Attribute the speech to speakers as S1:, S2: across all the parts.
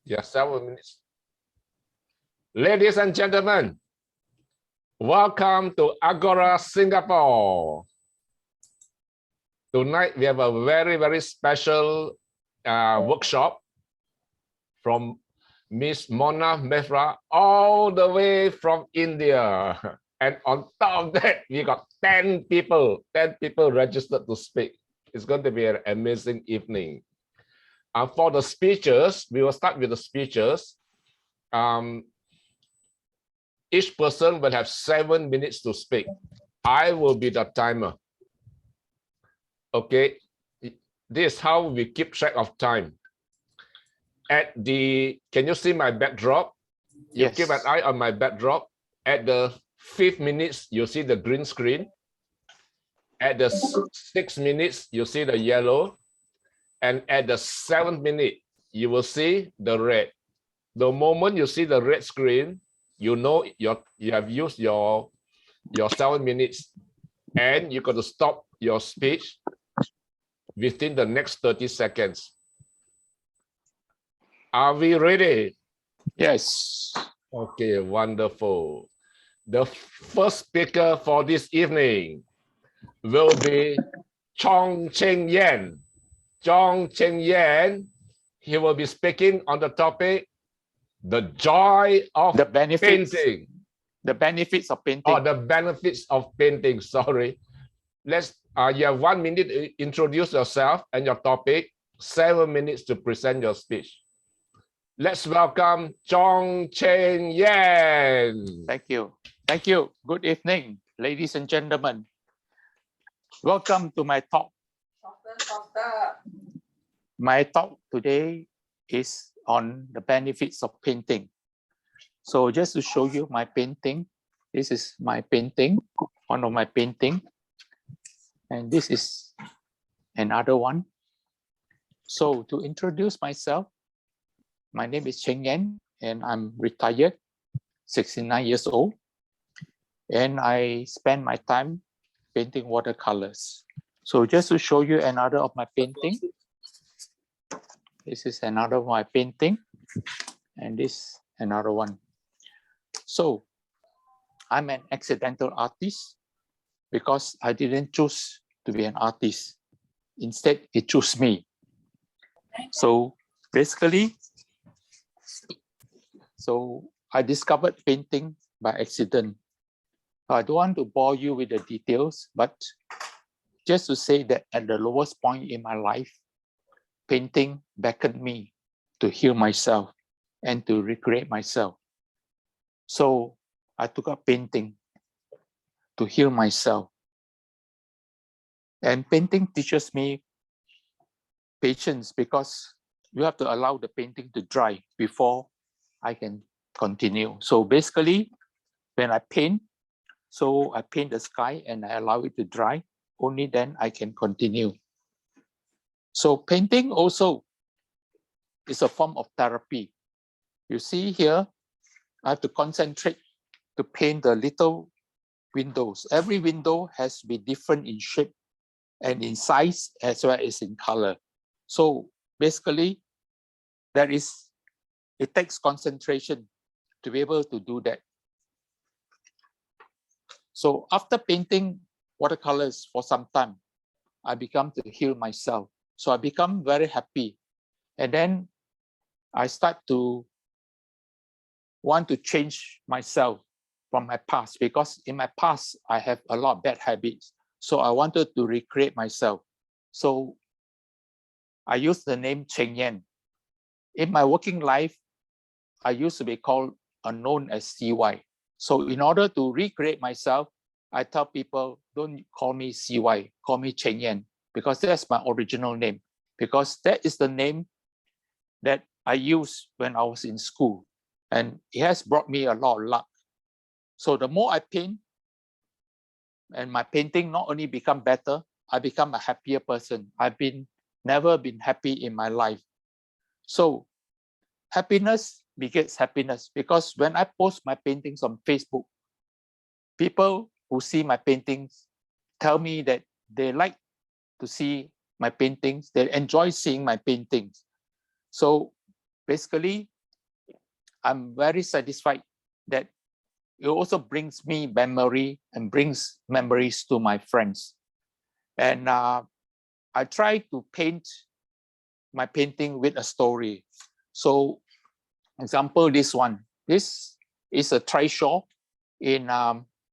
S1: Yeah, 7 minutes. Ladies and gentlemen, welcome to Agora, Singapore. Tonight, we have a very, very special workshop from Miss Mona Mehra, all the way from India. And on top of that, we got 10 people registered to speak. It's going to be an amazing evening. For the speeches, we will start with the speeches. Each person will have 7 minutes to speak. I will be the timer. Okay, this is how we keep track of time. Can you see my backdrop? You
S2: Yes.
S1: keep an eye on my backdrop. At the 5th minute, you see the green screen. At the 6th minute, you see the yellow. And at the 7th minute, you will see the red. The moment you see the red screen, you know you have used your 7 minutes, and you got to stop your speech within the next 30 seconds. Are we ready?
S2: Yes.
S1: Okay, wonderful. The first speaker for this evening will be Chong Cheng Yan. Chong Cheng Yan, he will be speaking on the topic, the joy of painting.
S2: The benefits of painting.
S1: Oh, the benefits of painting, sorry. You have 1 minute to introduce yourself and your topic, 7 minutes to present your speech. Let's welcome Chong Cheng Yan.
S2: Thank you. Thank you. Good evening, ladies and gentlemen. Welcome to my talk. My talk today is on the benefits of painting. So just to show you my painting, this is my painting, one of my painting. And this is another one. So to introduce myself, my name is Cheng Yan, and I'm retired, 69 years old. And I spend my time painting watercolors. So just to show you another of my painting. This is another of my painting, and this another one. So I'm an accidental artist because I didn't choose to be an artist. Instead, it chose me. So basically, I discovered painting by accident. I don't want to bore you with the details, but just to say that at the lowest point in my life, painting beckoned me to heal myself and to recreate myself. So I took up painting to heal myself. And painting teaches me patience because you have to allow the painting to dry before I can continue. So basically, when I paint, so I paint the sky and I allow it to dry, only then I can continue. So painting also is a form of therapy. You see here, I have to concentrate to paint the little windows. Every window has to be different in shape and in size as well as in color. So basically, it takes concentration to be able to do that. So after painting watercolors for some time, I become to heal myself. So I become very happy. And then I start to want to change myself from my past, because in my past, I have a lot of bad habits. So I wanted to recreate myself. So I used the name Cheng Yan. In my working life, I used to be known as CY. So in order to recreate myself, I tell people, don't call me CY, call me Cheng Yan, because that's my original name, because that is the name that I used when I was in school. And it has brought me a lot of luck. So the more I paint, and my painting not only become better, I become a happier person. I've never been happy in my life. So happiness begets happiness, because when I post my paintings on Facebook, people who see my paintings tell me that they like to see my paintings, they enjoy seeing my paintings. So basically, I'm very satisfied that it also brings me memory and brings memories to my friends. And I try to paint my painting with a story. So, example, this one. This is a trishaw in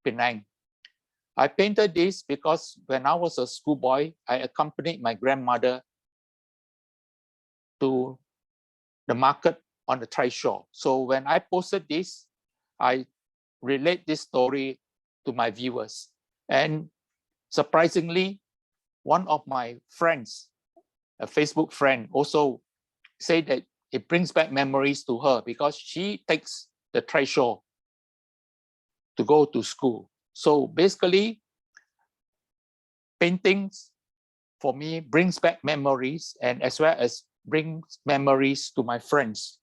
S2: Penang. I painted this because when I was a schoolboy, I accompanied my grandmother to the market on the trishaw. So when I posted this, I relate this story to my viewers. And surprisingly, one of my friends, a Facebook friend, also said that it brings back memories to her because she takes the trishaw to go to school. So basically, paintings for me brings back memories and as well as brings memories to my friends.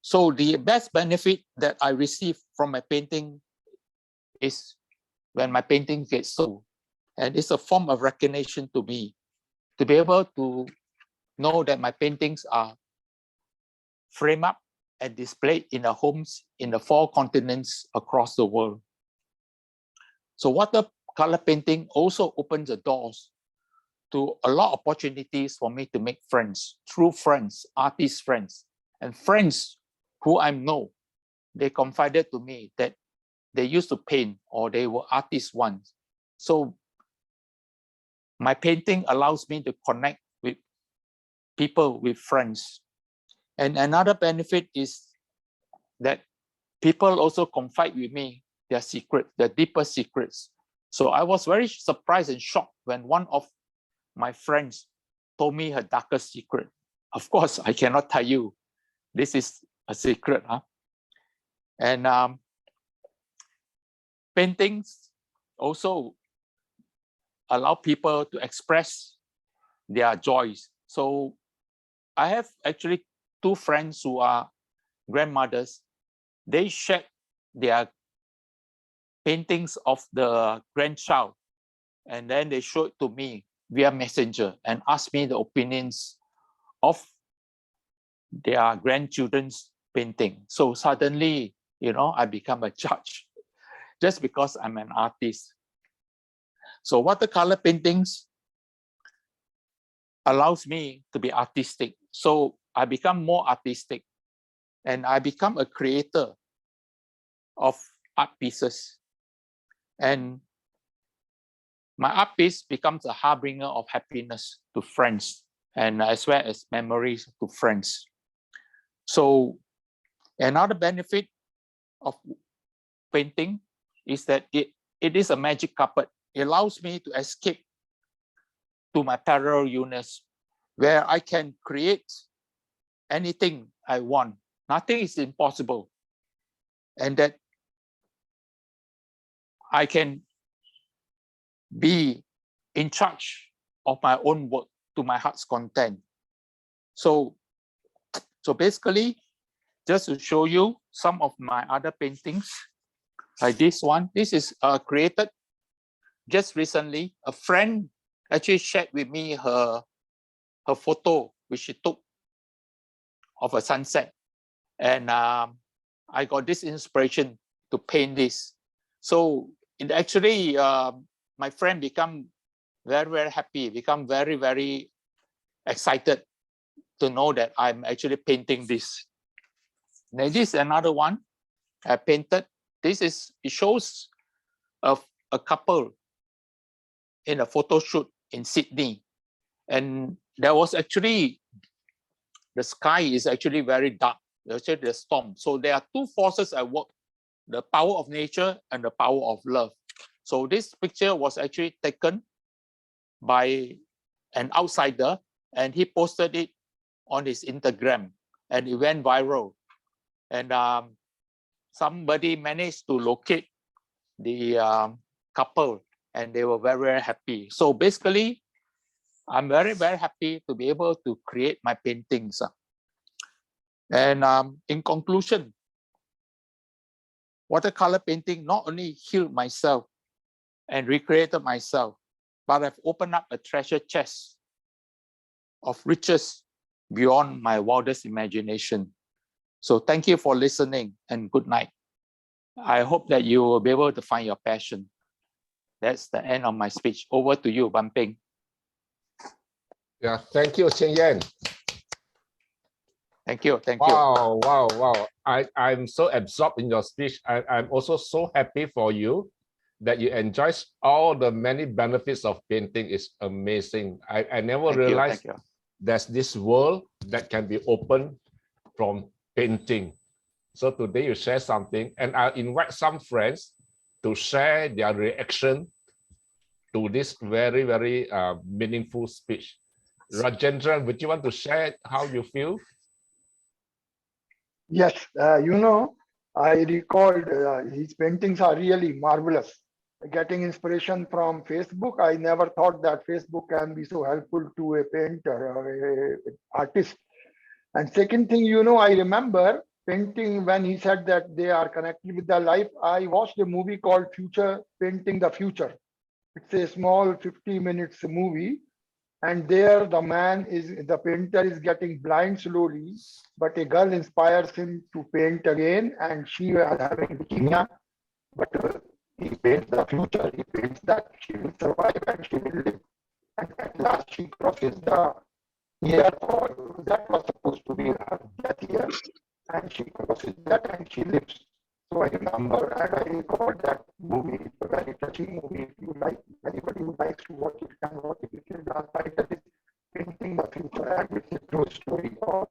S2: So the best benefit that I receive from my painting is when my painting gets sold. And it's a form of recognition to me to be able to know that my paintings are framed up and displayed in the homes in the 4 continents across the world. So watercolor painting also opens the doors to a lot of opportunities for me to make friends, true friends, artist friends, and friends who I know. They confided to me that they used to paint or they were artists once. So my painting allows me to connect with people, with friends. And another benefit is that people also confide with me their secret, their deeper secrets. So I was very surprised and shocked when one of my friends told me her darkest secret. Of course, I cannot tell you. This is a secret. Huh? And paintings also allow people to express their joys. So I have actually 2 friends who are grandmothers. They shared their paintings of the grandchild and then they showed it to me via messenger and asked me the opinions of their grandchildren's painting. So suddenly, I become a judge just because I'm an artist. So watercolor paintings allows me to be artistic. So I become more artistic and I become a creator of art pieces. And my art piece becomes a harbinger of happiness to friends and as well as memories to friends. So another benefit of painting is that it is a magic carpet. It allows me to escape to my parallel universe where I can create anything I want. Nothing is impossible. And that I can be in charge of my own work to my heart's content. So basically, just to show you some of my other paintings, like this one. This is created just recently. A friend actually shared with me her photo, which she took of a sunset. And I got this inspiration to paint this. So it actually, my friend become very, very happy, become very, very excited to know that I'm actually painting this. Now, this is another one I painted. It shows a couple in a photo shoot in Sydney. And there was actually, the sky is actually very dark. There's actually the storm. So there are 2 forces at work, the power of nature and the power of love. So this picture was actually taken by an outsider and he posted it on his Instagram and it went viral. And somebody managed to locate the couple and they were very, very happy. So basically, I'm very, very happy to be able to create my paintings. And in conclusion, watercolor painting not only healed myself and recreated myself, but I've opened up a treasure chest of riches beyond my wildest imagination. So thank you for listening and good night. I hope that you will be able to find your passion. That's the end of my speech. Over to you, Ban Ping.
S1: Yeah, thank you, Cheng Yan.
S2: Thank you. Thank you.
S1: Wow, wow, wow. I'm so absorbed in your speech. I'm also so happy for you that you enjoy all the many benefits of painting. Is amazing. I never realized there's this world that can be opened from painting. So today you share something, and I'll invite some friends to share their reaction to this very, very meaningful speech. Rajendran, would you want to share how you feel?
S3: Yes, I recalled his paintings are really marvelous. Getting inspiration from Facebook, I never thought that Facebook can be so helpful to a painter or an artist. And second thing, I remember painting when he said that they are connected with their life. I watched a movie called Future, Painting the Future. It's a small 50 minutes movie. And there the painter is getting blind slowly, but a girl inspires him to paint again, and she was having leukemia, but he paints the future, he paints that she will survive and she will live. And at last she crosses the year that was supposed to be her death year, and she crosses that and she lives. So I remember and I recall that movie. It's a very touching movie. If you like, anybody who likes to watch it can watch it. The title is Painting the Future, and it's a true story of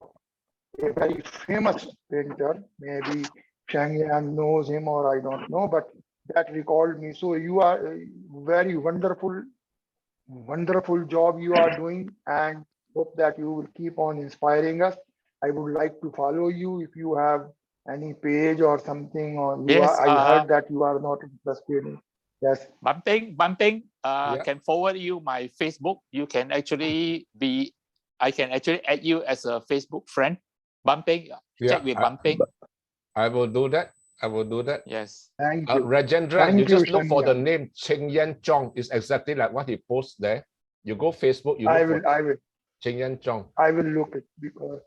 S3: a very famous painter. Maybe Shang Yan knows him or I don't know, but that recalled me. So you are a very wonderful job you are doing, and hope that you will keep on inspiring us. I would like to follow you if you have any page or something, or I heard that you are not interested in. Yes.
S2: Ban Ping, can forward you my Facebook. You can actually I can actually add you as a Facebook friend. Ban Ping, check with Ban Ping.
S1: I will do that. I will do that.
S2: Yes.
S3: Thank you.
S1: Rajendran, you just look for the name Cheng Yan Chong. It's exactly like what he posts there. You go Facebook, you look
S3: I will.
S1: Cheng Yan Chong.
S3: I will look it because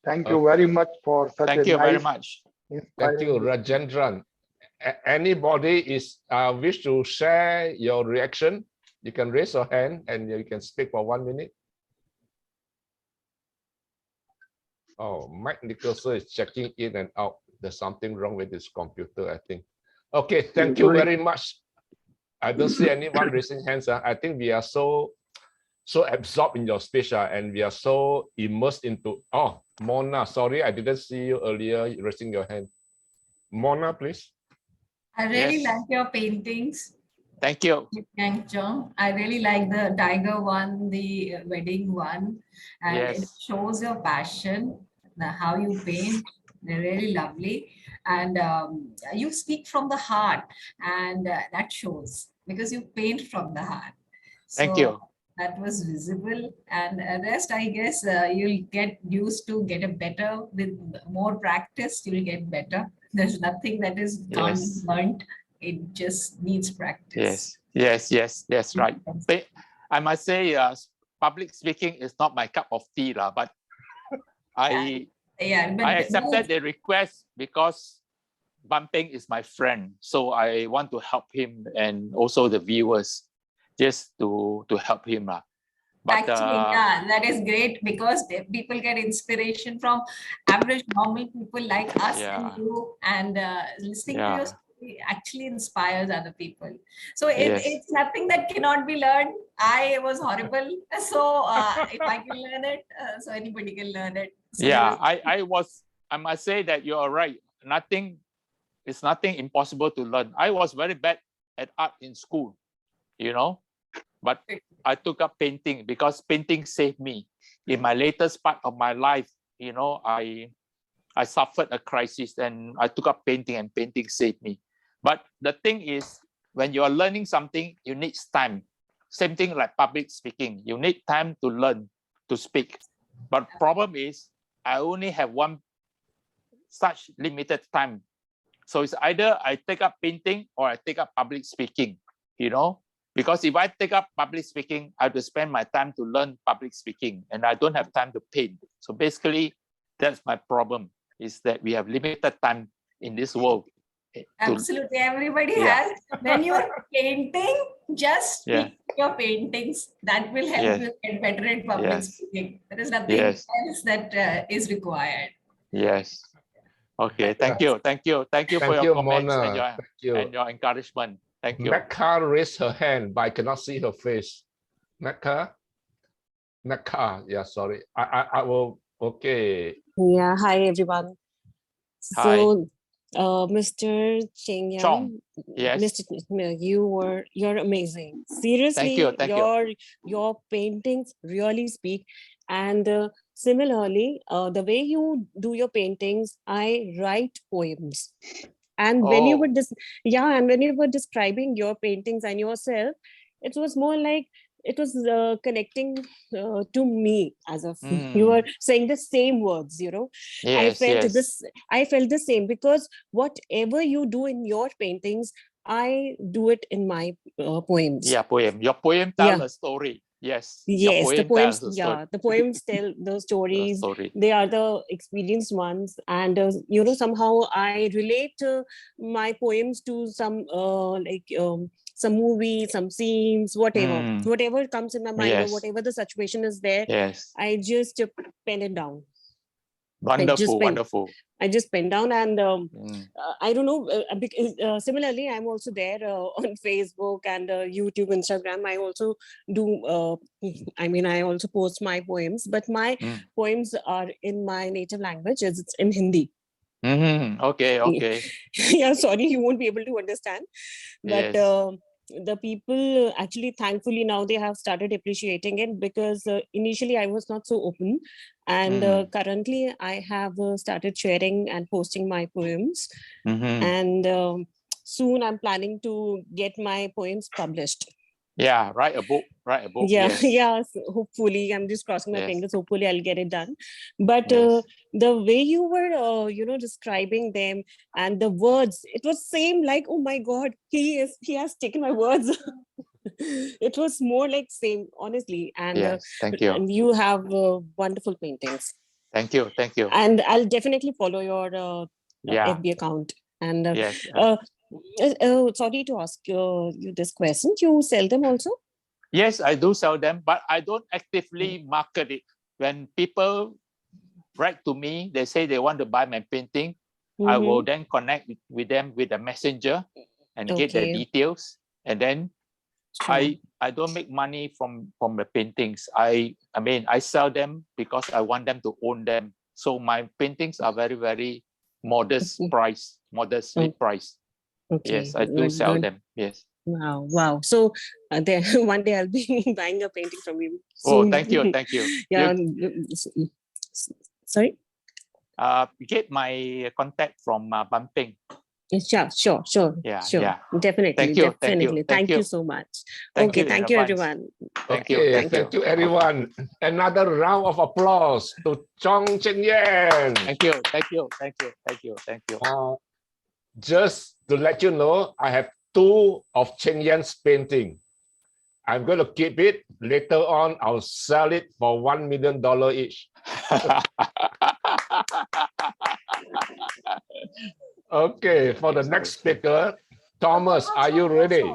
S3: Thank you very much for such
S2: Thank
S3: a
S2: you
S3: nice,
S2: very much.
S1: Thank you, Rajendran. Anybody wish to share your reaction, you can raise your hand and you can speak for 1 minute. Oh, Mike Nicholson is checking in and out. There's something wrong with his computer, I think. Okay, thank you very much. I don't see anyone raising hands. I think we are so absorbed in your speech, and we are so immersed into. Oh, Mona, sorry, I didn't see you earlier raising your hand. Mona, please.
S4: I really like your paintings.
S2: Thank you.
S4: Thank you. I really like the tiger one, the wedding one, and it shows your passion, how you paint. They're really lovely, and you speak from the heart, and that shows because you paint from the heart. So
S2: thank you.
S4: That was visible, and rest, I guess, you'll get used to get a better with more practice. You'll get better. There's nothing that is can't be learned. It just needs practice.
S2: Yes, that's right. I must say, public speaking is not my cup of tea, but I accepted the request because Ban Ping is my friend. So I want to help him and also the viewers just to help him.
S4: But actually, that is great because people get inspiration from average normal people like us and you, and listening to your story actually inspires other people. So it's nothing that cannot be learned. I was horrible, so if I can learn it, so anybody can learn it. So
S2: I must say that you are right. It's nothing impossible to learn. I was very bad at art in school, but I took up painting because painting saved me. In my latest part of my life, I suffered a crisis and I took up painting, and painting saved me. But the thing is, when you are learning something, you need time. Same thing like public speaking. You need time to learn to speak. But problem is, I only have one such limited time. So it's either I take up painting or I take up public speaking, because if I take up public speaking, I have to spend my time to learn public speaking and I don't have time to paint. So basically, that's my problem. is that we have limited time in this world.
S4: Absolutely, everybody has. When you're painting, just speak your paintings. That will help you get better at public speaking. There is nothing else that is required.
S2: Yes. Okay. Thank you. Thank you. Thank you for your comments and your encouragement. Thank you.
S1: Mecca raised her hand, but I cannot see her face. Mecca, yeah, sorry. I will. Okay.
S5: Yeah. Hi, everyone. So, Mr. Cheng Yang,
S2: yes,
S5: Mr. You're amazing. Seriously,
S2: thank you.
S5: Your paintings really speak. And similarly, the way you do your paintings, I write poems. And when you were when you were describing your paintings and yourself, it was more like it was connecting to me, as if you were saying the same words, you know. I felt the same, because whatever you do in your paintings, I do it in my poems.
S2: Your poem tell a story. Yes,
S5: the poems the poems tell the stories. They are the experienced ones, and you know, somehow I relate my poems to some some movie, some scenes, whatever comes in my mind, or whatever the situation is there. I just pen it down.
S2: Wonderful.
S5: I just pen down, and I don't know, because similarly, I'm also there on Facebook and YouTube, Instagram. I also do, I also post my poems, but my poems are in my native language. It's in Hindi.
S2: Okay.
S5: Yeah, sorry, you won't be able to understand. But the people actually, thankfully, now they have started appreciating it, because initially I was not so open, and currently I have started sharing and posting my poems, and soon I'm planning to get my poems published.
S2: Write a book.
S5: So hopefully, I'm just crossing my fingers. Hopefully I'll get it done. But the way you were describing them, and the words, it was same like, oh my God, he has taken my words. It was more like same, honestly. And
S2: thank you.
S5: And you have wonderful paintings.
S2: Thank you.
S5: And I'll definitely follow your FB account. And sorry to ask you this question. You sell them also?
S2: Yes, I do sell them, but I don't actively market it. When people write to me, they say they want to buy my painting, I will then connect with them with a messenger and get the details. And then I don't make money from the paintings. I sell them because I want them to own them. So my paintings are very, very modestly priced. Yes, I do sell them. Yes.
S5: Wow. So one day I'll be buying a painting from you soon.
S2: Oh, thank you.
S5: Yeah. Sorry?
S2: Get my contact from Bumping.
S5: Sure.
S2: Yeah.
S5: Definitely. Thank you so much. Thank you, everyone.
S2: Thank you,
S1: everyone. Another round of applause to Cheng Yang.
S2: Thank you.
S1: Just to let you know, I have 2 of Cheng Yang's painting. I'm going to keep it. Later on, I'll sell it for $1 million each. Okay, for the next speaker, Thomas, are you ready?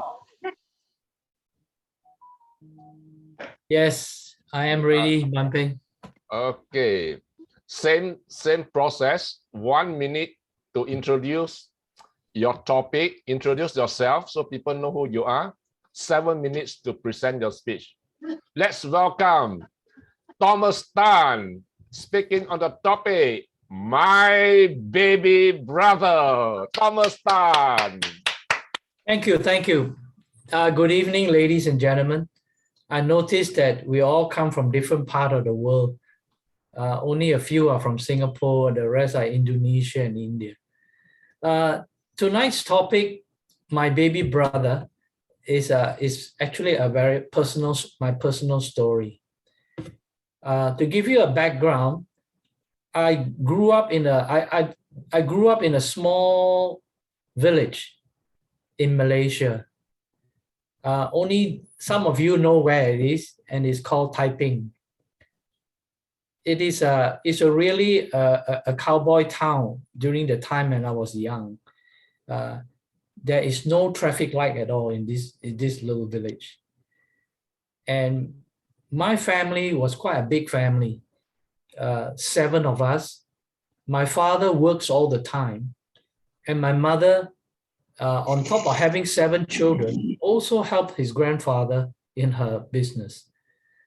S6: Yes, I am ready, Bumping.
S1: Okay, same process. 1 minute to introduce your topic, introduce yourself so people know who you are. 7 minutes to present your speech. Let's welcome Thomas Tan, speaking on the topic, My Baby Brother. Thomas Tan.
S6: Thank you. Good evening, ladies and gentlemen. I noticed that we all come from different parts of the world. Only a few are from Singapore, the rest are Indonesia and India. Tonight's topic, My Baby Brother, is actually a very personal story. To give you a background, I grew up in a small village in Malaysia. Only some of you know where it is, and it's called Taiping. it's a really a cowboy town during the time when I was young. There is no traffic light at all in this little village. And my family was quite a big family, 7 of us. My father works all the time, and my mother, on top of having 7 children, also helped his grandfather in her business.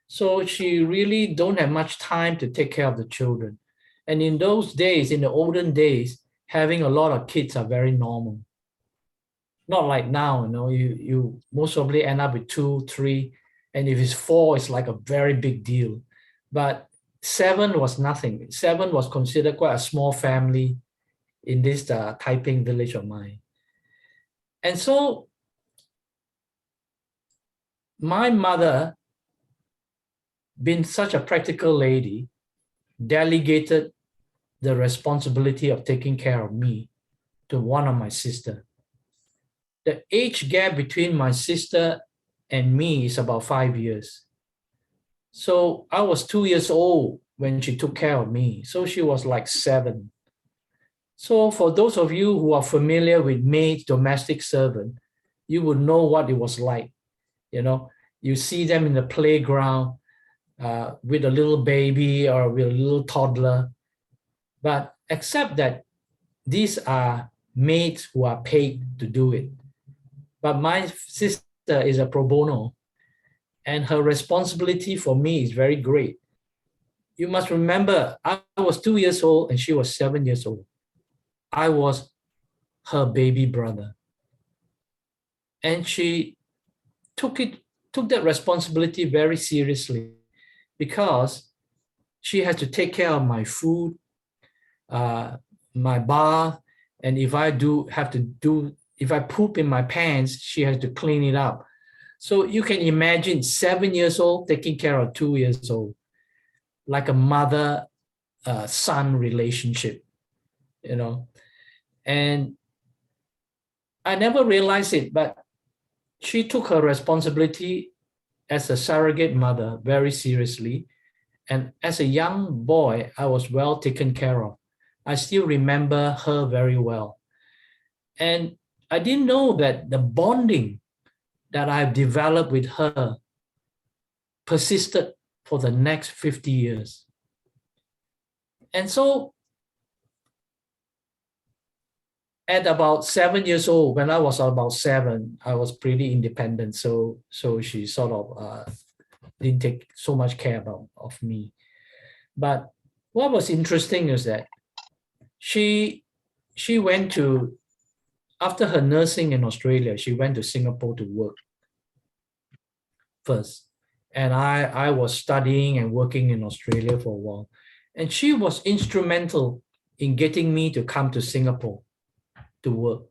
S6: So she really don't have much time to take care of the children. And in those days, in the olden days, having a lot of kids are very normal. Not like now, you most probably end up with 2, 3, and if it's 4, it's like a very big deal. But 7 was nothing. 7 was considered quite a small family in this Taiping village of mine. And so my mother, being such a practical lady, delegated the responsibility of taking care of me to one of my sisters. The age gap between my sister and me is about 5 years. So I was 2 years old when she took care of me. So she was like 7. So for those of you who are familiar with maids, domestic servant, you would know what it was like. You see them in the playground with a little baby or with a little toddler. But except that these are maids who are paid to do it. But my sister is a pro bono, and her responsibility for me is very great. You must remember, I was 2 years old and she was 7 years old. I was her baby brother. And she took that responsibility very seriously, because she has to take care of my food, my bath, and if I poop in my pants, she has to clean it up. So you can imagine 7 years old taking care of 2 years old, like a mother-son relationship, And I never realized it, but she took her responsibility as a surrogate mother very seriously. And as a young boy, I was well taken care of. I still remember her very well. And I didn't know that the bonding that I've developed with her persisted for the next 50 years. And so at about 7 years old, when I was about 7, I was pretty independent. So she sort of didn't take so much care of me. But what was interesting is that she went to, after her nursing in Australia, she went to Singapore to work first. And I was studying and working in Australia for a while. And she was instrumental in getting me to come to Singapore to work.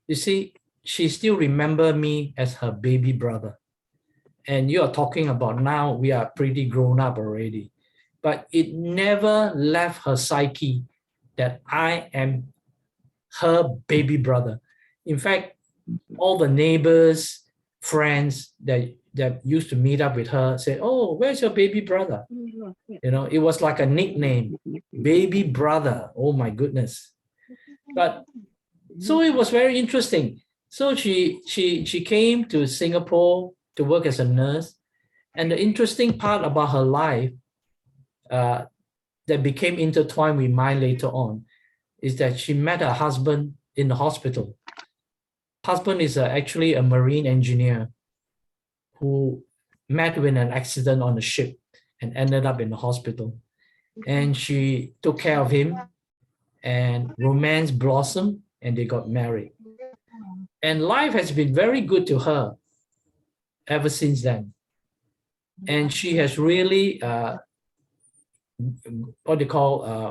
S6: You see, she still remembers me as her baby brother. And you are talking about now, we are pretty grown up already. But it never left her psyche that I am her baby brother. In fact, all the neighbors, friends that used to meet up with her say, "Oh, where's your baby brother?" It was like a nickname, baby brother. Oh my goodness. But so it was very interesting. So she came to Singapore to work as a nurse. And the interesting part about her life that became intertwined with mine later on is that she met her husband in the hospital. Husband is actually a marine engineer who met with an accident on a ship and ended up in the hospital. And she took care of him, and romance blossomed, and they got married. And life has been very good to her ever since then. And she has really,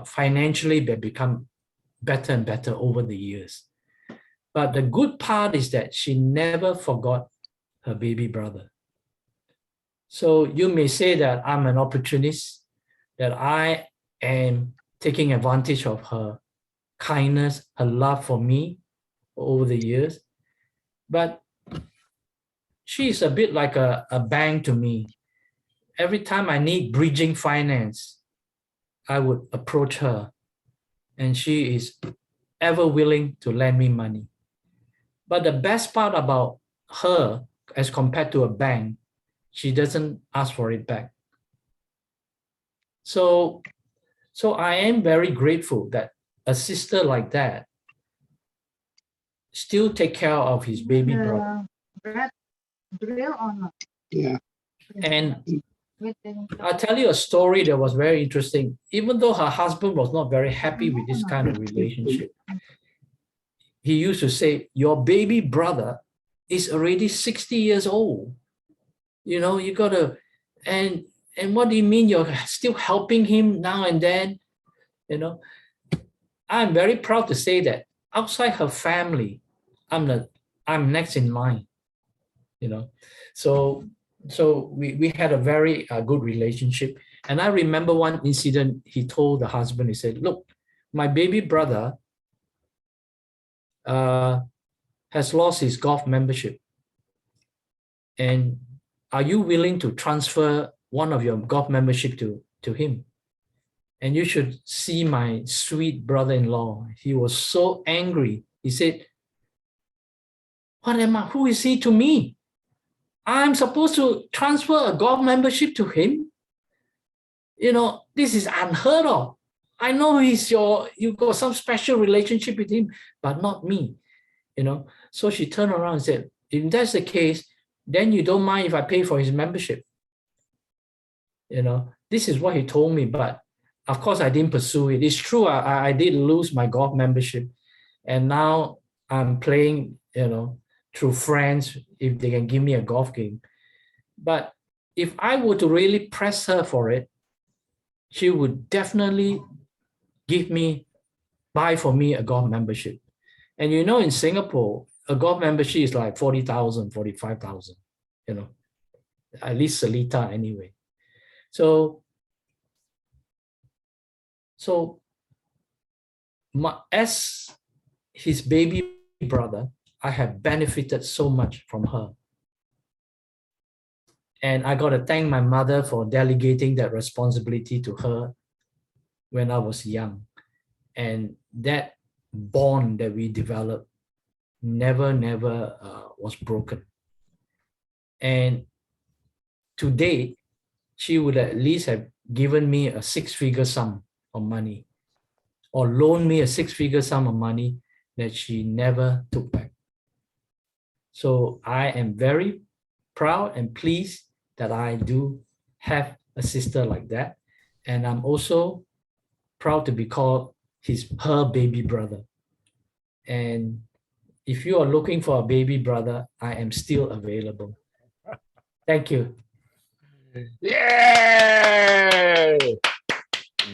S6: financially become better and better over the years. But the good part is that she never forgot her baby brother. So you may say that I'm an opportunist, that I am taking advantage of her kindness, her love for me over the years. But she's a bit like a bank to me. Every time I need bridging finance, I would approach her, and she is ever willing to lend me money. But the best part about her, as compared to a bank, she doesn't ask for it back. So I am very grateful that a sister like that still take care of his baby brother.
S3: Yeah.
S6: And I'll tell you a story that was very interesting. Even though her husband was not very happy with this kind of relationship, he used to say, your baby brother is already 60 years old. You know, you gotta, and what do you mean you're still helping him now and then? You know, I'm very proud to say that outside her family, I'm next in line. You know, so we had a very good relationship. And I remember one incident. He told the husband, he said, look, my baby brother has lost his golf membership, and are you willing to transfer one of your golf membership to him? And you should see my sweet brother-in-law. He was so angry. He said, what am I? Who is he to me? I'm supposed to transfer a golf membership to him? You know, this is unheard of. I know you got some special relationship with him, but not me. You know, so she turned around and said, if that's the case, then you don't mind if I pay for his membership. You know, this is what he told me, but of course I didn't pursue it. It's true, I did lose my golf membership, and now I'm playing, you know, through friends if they can give me a golf game. But if I were to really press her for it, she would definitely buy for me a golf membership. And you know, in Singapore, a golf membership is like 40,000, 45,000, you know, at least Seletar anyway. So as his baby brother, I have benefited so much from her. And I got to thank my mother for delegating that responsibility to her when I was young. And that bond that we developed never was broken. And to date, she would at least have given me a six-figure sum of money, or loaned me a six-figure sum of money that she never took back. So I am very proud and pleased that I do have a sister like that. And I'm also proud to be called her baby brother. And if you are looking for a baby brother, I am still available. Thank you.
S1: Yay!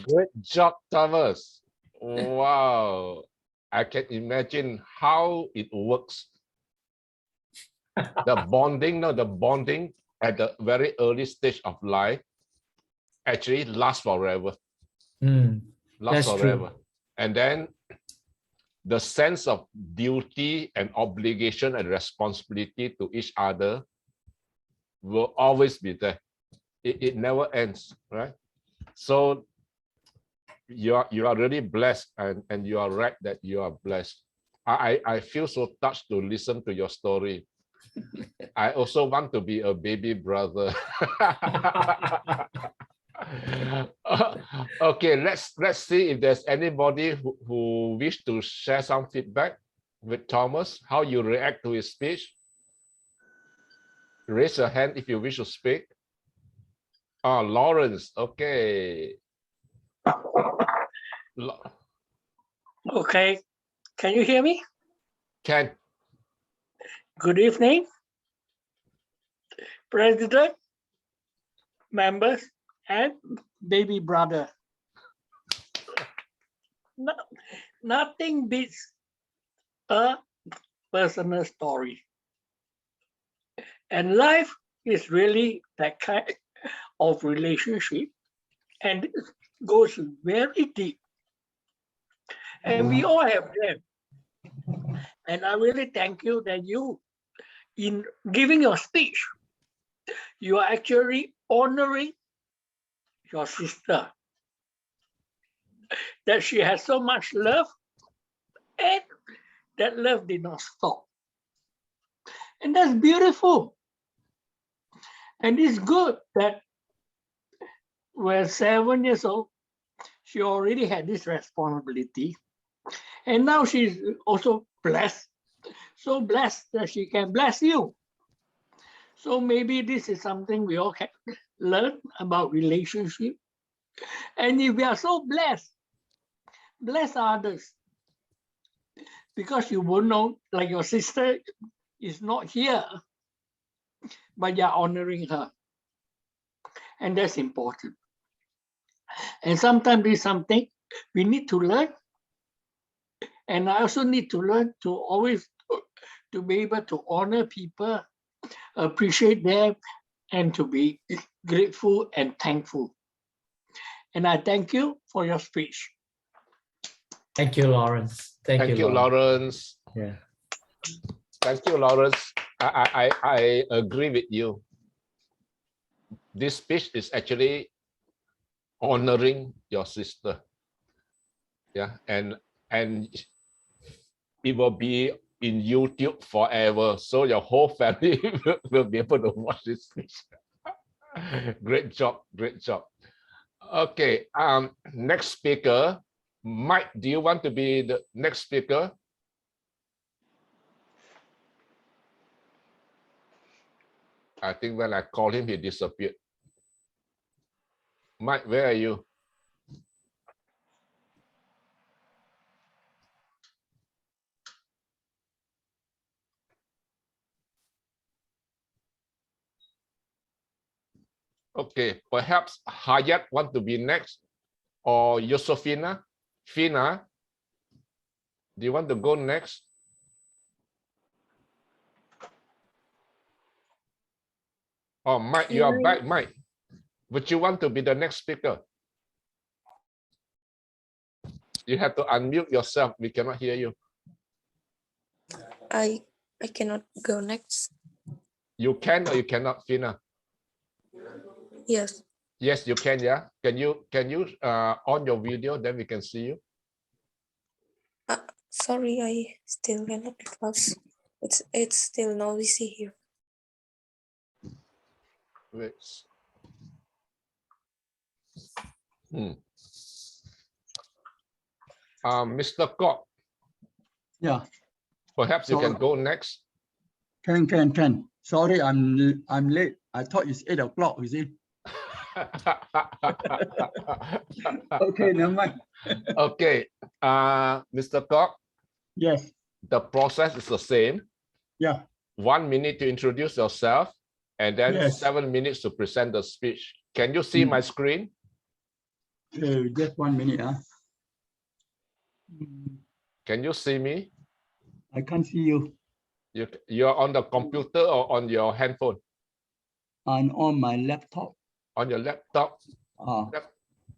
S1: Great job, Thomas. Wow. I can imagine how it works. The bonding at the very early stage of life actually lasts forever. Lasts forever.
S6: True.
S1: And then the sense of duty and obligation and responsibility to each other will always be there. It never ends, right? So you are really blessed, and you are right that you are blessed. I feel so touched to listen to your story. I also want to be a baby brother. Okay, let's see if there's anybody who wish to share some feedback with Thomas, how you react to his speech. Raise your hand if you wish to speak. Lawrence, okay.
S7: Okay, can you hear me?
S1: Can.
S7: Good evening, President, members, and baby brother. Nothing beats a personal story. And life is really that kind of relationship, and it goes very deep. And we all have them. And I really thank you that you, in giving your speech, you are actually honoring your sister. that she has so much love, and that love did not stop. And that's beautiful. And it's good that when 7 years old, she already had this responsibility. And now she's also blessed, so blessed that she can bless you. So maybe this is something we all can learn about relationship. And if we are so blessed, bless others. Because you won't know, like your sister is not here, but you're honoring her. And that's important. And sometimes there's something we need to learn. And I also need to learn to always to be able to honor people, appreciate them, and to be grateful and thankful. And I thank you for your speech.
S6: Thank you, Lawrence. Thank you,
S1: Lawrence.
S6: Yeah.
S1: Thank you, Lawrence. I agree with you. This speech is actually honoring your sister. Yeah, and it will be in YouTube forever, so your whole family will be able to watch this speech. Great job, great job. Okay, next speaker, Mike. Do you want to be the next speaker? I think when I called him, he disappeared. Mike, where are you? Okay, perhaps Hayat want to be next, or Yosefina. Fina, do you want to go next? Oh, Mike, you are back, Mike. Would you want to be the next speaker? You have to unmute yourself. We cannot hear you.
S8: I cannot go next.
S1: You can or you cannot, Fina?
S8: Yes.
S1: Yes, you can. Yeah. Can you on your video? Then we can see you.
S8: Sorry, I still cannot because it's still noisy here.
S1: Wait. Mr. Kok.
S9: Yeah.
S1: Perhaps you can go next.
S9: Can. Sorry, I'm late. I thought it's 8 o'clock, is it? Okay, never mind.
S1: Okay. Mr. Kok.
S9: Yes.
S1: The process is the same.
S9: Yeah.
S1: 1 minute to introduce yourself, and then
S9: Yes.
S1: 7 minutes to present the speech. Can you see my screen?
S9: Just 1 minute.
S1: Can you see me?
S9: I can't see you.
S1: You're on the computer or on your handphone?
S9: I'm on my laptop.
S1: On your laptop?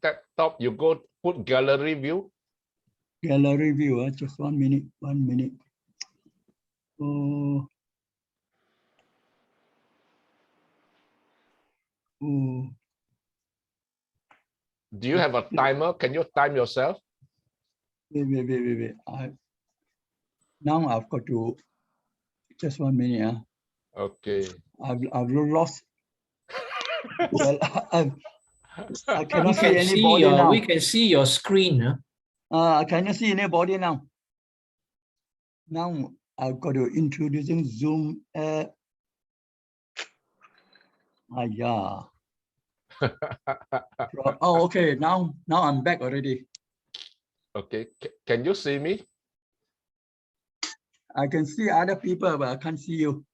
S9: Laptop,
S1: you go put gallery view.
S9: Gallery view, just 1 minute. 1 minute. Oh.
S1: Do you have a timer? Can you time yourself?
S9: Wait. Now I've got to just 1 minute.
S1: Okay.
S9: I've lost. Well, I cannot see
S6: We can
S9: anybody now.
S6: We can see your screen.
S9: Can you see anybody now? Now I've got to introducing Zoom. Yeah. Oh, okay. Now I'm back already.
S1: Okay. Can you see me?
S9: I can see other people, but I can't see you.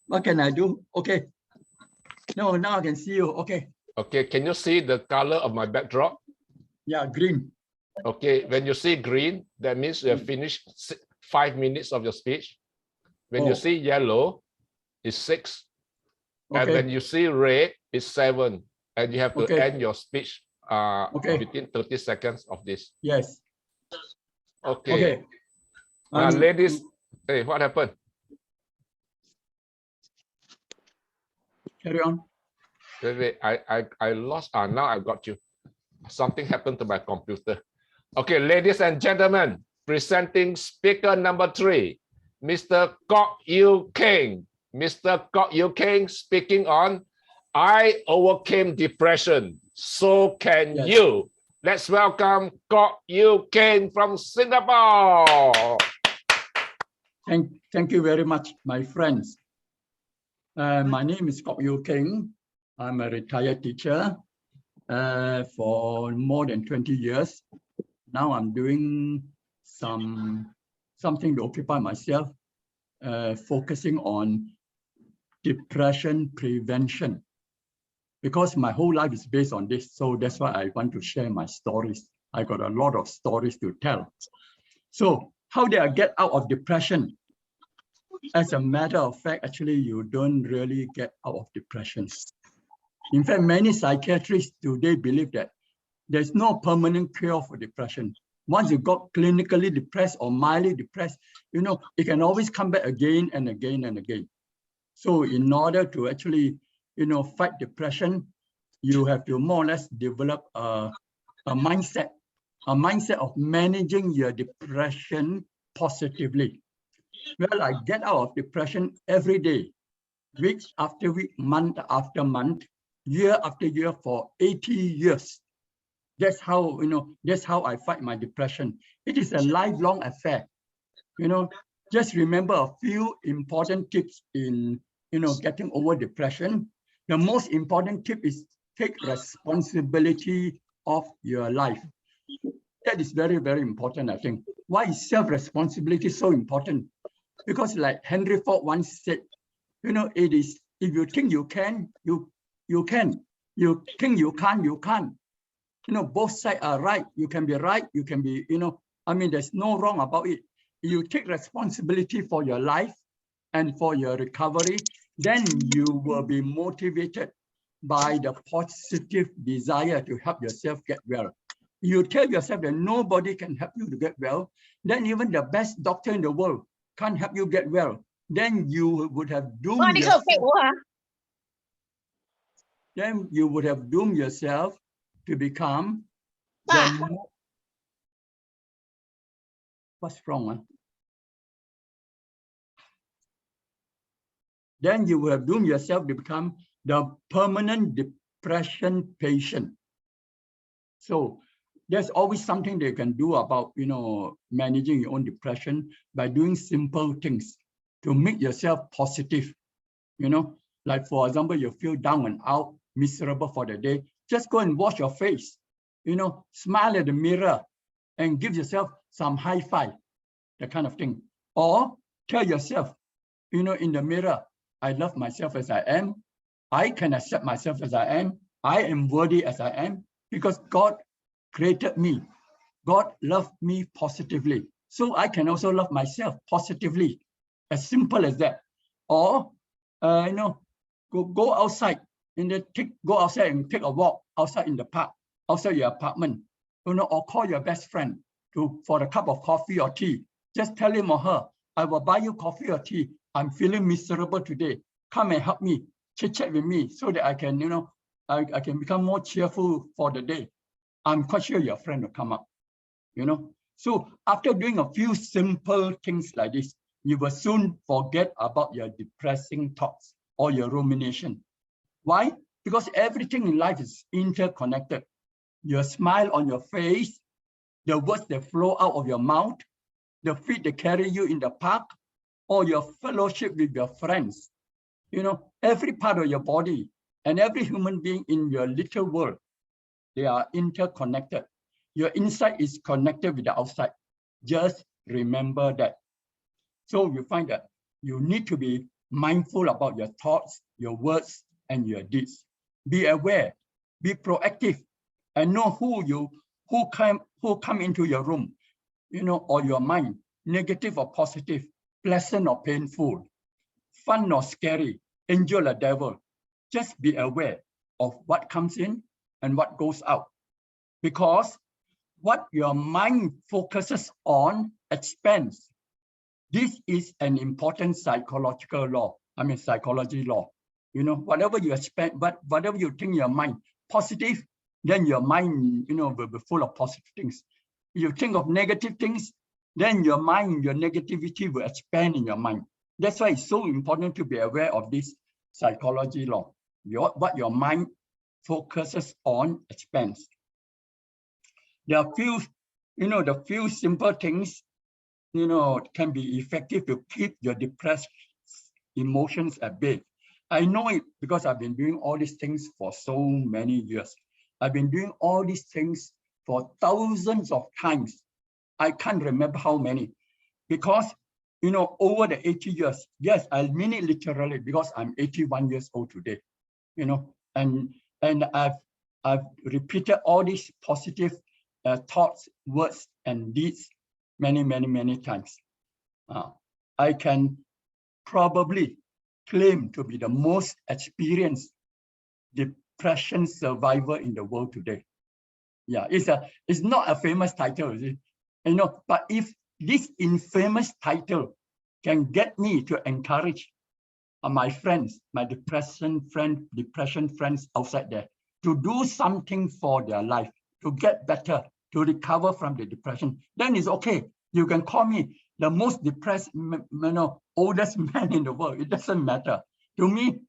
S9: What can I do? Okay. No, now I can see you. Okay.
S1: Okay. Can you see the color of my backdrop?
S9: Yeah, green.
S1: Okay. When you see green, that means you have finished 5 minutes of your speech. When you see yellow, it's 6.
S9: Okay.
S1: And when you see red, it's 7. And you have to
S9: Okay.
S1: end your speech
S9: Okay.
S1: within 30 seconds of this.
S9: Yes.
S1: Okay.
S9: Okay.
S1: Ladies, hey, what happened?
S9: Carry on.
S1: Wait, I lost. Now I got you. Something happened to my computer. Okay, ladies and gentlemen, presenting speaker number 3, Mr. Kok Yew Keng. Mr. Kok Yew Keng speaking on I overcame depression. So can you. Let's welcome Kok Yew Keng from Singapore.
S9: Thank you very much, my friends. My name is Kok Yew Keng. I'm a retired teacher for more than 20 years. Now I'm doing something to occupy myself, focusing on depression prevention. Because my whole life is based on this, so that's why I want to share my stories. I got a lot of stories to tell. So how did I get out of depression? As a matter of fact, actually, you don't really get out of depression. In fact, many psychiatrists today believe that there's no permanent cure for depression. Once you got clinically depressed or mildly depressed, you know, it can always come back again and again and again. So in order to actually, you know, fight depression, you have to more or less develop a mindset of managing your depression positively. Well, I get out of depression every day, week after week, month after month, year after year for 80 years. That's how, you know, that's how I fight my depression. It is a lifelong affair. You know, just remember a few important tips in, you know, getting over depression. The most important tip is take responsibility of your life. That is very, very important, I think. Why is self-responsibility so important? Because like Henry Ford once said, you know, it is, if you think you can, you can. You think you can't, you can't. You know, both sides are right. You can be right, you can be, you know, I mean, there's no wrong about it. You take responsibility for your life and for your recovery, then you will be motivated by the positive desire to help yourself get well. You tell yourself that nobody can help you to get well, then even the best doctor in the world can't help you get well. Then you would have doomed yourself. Then you would have doomed yourself to become the what's wrong? Huh? Then you will have doomed yourself to become the permanent depression patient. So there's always something they can do about, you know, managing your own depression by doing simple things to make yourself positive. You know, like for example, you feel down and out, miserable for the day, just go and wash your face, you know, smile at the mirror and give yourself some high five, that kind of thing. Or tell yourself, you know, in the mirror, I love myself as I am. I can accept myself as I am. I am worthy as I am because God created me. God loved me positively. So I can also love myself positively. As simple as that. Or, you know, go outside and go outside and take a walk outside in the park, outside your apartment, you know, or call your best friend for a cup of coffee or tea. Just tell him or her, I will buy you coffee or tea. I'm feeling miserable today. Come and help me, chit chat with me so that I can, you know, I can become more cheerful for the day. I'm quite sure your friend will come up, you know. So after doing a few simple things like this, you will soon forget about your depressing thoughts or your rumination. Why? Because everything in life is interconnected. Your smile on your face, the words that flow out of your mouth, the feet that carry you in the park, or your fellowship with your friends. You know, every part of your body and every human being in your little world, they are interconnected. Your inside is connected with the outside. Just remember that. So you find that you need to be mindful about your thoughts, your words, and your deeds. Be aware, be proactive, and know who come into your room, you know, or your mind, negative or positive, pleasant or painful, fun or scary, angel or devil. Just be aware of what comes in and what goes out. Because what your mind focuses on expands. This is an important psychological law. I mean, psychology law. Whatever you expect, but whatever you think in your mind, positive, then your mind, will be full of positive things. If you think of negative things, then your mind, your negativity will expand in your mind. That's why it's so important to be aware of this psychology law. What your mind focuses on expands. There are the few simple things, can be effective to keep your depressed emotions at bay. I know it because I've been doing all these things for so many years. I've been doing all these things for thousands of times. I can't remember how many, because, over the 80 years, yes, I mean it literally, because I'm 81 years old today, and I've repeated all these positive thoughts, words, and deeds many times. I can probably claim to be the most experienced depression survivor in the world today. Yeah, it's not a famous title, is it? But if this infamous title can get me to encourage my friends, my depression friends outside there, to do something for their life, to get better, to recover from the depression, then it's okay. You can call me the most depressed, oldest man in the world. It doesn't matter. To me,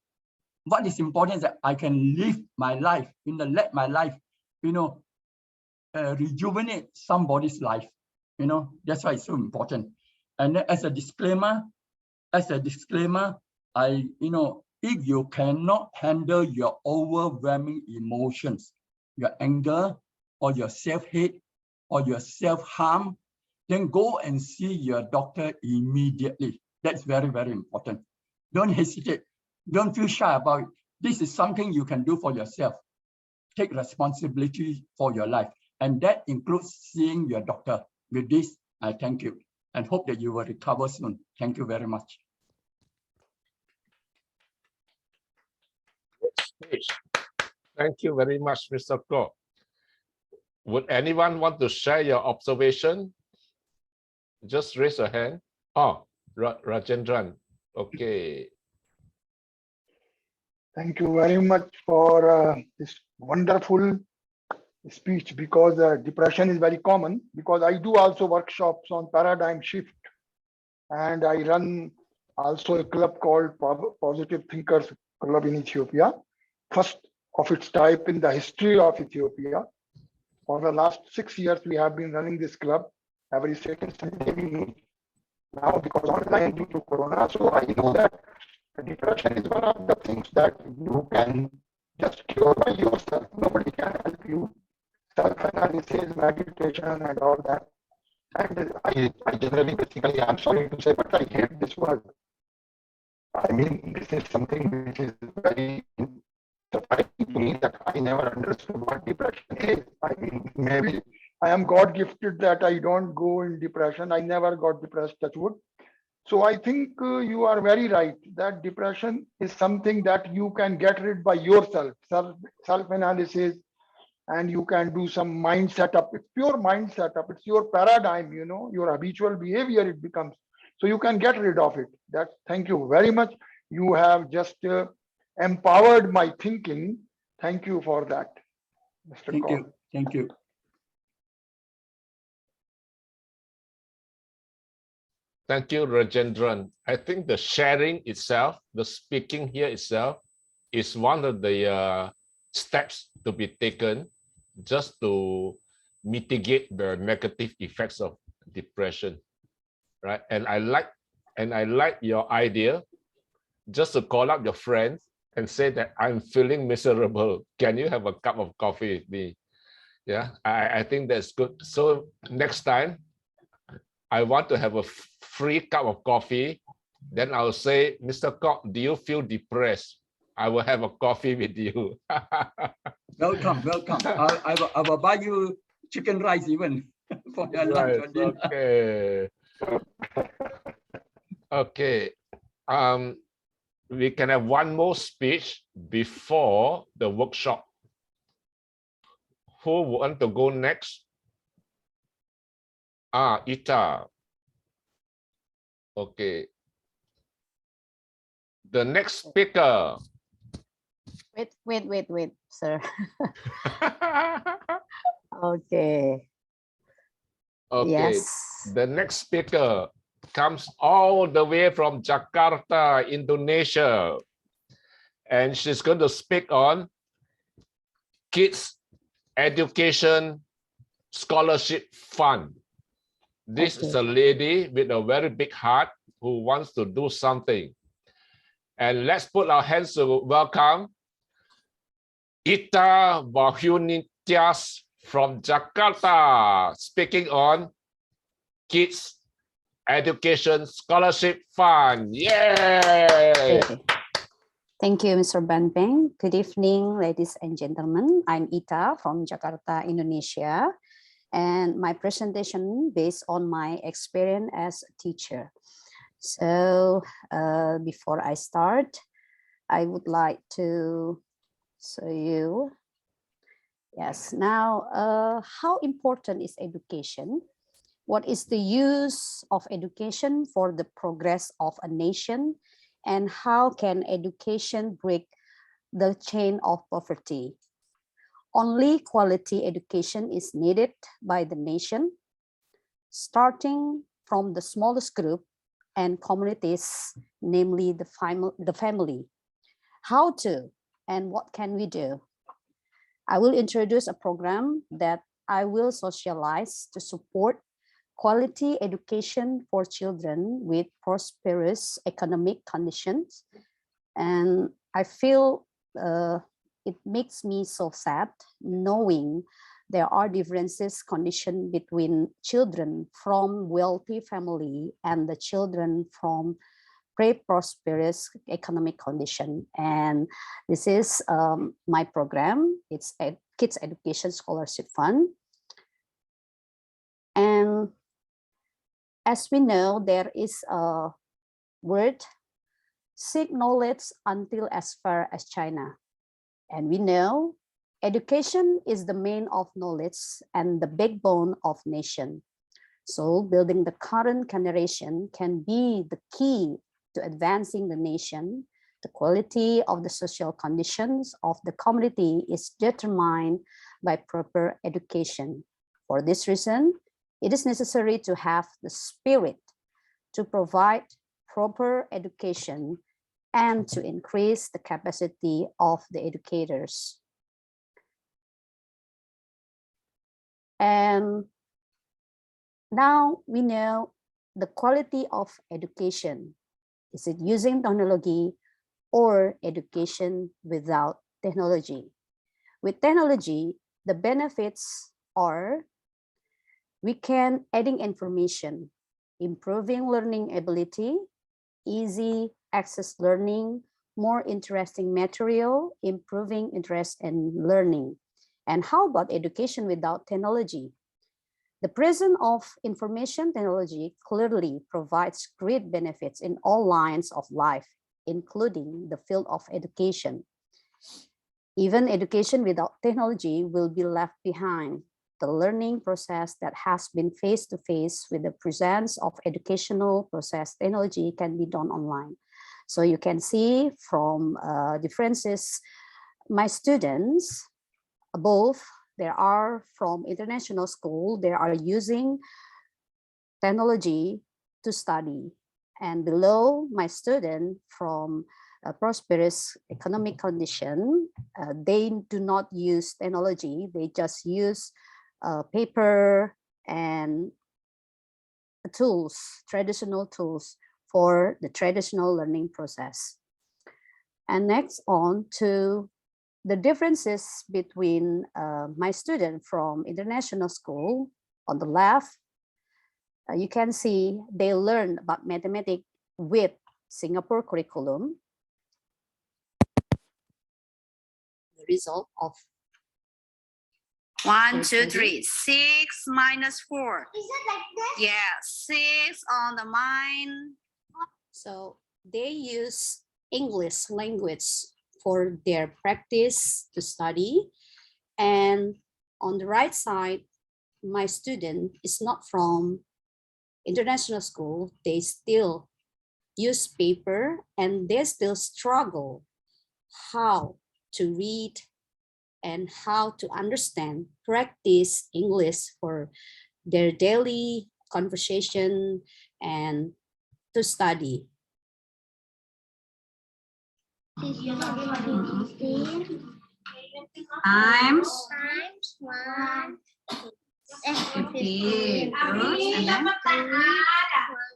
S9: what is important is that I can live my life, let my life, rejuvenate somebody's life. That's why it's so important. And as a disclaimer, if you cannot handle your overwhelming emotions, your anger or your self-hate or your self-harm, then go and see your doctor immediately. That's very, very important. Don't hesitate. Don't feel shy about it. This is something you can do for yourself. Take responsibility for your life. And that includes seeing your doctor. With this, I thank you and hope that you will recover soon. Thank you very much.
S1: Thank you very much, Mr. Kok. Would anyone want to share your observation? Just raise your hand. Oh, Rajendran. Okay.
S3: Thank you very much for this wonderful speech, because depression is very common, because I do also workshops on paradigm shift, and I run also a club called Positive Thinkers Club in Ethiopia, first of its type in the history of Ethiopia. For the last 6 years, we have been running this club. Every second Sunday we meet. Now, because online due to Corona, so I know that depression is one of the things that you can just cure by yourself. Nobody can help you. Self-analysis, meditation, and all that. And I generally, basically, I'm sorry to say, but I hate this word. I mean, this is something which is very surprising to me, that I never understood what depression is. I mean, maybe I am God gifted that I don't go in depression. I never got depressed, touch wood. So I think you are very right that depression is something that you can get rid by yourself, self-analysis, and you can do some mind setup. It's pure mind setup. It's your paradigm, your habitual behavior it becomes. So you can get rid of it. Thank you very much. You have just empowered my thinking. Thank you for that, Mr.
S9: Thank
S3: Kaur.
S9: you. Thank you.
S1: Thank you, Rajendran. I think the sharing itself, the speaking here itself, is one of the steps to be taken just to mitigate the negative effects of depression, right? And I like your idea, just to call up your friends and say that I'm feeling miserable. Can you have a cup of coffee with me? Yeah, I think that's good. So next time, I want to have a free cup of coffee. Then I'll say, Mr. Kok, do you feel depressed? I will have a coffee with you.
S9: Welcome. I will buy you chicken rice even for your lunch or dinner.
S1: Okay. Okay. We can have one more speech before the workshop. Who want to go next? Ita. Okay. The next speaker
S10: Wait, sir. Okay.
S1: Okay,
S10: Yes.
S1: the next speaker comes all the way from Jakarta, Indonesia. And she's going to speak on Kids Education Scholarship Fund. This is a lady with a very big heart who wants to do something. And let's put our hands to welcome Ita Wahyunitias from Jakarta, speaking on Kids Education Scholarship Fund. Yay!
S10: Thank you, Mr. Banpeng. Good evening, ladies and gentlemen. I'm Ita from Jakarta, Indonesia, and my presentation based on my experience as a teacher. So before I start, I would like to show you. Yes, now how important is education? What is the use of education for the progress of a nation? And how can education break the chain of poverty? Only quality education is needed by the nation, starting from the smallest group and communities, namely the family. How to and what can we do? I will introduce a program that I will socialize to support quality education for children with prosperous economic conditions. And I feel it makes me so sad knowing there are differences condition between children from wealthy family and the children from pre-prosperous economic condition. And this is my program. It's a Kids Education Scholarship Fund. And as we know, there is a word, seek knowledge until as far as China. And we know education is the main of knowledge and the backbone of nation. So building the current generation can be the key to advancing the nation. The quality of the social conditions of the community is determined by proper education. For this reason, it is necessary to have the spirit to provide proper education and to increase the capacity of the educators. And now we know the quality of education. Is it using technology or education without technology? With technology, the benefits are we can adding information, improving learning ability, easy access learning, more interesting material, improving interest in learning. And how about education without technology? The presence of information technology clearly provides great benefits in all lines of life, including the field of education. Even education without technology will be left behind. The learning process that has been face-to-face with the presence of educational process technology can be done online. So you can see from differences, my students, both there are from international school, they are using technology to study. And below my student from a prosperous economic condition, they do not use technology, they just use paper and tools, traditional tools for the traditional learning process. And next on to the differences between my student from international school. On the left, you can see they learn about mathematics with Singapore curriculum. The result of
S11: 1, 2, 3, 6 minus 4.
S10: Is it like this?
S11: Yeah, 6 on the mind.
S10: So they use English language for their practice to study. And on the right side, my student is not from international school. They still use paper and they still struggle how to read and how to understand, practice English for their daily conversation and to study.
S11: Times 1. Okay, terus, and then?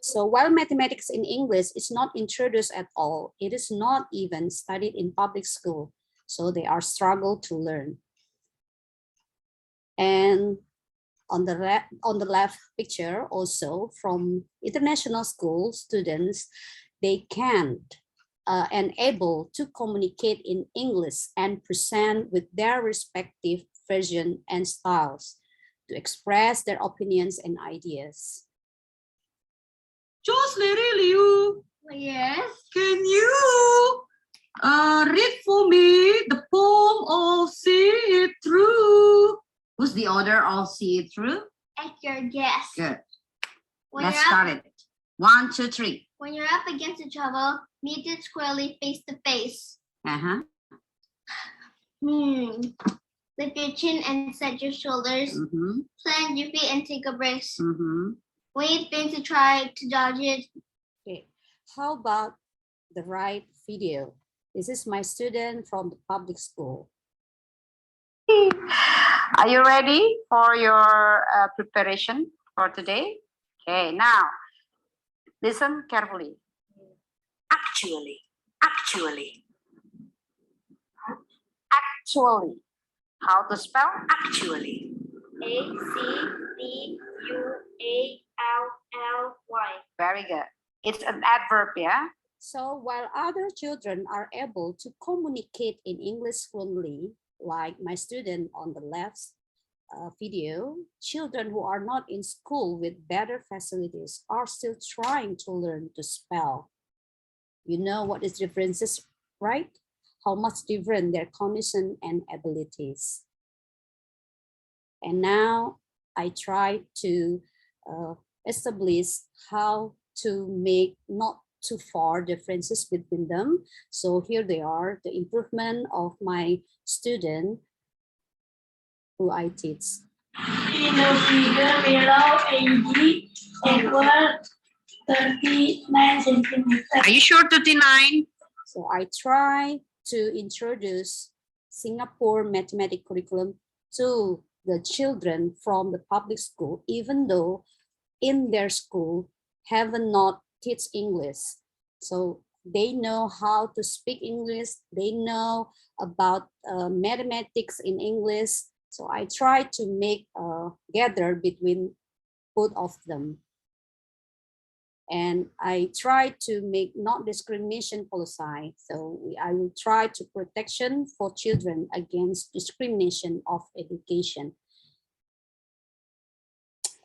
S10: So while mathematics in English is not introduced at all, it is not even studied in public school. So they are struggle to learn. And on the left picture also from international school students, they can't and able to communicate in English and present with their respective version and styles to express their opinions and ideas.
S11: Liu. Yes. Can you read for me the poem of See It Through? What's the order of See It Through?
S12: At your guess.
S11: Good.
S12: When
S11: Let's
S12: you're
S11: start
S12: up,
S11: it. 1, 2, 3.
S12: When you're up against the trouble, meet it squarely face to face. Lift your chin and set your shoulders. Plant your feet and take a brace. When you think to try to dodge it.
S10: Okay. How about the right video? This is my student from the public school.
S11: Are you ready for your preparation for today? Okay, now listen carefully. Actually. How to spell actually?
S12: ACTUALLY.
S11: Very good. It's an adverb, yeah?
S10: So while other children are able to communicate in English fluently, like my student on the left video, children who are not in school with better facilities are still trying to learn to spell. You know what is differences, right? How much different their condition and abilities. And now I try to establish how to make not too far differences between them. So here they are, the improvement of my student who I teach.
S13: In the figure below, AD equals 39 centimeters.
S11: Are you sure 39?
S10: So I try to introduce Singapore mathematics curriculum to the children from the public school, even though in their school have not teach English. So they know how to speak English, they know about mathematics in English. So I try to make gather between both of them. And I try to make not discrimination policy. So I will try to protection for children against discrimination of education.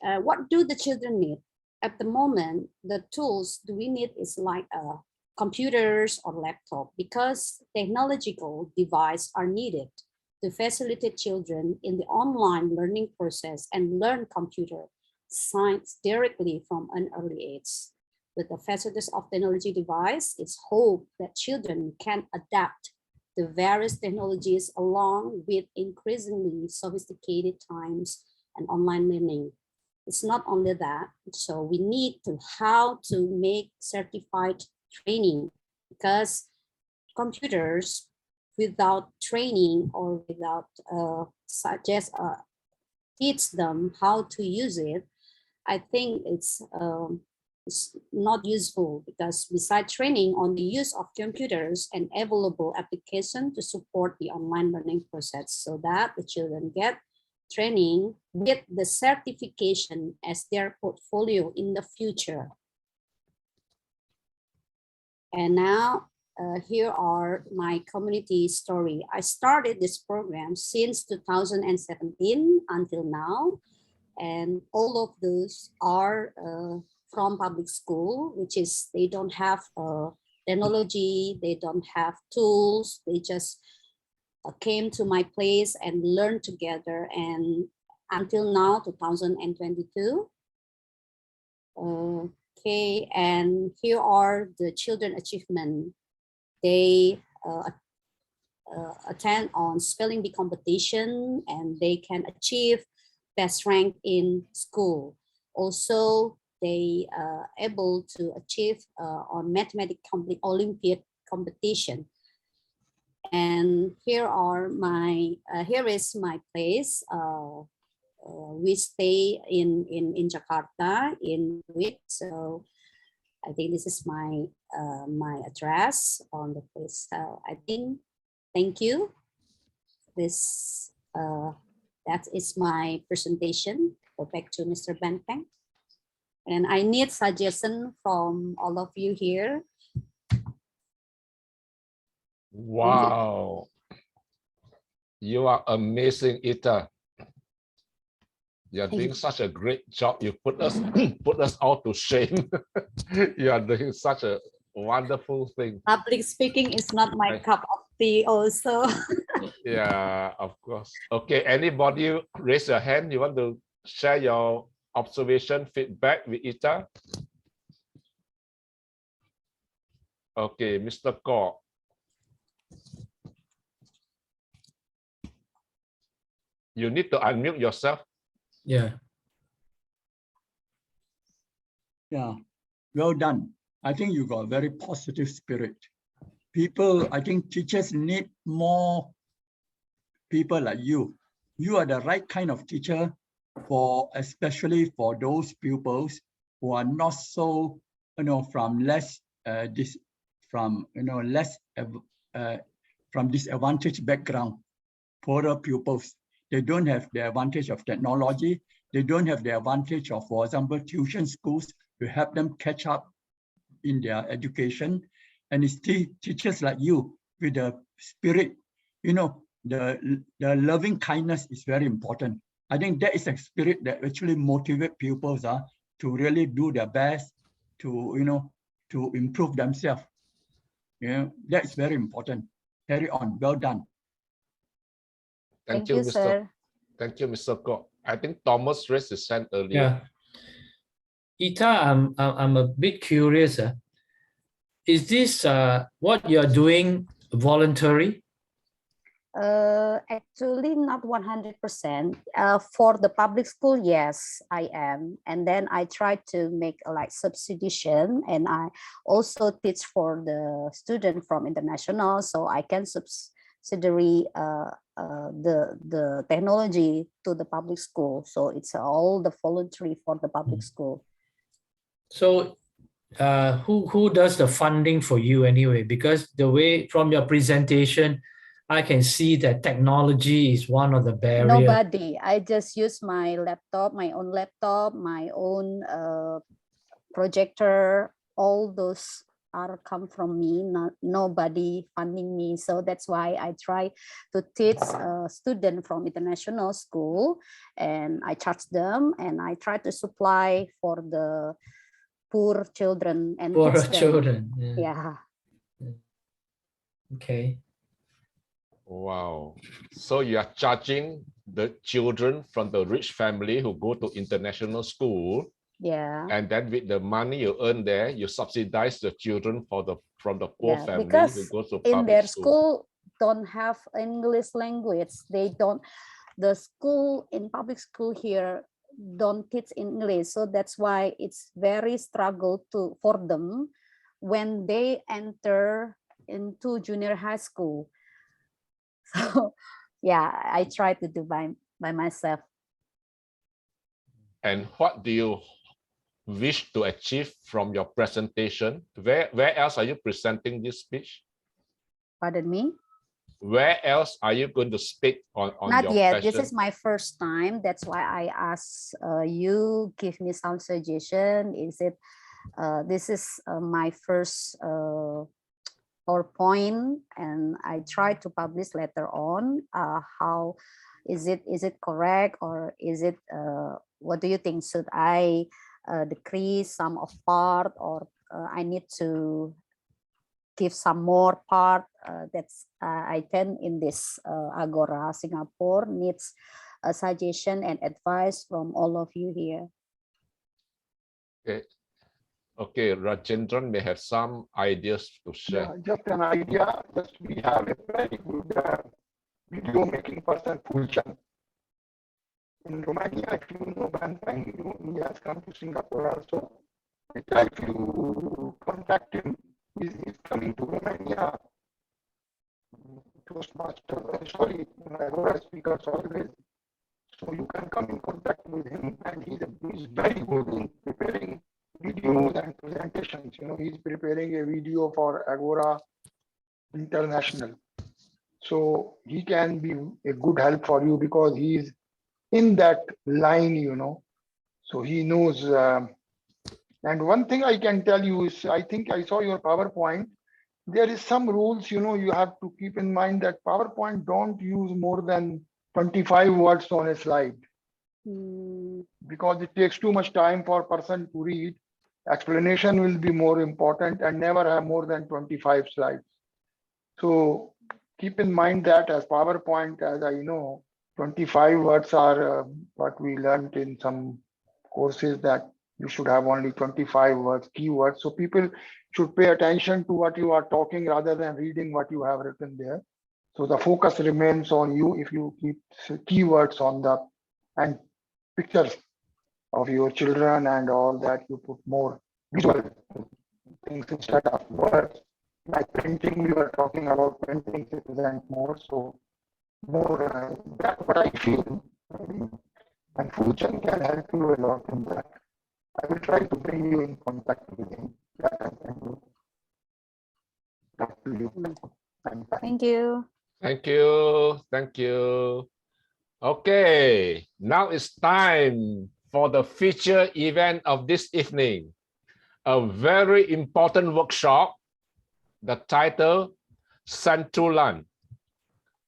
S10: What do the children need? At the moment, the tools do we need is like computers or laptop, because technological devices are needed to facilitate children in the online learning process and learn computer science directly from an early age. With the facilities of technology device, it's hoped that children can adapt to various technologies along with increasingly sophisticated times and online learning. It's not only that, so we need to how to make certified training, because computers without training or without teach them how to use it, I think it's not useful, because besides training on the use of computers and available application to support the online learning process, so that the children get training with the certification as their portfolio in the future. And now here are my community story. I started this program since 2017 until now, and all of those are from public school, which is they don't have technology, they don't have tools, they just came to my place and learned together. And until now, 2022. Okay, and here are the children achievement. They attend on spelling bee competition and they can achieve best rank in school. Also, they are able to achieve on mathematics Olympiad competition. And here is my place. We stay in Jakarta in Wit. So I think this is my my address on the place. So I think, thank you. This that is my presentation. Go back to Mr. Benteng. And I need suggestion from all of you here.
S1: Wow. You are amazing, Ita. You're doing such a great job. You put us put us all to shame. You are doing such a wonderful thing.
S10: Public speaking is not my cup of tea also.
S1: Yeah, of course. Okay, anybody raise your hand? You want to share your observation, feedback with Ita? Okay, Mr. Kaur. You need to unmute yourself.
S6: Yeah.
S9: Yeah, well done. I think you got a very positive spirit. People, I think teachers need more people like you. You are the right kind of teacher for, especially for those pupils who are not so, from less from disadvantaged background, poorer pupils. They don't have the advantage of technology. They don't have the advantage of, for example, tuition schools to help them catch up in their education. And it's teachers like you with the spirit, the loving kindness is very important. I think that is a spirit that actually motivates pupils to really do their best to improve themselves. That is very important. Carry on. Well done.
S1: Thank you, Mr.
S10: Sir.
S1: Thank you, Mr. Kaur. I think Thomas raised his hand earlier.
S6: Yeah. Ita, I'm a bit curious. Is this what you're doing voluntary?
S10: Actually, not 100%. For the public school, yes, I am. And then I try to make like substitution, and I also teach for the student from international, so I can subsidiary the technology to the public school. So it's all the voluntary for the public school.
S6: So who does the funding for you anyway? Because the way from your presentation, I can see that technology is one of the barriers.
S10: Nobody. I just use my laptop, my own projector. All those are come from me. Nobody funding me. So that's why I try to teach a student from international school, and I charge them, and I try to supply for the poor children and
S6: poor
S10: teach them.
S6: children.
S10: Yeah.
S6: Okay.
S1: Wow. So you are charging the children from the rich family who go to international school.
S10: Yeah.
S1: And then with the money you earn there, you subsidize the children from the poor family
S10: because
S1: who goes to
S10: in
S1: public
S10: their
S1: school.
S10: don't have English language. The school in public school here don't teach English. So that's why it's very struggle for them when they enter into junior high school. So yeah, I try to do by myself.
S1: And what do you wish to achieve from your presentation? Where else are you presenting this speech?
S10: Pardon me?
S1: Where else are you going to speak on
S10: Not
S1: your
S10: yet.
S1: passion?
S10: This is my first time. That's why I ask you, give me some suggestion. Is it this is my first PowerPoint, and I try to publish later on. How is it correct, or is it what do you think? Should I decrease some of part, or I need to give some more part? That's I can in this Agora Singapore needs a suggestion and advice from all of you here.
S1: Okay. Okay, Rajendran may have some ideas to share.
S3: Yeah, just an idea. Just we have a very good video making person, Fulchan. In Romania, if you know Banpeng, he has come to Singapore also. If you contact him, he's coming to Romania. Toastmaster, sorry, Agora speakers always. So you can come in contact with him, and he's very good in preparing videos and presentations. You know, he's preparing a video for Agora International. So he can be a good help for you because he's in that line, you know. So he knows. And one thing I can tell you is, I think I saw your PowerPoint. There is some rules, you know, you have to keep in mind that PowerPoint don't use more than 25 words on a slide. Because it takes too much time for a person to read. Explanation will be more important and never have more than 25 slides. So keep in mind that as PowerPoint, as I know, 25 words are what we learned in some courses, that you should have only 25 words, keywords. So people should pay attention to what you are talking rather than reading what you have written there. So the focus remains on you if you keep keywords on the and pictures of your children and all that. You put more visual things instead of words. Like printing, we were talking about printing to present more. So more that's what I feel. And Fuchan can help you a lot in that. I will try to bring you in contact with him. That I can do. Back to you.
S10: Thank you.
S1: Thank you. Thank you. Okay, now it's time for the feature event of this evening. A very important workshop. The title, Santulan.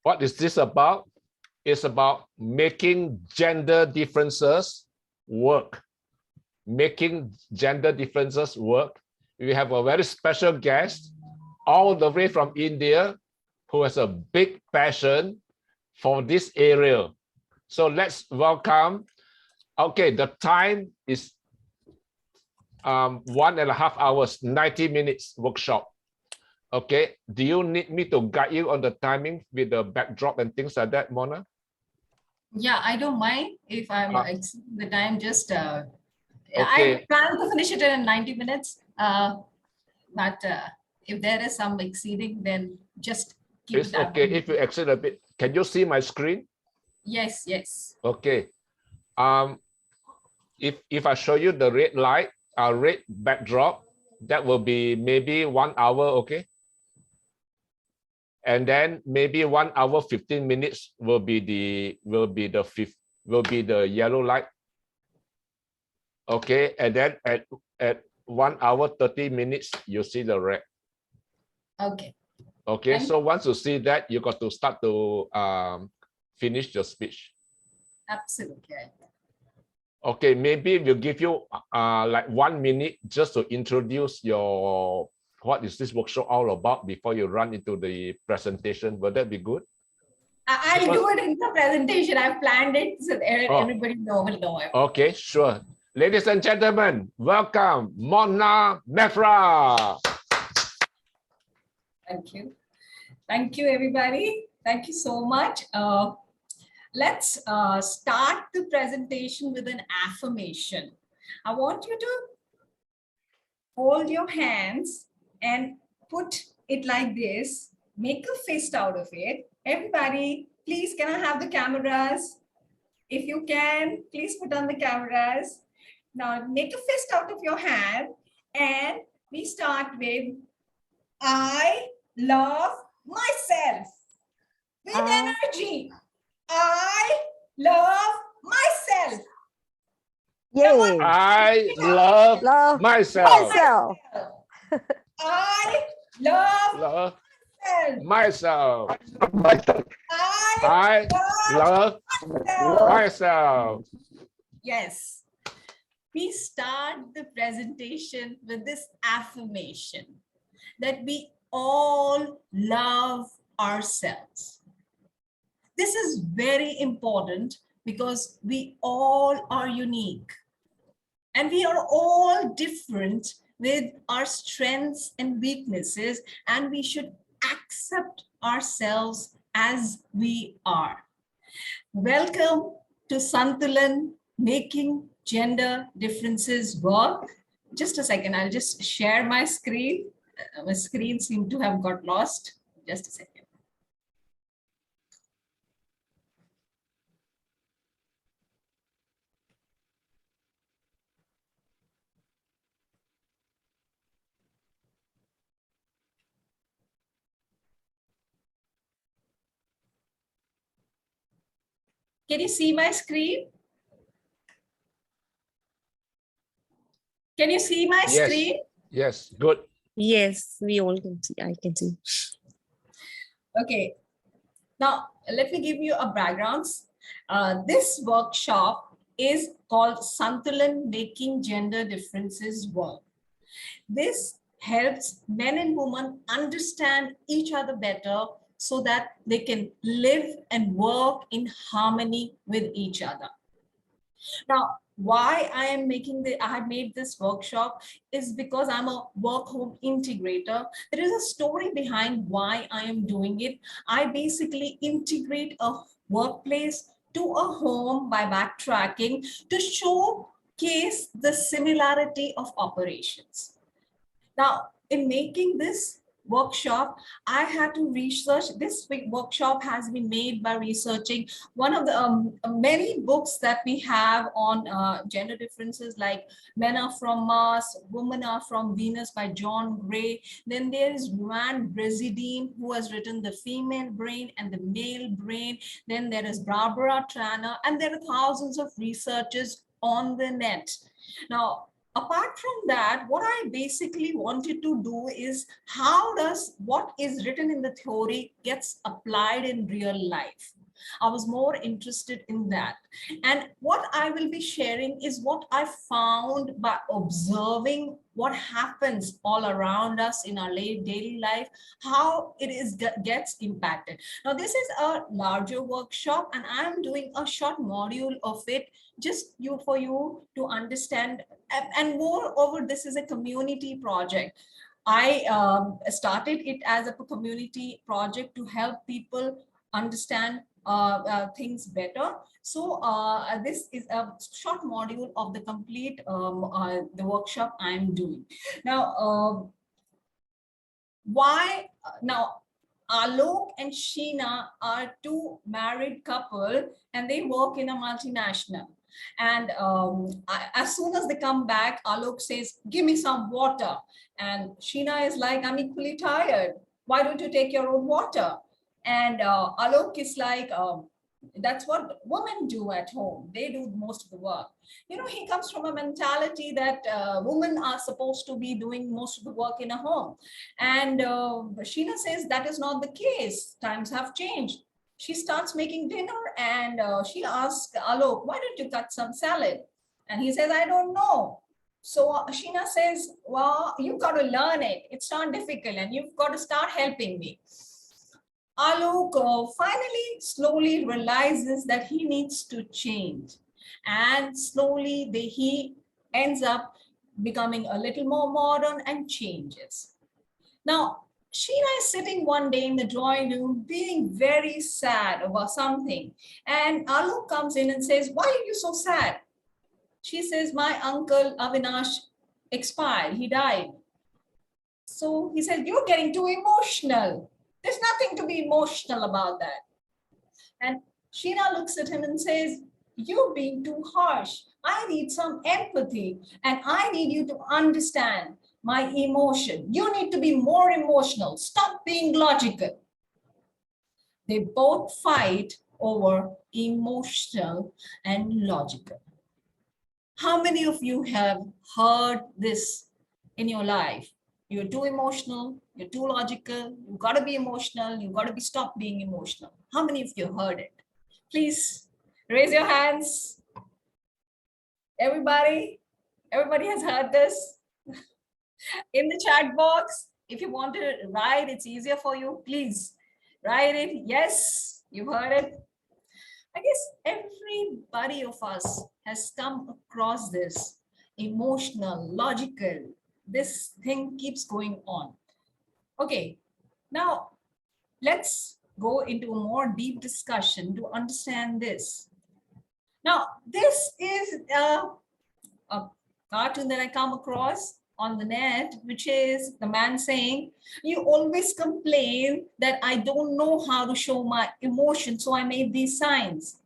S1: What is this about? It's about making gender differences work. Making gender differences work. We have a very special guest all the way from India who has a big passion for this area. So let's welcome. Okay, the time is 1.5 hours, 90 minutes workshop. Okay, do you need me to guide you on the timing with the backdrop and things like that, Mona?
S4: Yeah, I don't mind if I'm exceeding the time. Just
S1: okay.
S4: I plan to finish it in 90 minutes. But if there is some exceeding, then just keep
S1: it's
S4: it up.
S1: Okay if you exceed a bit. Can you see my screen?
S4: Yes, yes.
S1: Okay. If I show you the red light, red backdrop, that will be maybe 1 hour, okay? And then maybe 1 hour 15 minutes will be the yellow light. Okay, and then at 1 hour 30 minutes you see the red.
S4: Okay.
S1: Okay, so once you see that, you got to start to finish your speech.
S4: Absolutely.
S1: Okay, maybe we'll give you like 1 minute just to introduce your what is this workshop all about before you run into the presentation. Will that be good?
S4: I'll do it in the presentation. I've planned it so everybody will know.
S1: Okay, sure. Ladies and gentlemen, welcome Mona Mehra.
S4: Thank you. Thank you, everybody. Thank you so much. Let's start the presentation with an affirmation. I want you to hold your hands and put it like this. Make a fist out of it. Everybody, please, can I have the cameras? If you can, please put on the cameras. Now make a fist out of your hand and we start with I love myself. With energy. I love myself.
S5: Yay.
S1: I love myself.
S4: I love
S1: myself. I love myself.
S4: Yes. We start the presentation with this affirmation that we all love ourselves. This is very important because we all are unique and we are all different with our strengths and weaknesses, and we should accept ourselves as we are. Welcome to Santulan, Making Gender Differences Work. Just a second, I'll just share my screen. My screen seemed to have got lost. Just a second. Can you see my screen? Can you see my screen?
S1: Yes, good.
S5: Yes, we all can see. I can see.
S4: Okay. Now, let me give you a background. This workshop is called Santulan, Making Gender Differences Work. This helps men and women understand each other better so that they can live and work in harmony with each other. Now, why I am I have made this workshop is because I'm a work home integrator. There is a story behind why I am doing it. I basically integrate a workplace to a home by backtracking to showcase the similarity of operations. Now, in making this workshop, I had to research. This workshop has been made by researching one of the many books that we have on gender differences, like Men Are From Mars, Women Are From Venus by John Gray. Then there is Joan Brazedin, who has written The Female Brain and the Male Brain. Then there is Barbara Tranner, and there are thousands of researchers on the net. Now, apart from that, what I basically wanted to do is how does what is written in the theory gets applied in real life. I was more interested in that. And what I will be sharing is what I found by observing what happens all around us in our daily life, how it gets impacted. Now, this is a larger workshop, and I'm doing a short module of it just for you to understand. And moreover, this is a community project. I started it as a community project to help people understand things better. So this is a short module of the complete the workshop I'm doing. Now, now Alok and Sheena are two married couple, and they work in a multinational. And as soon as they come back, Alok says, "Give me some water." And Sheena is like, "I'm equally tired. Why don't you take your own water?" And Alok is like, that's what women do at home. They do most of the work. You know, he comes from a mentality that women are supposed to be doing most of the work in a home. And Sheena says that is not the case. Times have changed. She starts making dinner, and she asks Alok, "Why don't you cut some salad?" And he says, "I don't know." So Sheena says, "Well, you've got to learn it. It's not difficult, and you've got to start helping me." Alok finally slowly realizes that he needs to change, and slowly he ends up becoming a little more modern and changes. Now, Sheena is sitting one day in the drawing room being very sad about something, and Alok comes in and says, "Why are you so sad?" She says, "My uncle Avinash expired, he died." So he said, "You're getting too emotional. There's nothing to be emotional about that." And Sheena looks at him and says, "You're being too harsh. I need some empathy, and I need you to understand my emotion. You need to be more emotional. Stop being logical." They both fight over emotional and logical. How many of you have heard this in your life? You're too emotional, you're too logical, you've got to be emotional, you've got to stop being emotional. How many of you heard it? Please raise your hands. Everybody has heard this. In the chat box, if you want to write, it's easier for you. Please write it. Yes, you've heard it. I guess everybody of us has come across this emotional, logical, this thing keeps going on. Okay, now let's go into a more deep discussion to understand this. Now, this is a cartoon that I come across on the net, which is the man saying, you always complain that I don't know how to show my emotion, so I made these signs.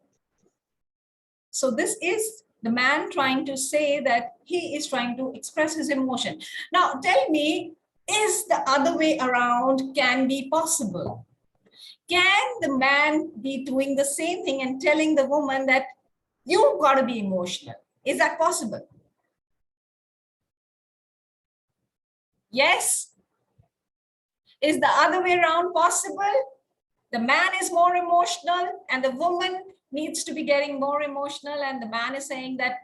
S4: So this is the man trying to say that he is trying to express his emotion. Now, tell me, is the other way around can be possible? Can the man be doing the same thing and telling the woman that you've got to be emotional? Is that possible? Yes? Is the other way around possible? The man is more emotional and the woman needs to be getting more emotional, and the man is saying that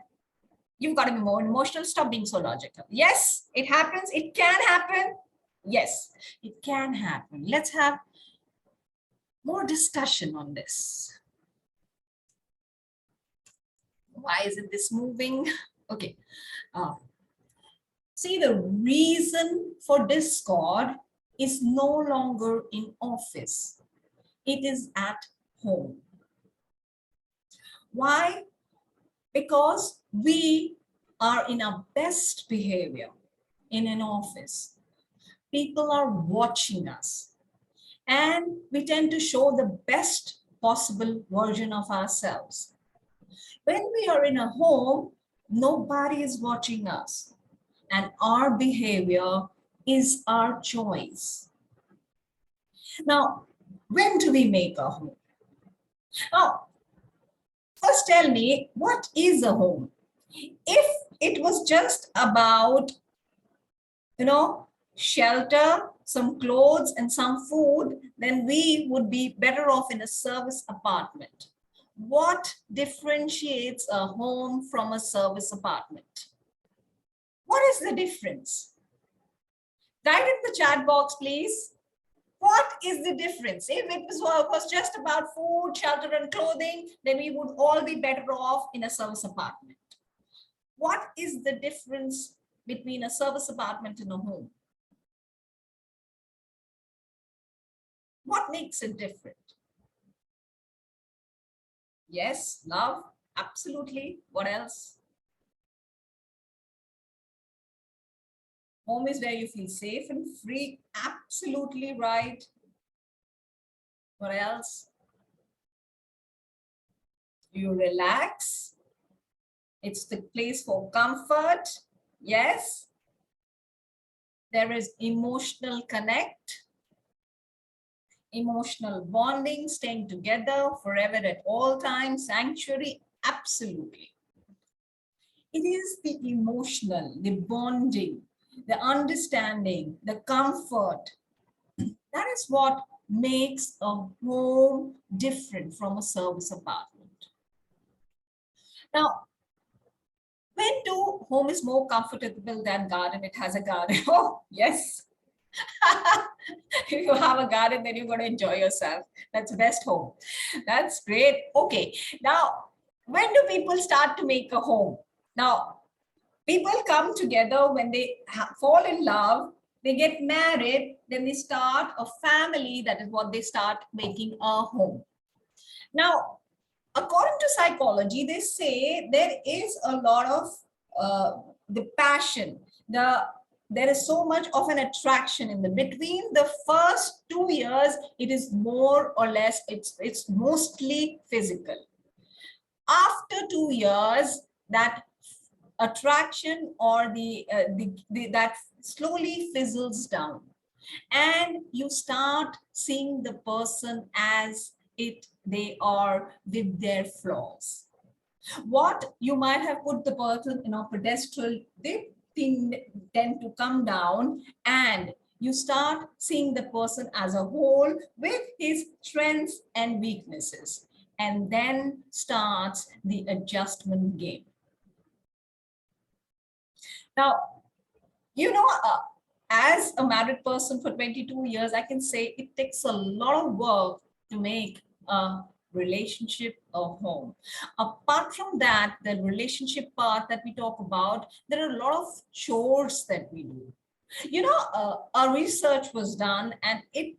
S4: you've got to be more emotional, stop being so logical. Yes, it happens. It can happen. Yes, it can happen. Let's have more discussion on this. Why isn't this moving? Okay. See, the reason for discord is no longer in office. It is at home. Why? Because we are in our best behavior in an office. People are watching us, and we tend to show the best possible version of ourselves. When we are in a home, nobody is watching us, and our behavior is our choice. Now, when do we make a home? Now, first tell me, what is a home? If it was just about, shelter, some clothes and some food, then we would be better off in a service apartment. What differentiates a home from a service apartment? What is the difference? Type in the chat box, please. What is the difference? If it was just about food, shelter, and clothing, then we would all be better off in a service apartment. What is the difference between a service apartment and a home? What makes it different? Yes, love, absolutely. What else? Home is where you feel safe and free. Absolutely right. What else? You relax. It's the place for comfort. Yes. There is emotional connect, emotional bonding, staying together forever at all times, sanctuary. Absolutely. It is the emotional, the bonding, the understanding, the comfort. That is what makes a home different from a service apartment. Now, when do home is more comfortable than garden? It has a garden. Oh, yes. If you have a garden, then you're going to enjoy yourself. That's the best home. That's great. Okay. Now, when do people start to make a home? Now, people come together when they fall in love, they get married, then they start a family. That is what they start making a home. Now, according to psychology, they say there is a lot of the passion, there is so much of an attraction in between the first 2 years. It is more or less, it's mostly physical. After 2 years, that attraction or that slowly fizzles down, and you start seeing the person as they are with their flaws. What you might have put the person in a pedestal, they tend to come down, and you start seeing the person as a whole with his strengths and weaknesses, and then starts the adjustment game. Now, as a married person for 22 years, I can say it takes a lot of work to make a relationship of home. Apart from that, the relationship part that we talk about, there are a lot of chores that we do. You know, a research was done and it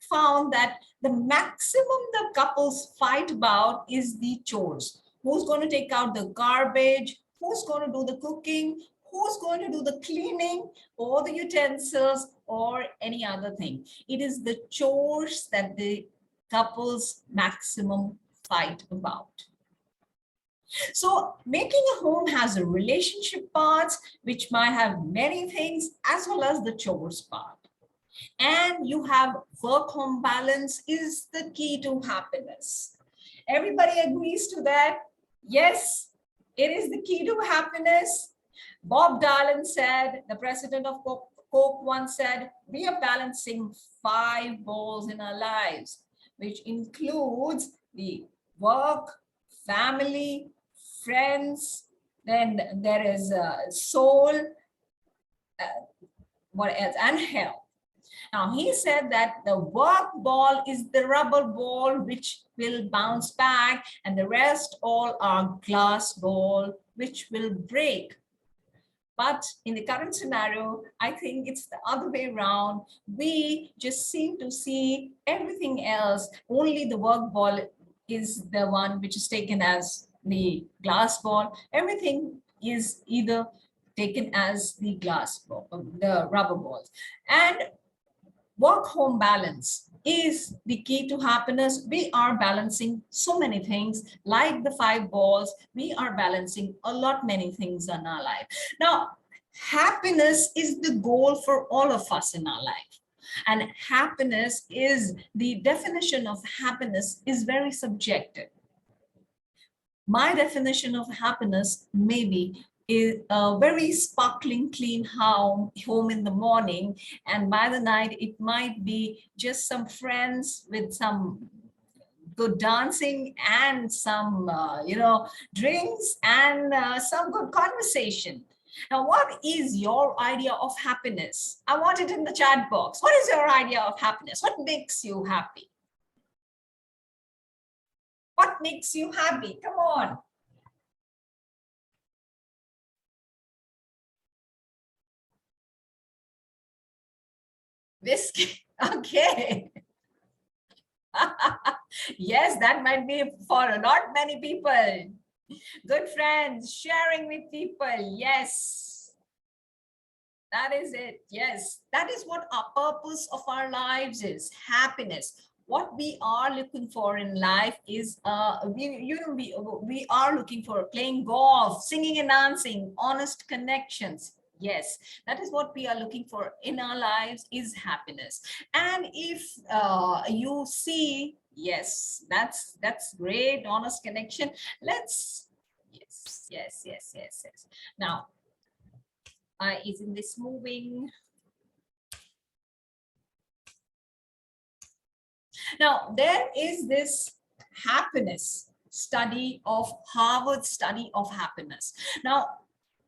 S4: found that the maximum the couples fight about is the chores. Who's going to take out the garbage? Who's going to do the cooking? Who's going to do the cleaning or the utensils or any other thing? It is the chores that the couples maximum fight about. So making a home has a relationship parts, which might have many things, as well as the chores part. And you have work-home balance is the key to happiness. Everybody agrees to that? Yes, it is the key to happiness. Bob Dylan said, the president of Coke once said, we are balancing 5 balls in our lives, which includes the work, family, friends, then there is soul, what else, and health. Now, he said that the work ball is the rubber ball which will bounce back, and the rest all are glass ball which will break. But in the current scenario, I think it's the other way around. We just seem to see everything else. Only the work ball is the one which is taken as the glass ball. Everything is either taken as the glass ball, the rubber balls. And work-home balance is the key to happiness. We are balancing so many things, like the 5 balls. We are balancing a lot many things in our life. Now, happiness is the goal for all of us in our life. And happiness is, the definition of happiness is very subjective. My definition of happiness maybe is a very sparkling, clean home in the morning, and by the night it might be just some friends with some good dancing and some drinks and some good conversation. Now, what is your idea of happiness? I want it in the chat box. What is your idea of happiness? What makes you happy? What makes you happy? Come on. Whiskey. Okay. Yes, that might be for a lot many people. Good friends, sharing with people. Yes. That is it. Yes. That is what our purpose of our lives is. Happiness. What we are looking for in life is, we are looking for playing golf, singing and dancing, honest connections. Yes, that is what we are looking for in our lives, is happiness. And if you see, yes, that's great, honest connection. Let's, yes. Now, isn't this moving? Now, there is this happiness study of Harvard study of happiness. Now,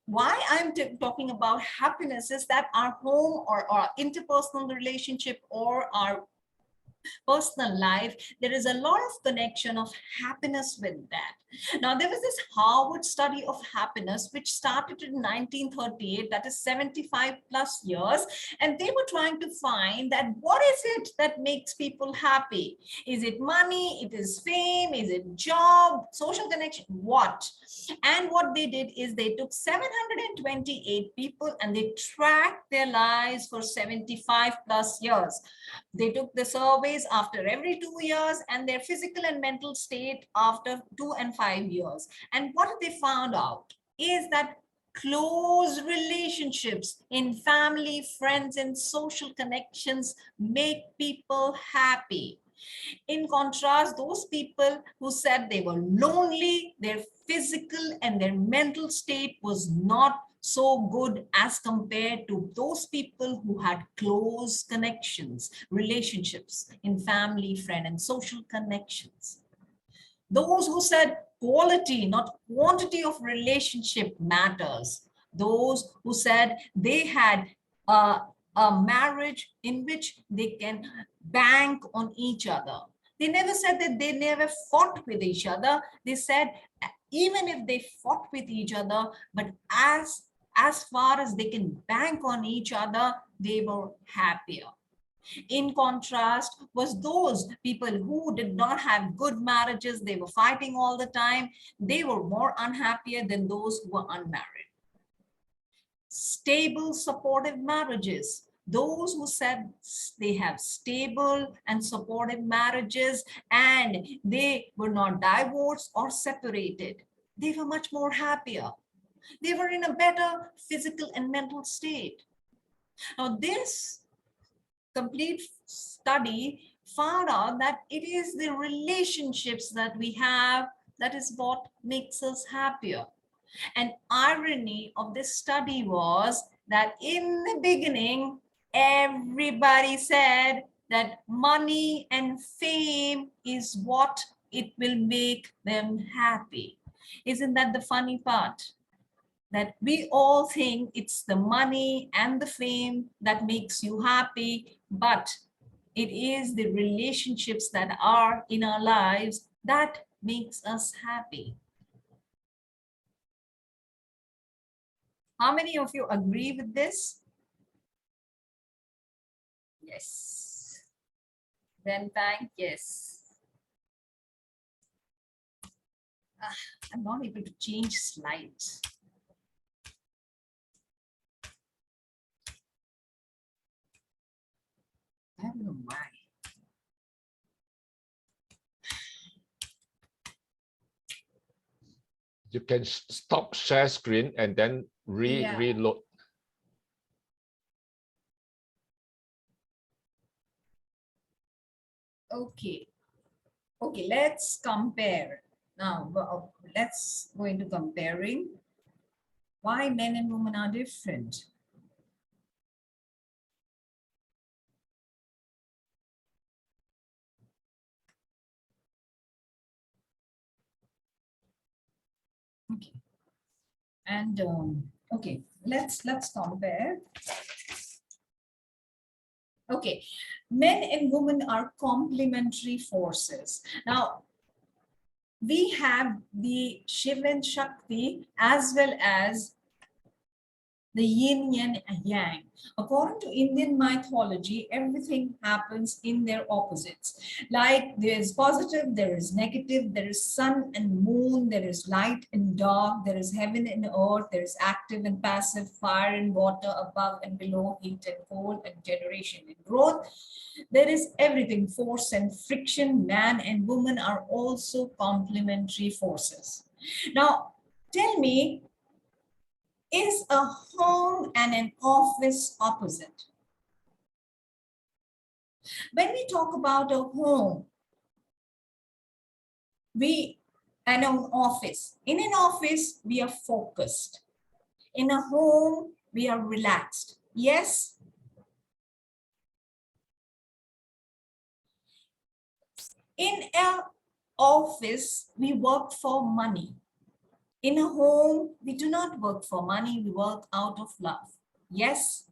S4: why I'm talking about happiness is that our home or our interpersonal relationship or our personal life, there is a lot of connection of happiness with that. Now, there was this Harvard study of happiness, which started in 1938, that is 75 plus years. And they were trying to find that what is it that makes people happy? Is it money? It is fame? Is it job? Social connection? What? And what they did is they took 728 people and they tracked their lives for 75 plus years. They took the surveys after every 2 years and their physical and mental state after 2 and 5 years. And what they found out is that close relationships in family, friends, and social connections make people happy. In contrast, those people who said they were lonely, their physical and their mental state was not so good as compared to those people who had close connections, relationships in family, friend, and social connections. Those who said quality, not quantity of relationship matters. Those who said they had a marriage in which they can bank on each other. They never said that they never fought with each other. They said even if they fought with each other, but as far as they can bank on each other, they were happier. In contrast was those people who did not have good marriages, they were fighting all the time, they were more unhappier than those who were unmarried. Stable, supportive marriages. Those who said they have stable and supportive marriages and they were not divorced or separated, they were much more happier. They were in a better physical and mental state. Now, this complete study found out that it is the relationships that we have that is what makes us happier. An irony of this study was that in the beginning, everybody said that money and fame is what it will make them happy. Isn't that the funny part? That we all think it's the money and the fame that makes you happy, but it is the relationships that are in our lives that makes us happy. How many of you agree with this? Yes. Then thank yes. I'm not able to change slides. I don't know why.
S1: You can stop share screen and then reload.
S4: Okay. Okay, let's compare. Now, let's go into comparing why men and women are different. Okay. And okay, let's compare. Okay, men and women are complementary forces. Now, we have the Shiv and Shakti as well as the yin and yang. According to Indian mythology, everything happens in their opposites. Like there is positive, there is negative, there is sun and moon, there is light and dark, there is heaven and earth, there is active and passive, fire and water, above and below, heat and cold, and generation and growth. There is everything, force and friction. Man and woman are also complementary forces. Now, tell me, is a home and an office opposite? When we talk about a home, and an office. In an office, we are focused. In a home, we are relaxed. Yes? In an office, we work for money. In a home, we do not work for money, we work out of love. Yes?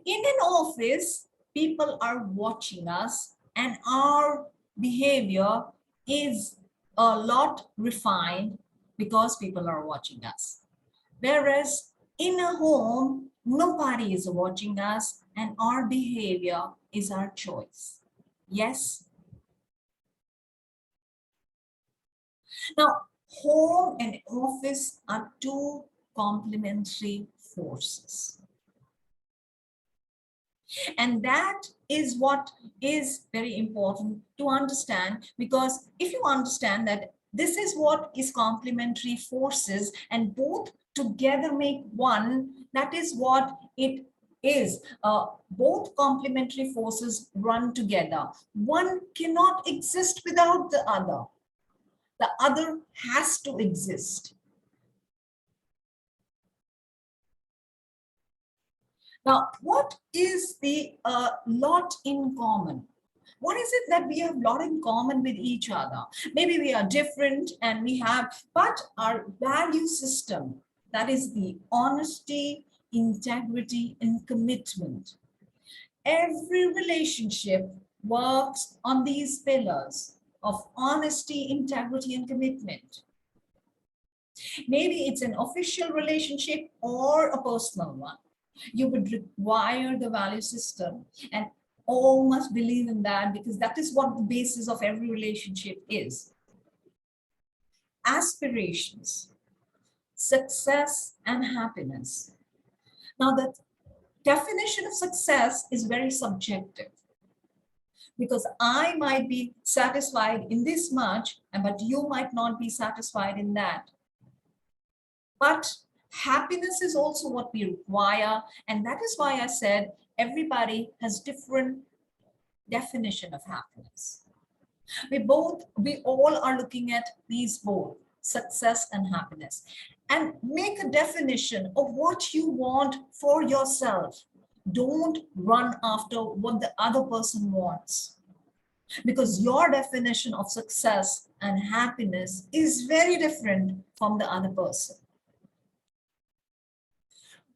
S4: In an office, people are watching us and our behavior is a lot refined because people are watching us. Whereas in a home, nobody is watching us and our behavior is our choice. Yes? Now, home and office are two complementary forces. And that is what is very important to understand, because if you understand that this is what is complementary forces and both together make one, that is what it is. Both complementary forces run together. One cannot exist without the other. The other has to exist. Now, what is the lot in common? What is it that we have a lot in common with each other? Maybe we are different and we have, but our value system, that is the honesty, integrity, and commitment. Every relationship works on these pillars of honesty, integrity, and commitment. Maybe it's an official relationship or a personal one. You would require the value system, and all must believe in that, because that is what the basis of every relationship is. Aspirations, success, and happiness. Now, the definition of success is very subjective, because I might be satisfied in this much, but you might not be satisfied in that. But happiness is also what we require, and that is why I said everybody has different definition of happiness. We all are looking at these both, success and happiness, and make a definition of what you want for yourself. Don't run after what the other person wants, because your definition of success and happiness is very different from the other person.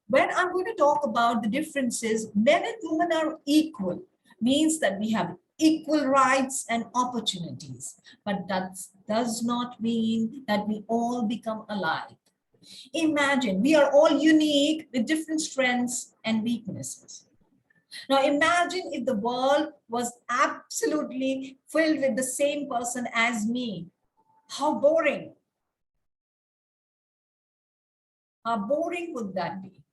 S4: When I'm going to talk about the differences, men and women are equal, means that we have equal rights and opportunities, but that does not mean that we all become alike. Imagine we are all unique with different strengths and weaknesses. Now imagine if the world was absolutely filled with the same person as me. How boring. How boring would that be?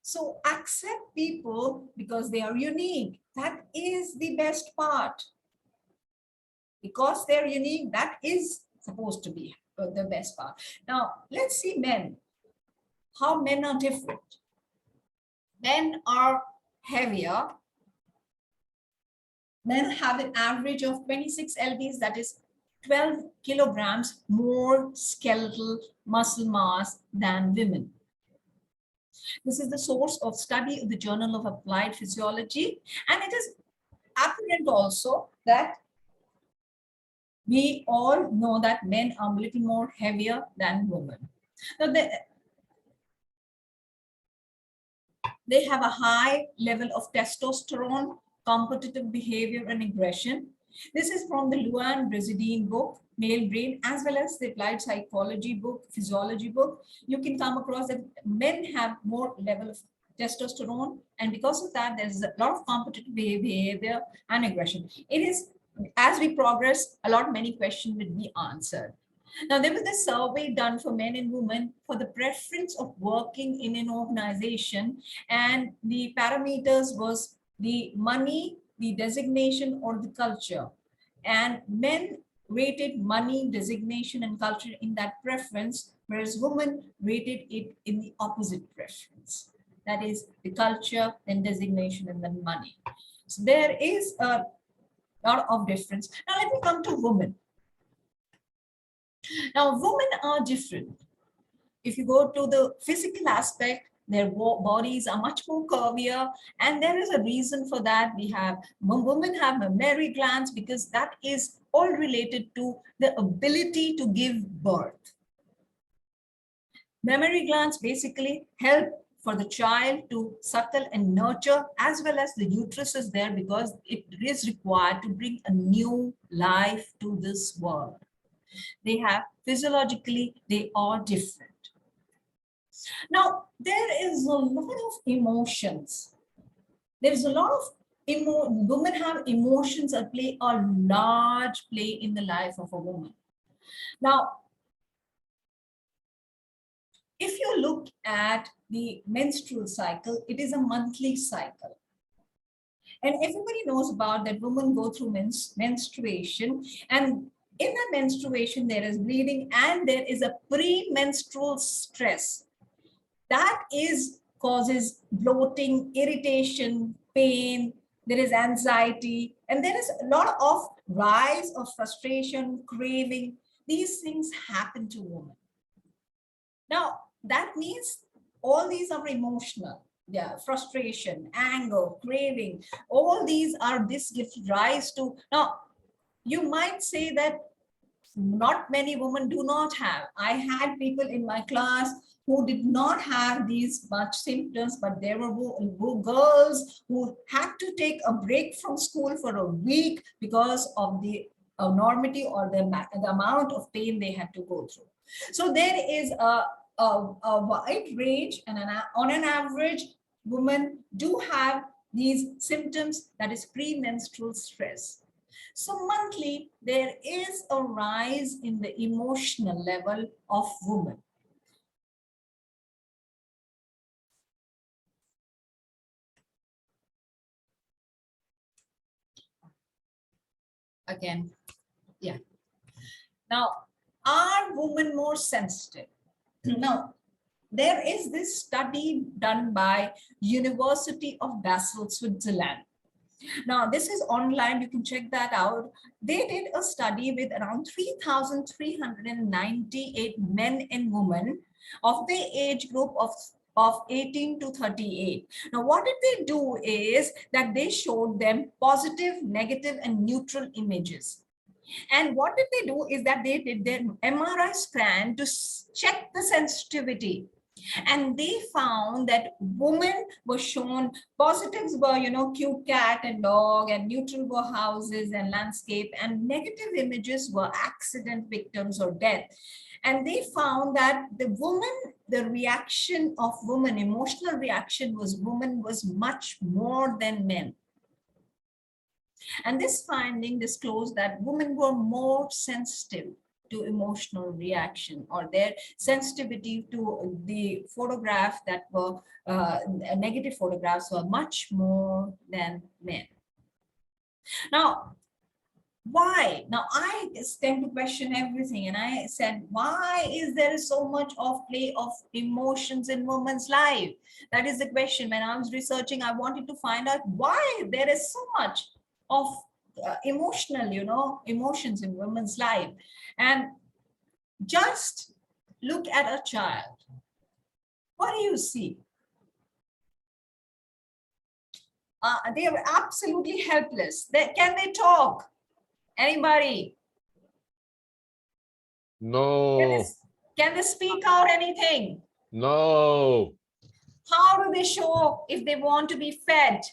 S4: So accept people because they are unique. That is the best part. Because they're unique, that is supposed to be the best part. Now, let's see men. How men are different. Men are heavier. Men have an average of 26 lbs, that is 12 kilograms more skeletal muscle mass than women. This is the source of study of the Journal of Applied Physiology, and it is apparent also that we all know that men are a little more heavier than women. Now they have a high level of testosterone, competitive behavior, and aggression. This is from the Luan Brazilian book, Male Brain, as well as the Applied Psychology book, Physiology book. You can come across that men have more level of testosterone, and because of that, there's a lot of competitive behavior and aggression. It is, as we progress, many questions will be answered. Now, there was a survey done for men and women for the preference of working in an organization, and the parameters was the money, the designation, or the culture. And men rated money, designation, and culture in that preference, whereas women rated it in the opposite preference. That is the culture, then designation, and then money. So there is a lot of difference. Now let me come to women. Now, women are different. If you go to the physical aspect, their bodies are much more curvier, and there is a reason for that. Women have mammary glands because that is all related to the ability to give birth. Mammary glands basically help for the child to suckle and nurture, as well as the uterus is there because it is required to bring a new life to this world. They have physiologically, they are different. Now, there is a lot of emotions. There is a lot of women have emotions that play a large play in the life of a woman. Now, if you look at the menstrual cycle, it is a monthly cycle. And everybody knows about that women go through menstruation, and in the menstruation, there is bleeding and there is a premenstrual stress. That causes bloating, irritation, pain, there is anxiety, and there is a lot of rise of frustration, craving. These things happen to women. Now, that means all these are emotional. Yeah, frustration, anger, craving, all these gives rise to. Now, you might say that not many women do not have. I had people in my class who did not have these much symptoms, but there were girls who had to take a break from school for a week because of the enormity or the amount of pain they had to go through. So there is a wide range, and on an average, women do have these symptoms, that is premenstrual stress. So monthly, there is a rise in the emotional level of women. Again, yeah. Now, are women more sensitive? No. There is this study done by University of Basel, Switzerland. Now, this is online, you can check that out. They did a study with around 3,398 men and women of the age group of 18 to 38. Now, what did they do is that they showed them positive, negative, and neutral images. And what did they do is that they did their MRI scan to check the sensitivity. And they found that women were shown, positives were, you know, cute cat and dog, and neutral were houses and landscape, and negative images were accident victims or death. And they found that the reaction of women, emotional reaction was much more than men. And this finding disclosed that women were more sensitive to emotional reaction, or their sensitivity to the photograph that were negative photographs were much more than men. Now, why? Now, I tend to question everything, and I said, why is there so much of play of emotions in women's life? That is the question. When I was researching, I wanted to find out why there is so much of emotional, you know, emotions in women's life. And just look at a child. What do you see? They are absolutely helpless. Can they talk? Anybody?
S1: No.
S4: Can they speak out anything?
S1: No.
S4: How do they show if they want to be fed?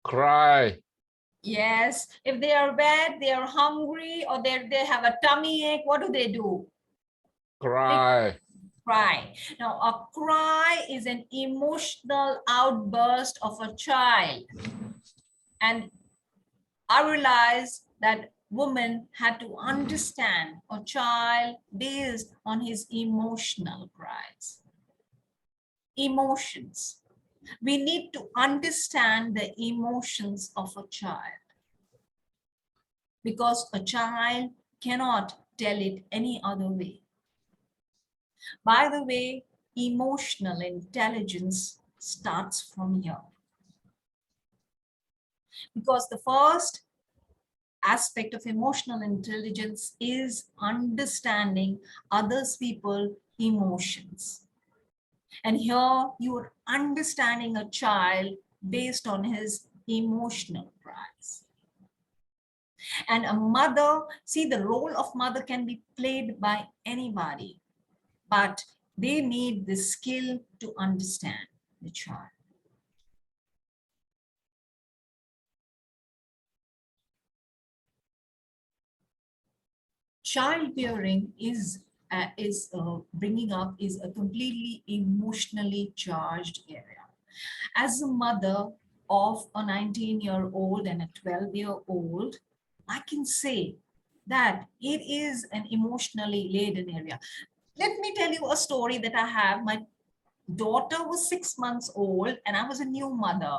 S1: Cry.
S4: Yes. If they are wet, they are hungry, or they have a tummy ache, what do?
S1: Cry.
S4: Cry. Now, a cry is an emotional outburst of a child. And I realized that women had to understand a child based on his emotional cries. Emotions. We need to understand the emotions of a child, because a child cannot tell it any other way. By the way, emotional intelligence starts from here, because the first aspect of emotional intelligence is understanding others people's emotions. And here you are understanding a child based on his emotional cries. And a mother, see, the role of mother can be played by anybody, but they need the skill to understand the child. Childbearing is bringing up is a completely emotionally charged area. As a mother of a 19-year-old and a 12-year-old, I can say that it is an emotionally laden area. Let me tell you a story that I have. My daughter was 6 months old and I was a new mother.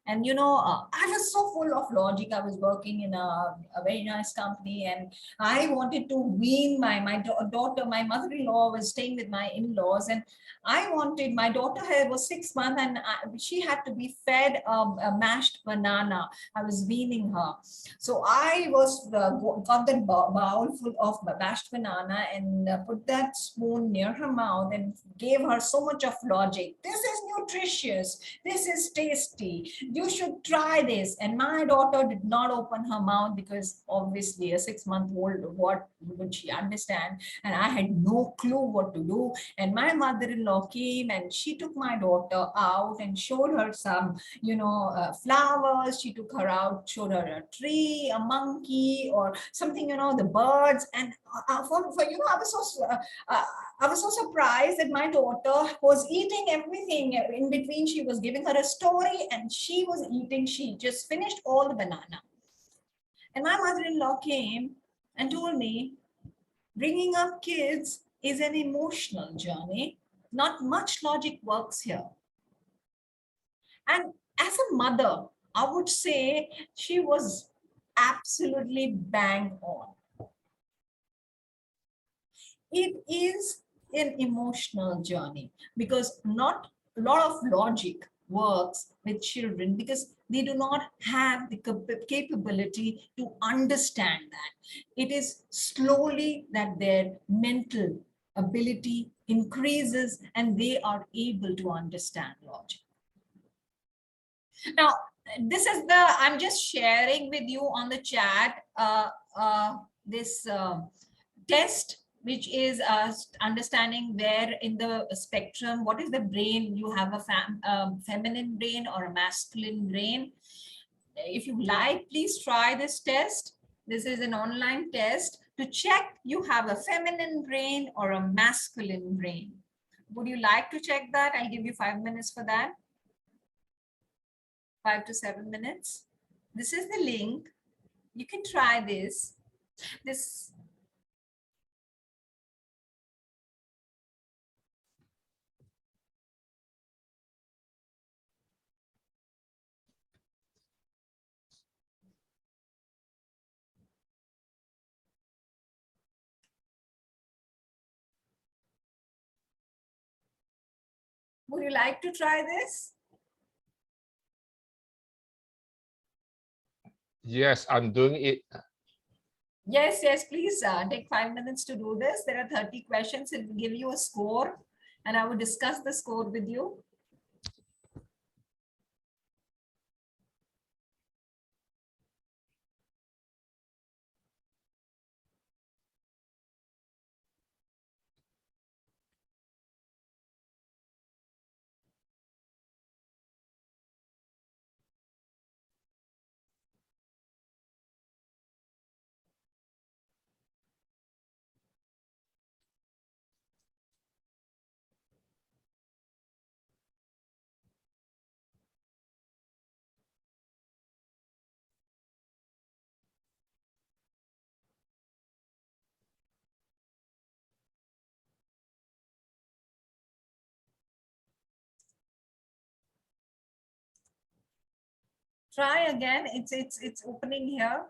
S4: And, you know, I was so full of logic. I was working in a very nice company, and I wanted to wean my daughter. My mother-in-law was staying with my in-laws, and I wanted, my daughter was 6 months, and she had to be fed a mashed banana. I was weaning her. So I was got that bowl full of mashed banana and put that spoon near her mouth and gave her so much of logic. This is nutritious. This is tasty. you should try this. And my daughter did not open her mouth because obviously a 6-month-old, what would she understand? And I had no clue what to do. And my mother-in-law came and she took my daughter out and showed her some, flowers. She took her out, showed her a tree, a monkey, or something, the birds. And I was so surprised that my daughter was eating everything. In between, she was giving her a story and she was eating. She just finished all the banana. And my mother-in-law came and told me, bringing up kids is an emotional journey. Not much logic works here. And as a mother, I would say she was absolutely bang on. It is an emotional journey because not a lot of logic works with children because they do not have the capability to understand that. It is slowly that their mental ability increases and they are able to understand logic. Now, this is I'm just sharing with you on the chat this test, which is understanding where in the spectrum, what is the brain, you have a feminine brain or a masculine brain. If you like, please try this test. This is an online test to check you have a feminine brain or a masculine brain. Would you like to check that? I'll give you 5 minutes for that. 5 to 7 minutes. This is the link. You can try this. Would you like to try this?
S1: Yes, I'm doing it.
S4: Yes, please take 5 minutes to do this. There are 30 questions. It will give you a score and I will discuss the score with you. Try again. It's opening here.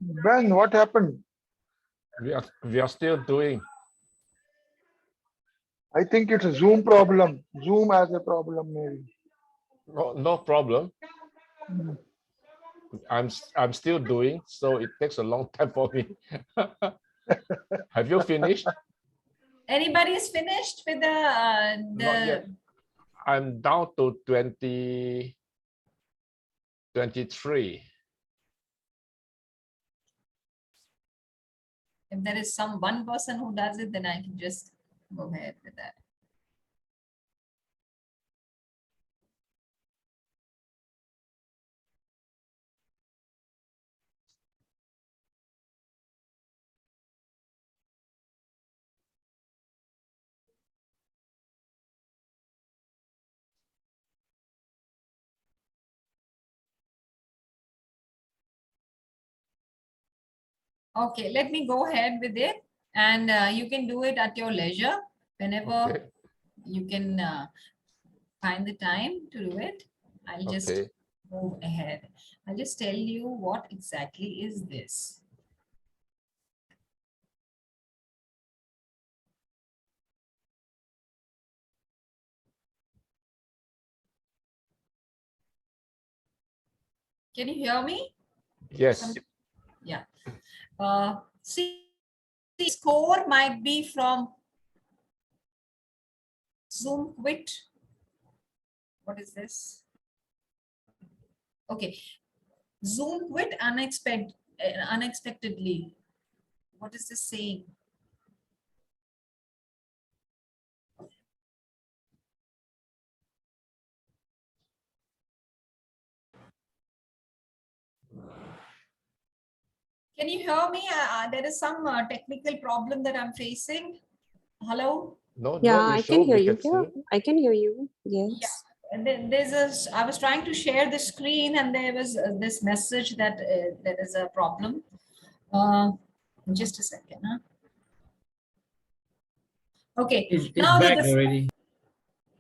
S3: Ben, what happened?
S1: We are still doing.
S3: I think it's a Zoom problem. Zoom has a problem, maybe.
S1: No problem.
S3: Mm.
S1: I'm still doing, so it takes a long time for me. Have you finished?
S4: Anybody's finished with the
S1: Not yet. I'm down to 23.
S4: If there is some one person who does it, then I can just go ahead with that. Okay, let me go ahead with it, and you can do it at your leisure whenever you can find the time to do it. I'll just move ahead. I'll just tell you what exactly is this. Can you hear me?
S1: Yes.
S4: Yeah. See, the score might be from Zoom quit. What is this? Okay. Zoom quit unexpectedly. What is this saying? Can you hear me? There is some technical problem that I'm facing. Hello?
S1: No,
S5: Yeah,
S1: no
S5: I
S1: issue.
S5: can hear
S1: We
S5: you.
S1: can
S5: Yeah,
S1: see.
S5: I can hear you. Yes.
S4: Yeah. And then I was trying to share the screen, and there was this message that there is a problem. Just a second. Huh? Okay.
S6: It's
S4: Now
S6: back already.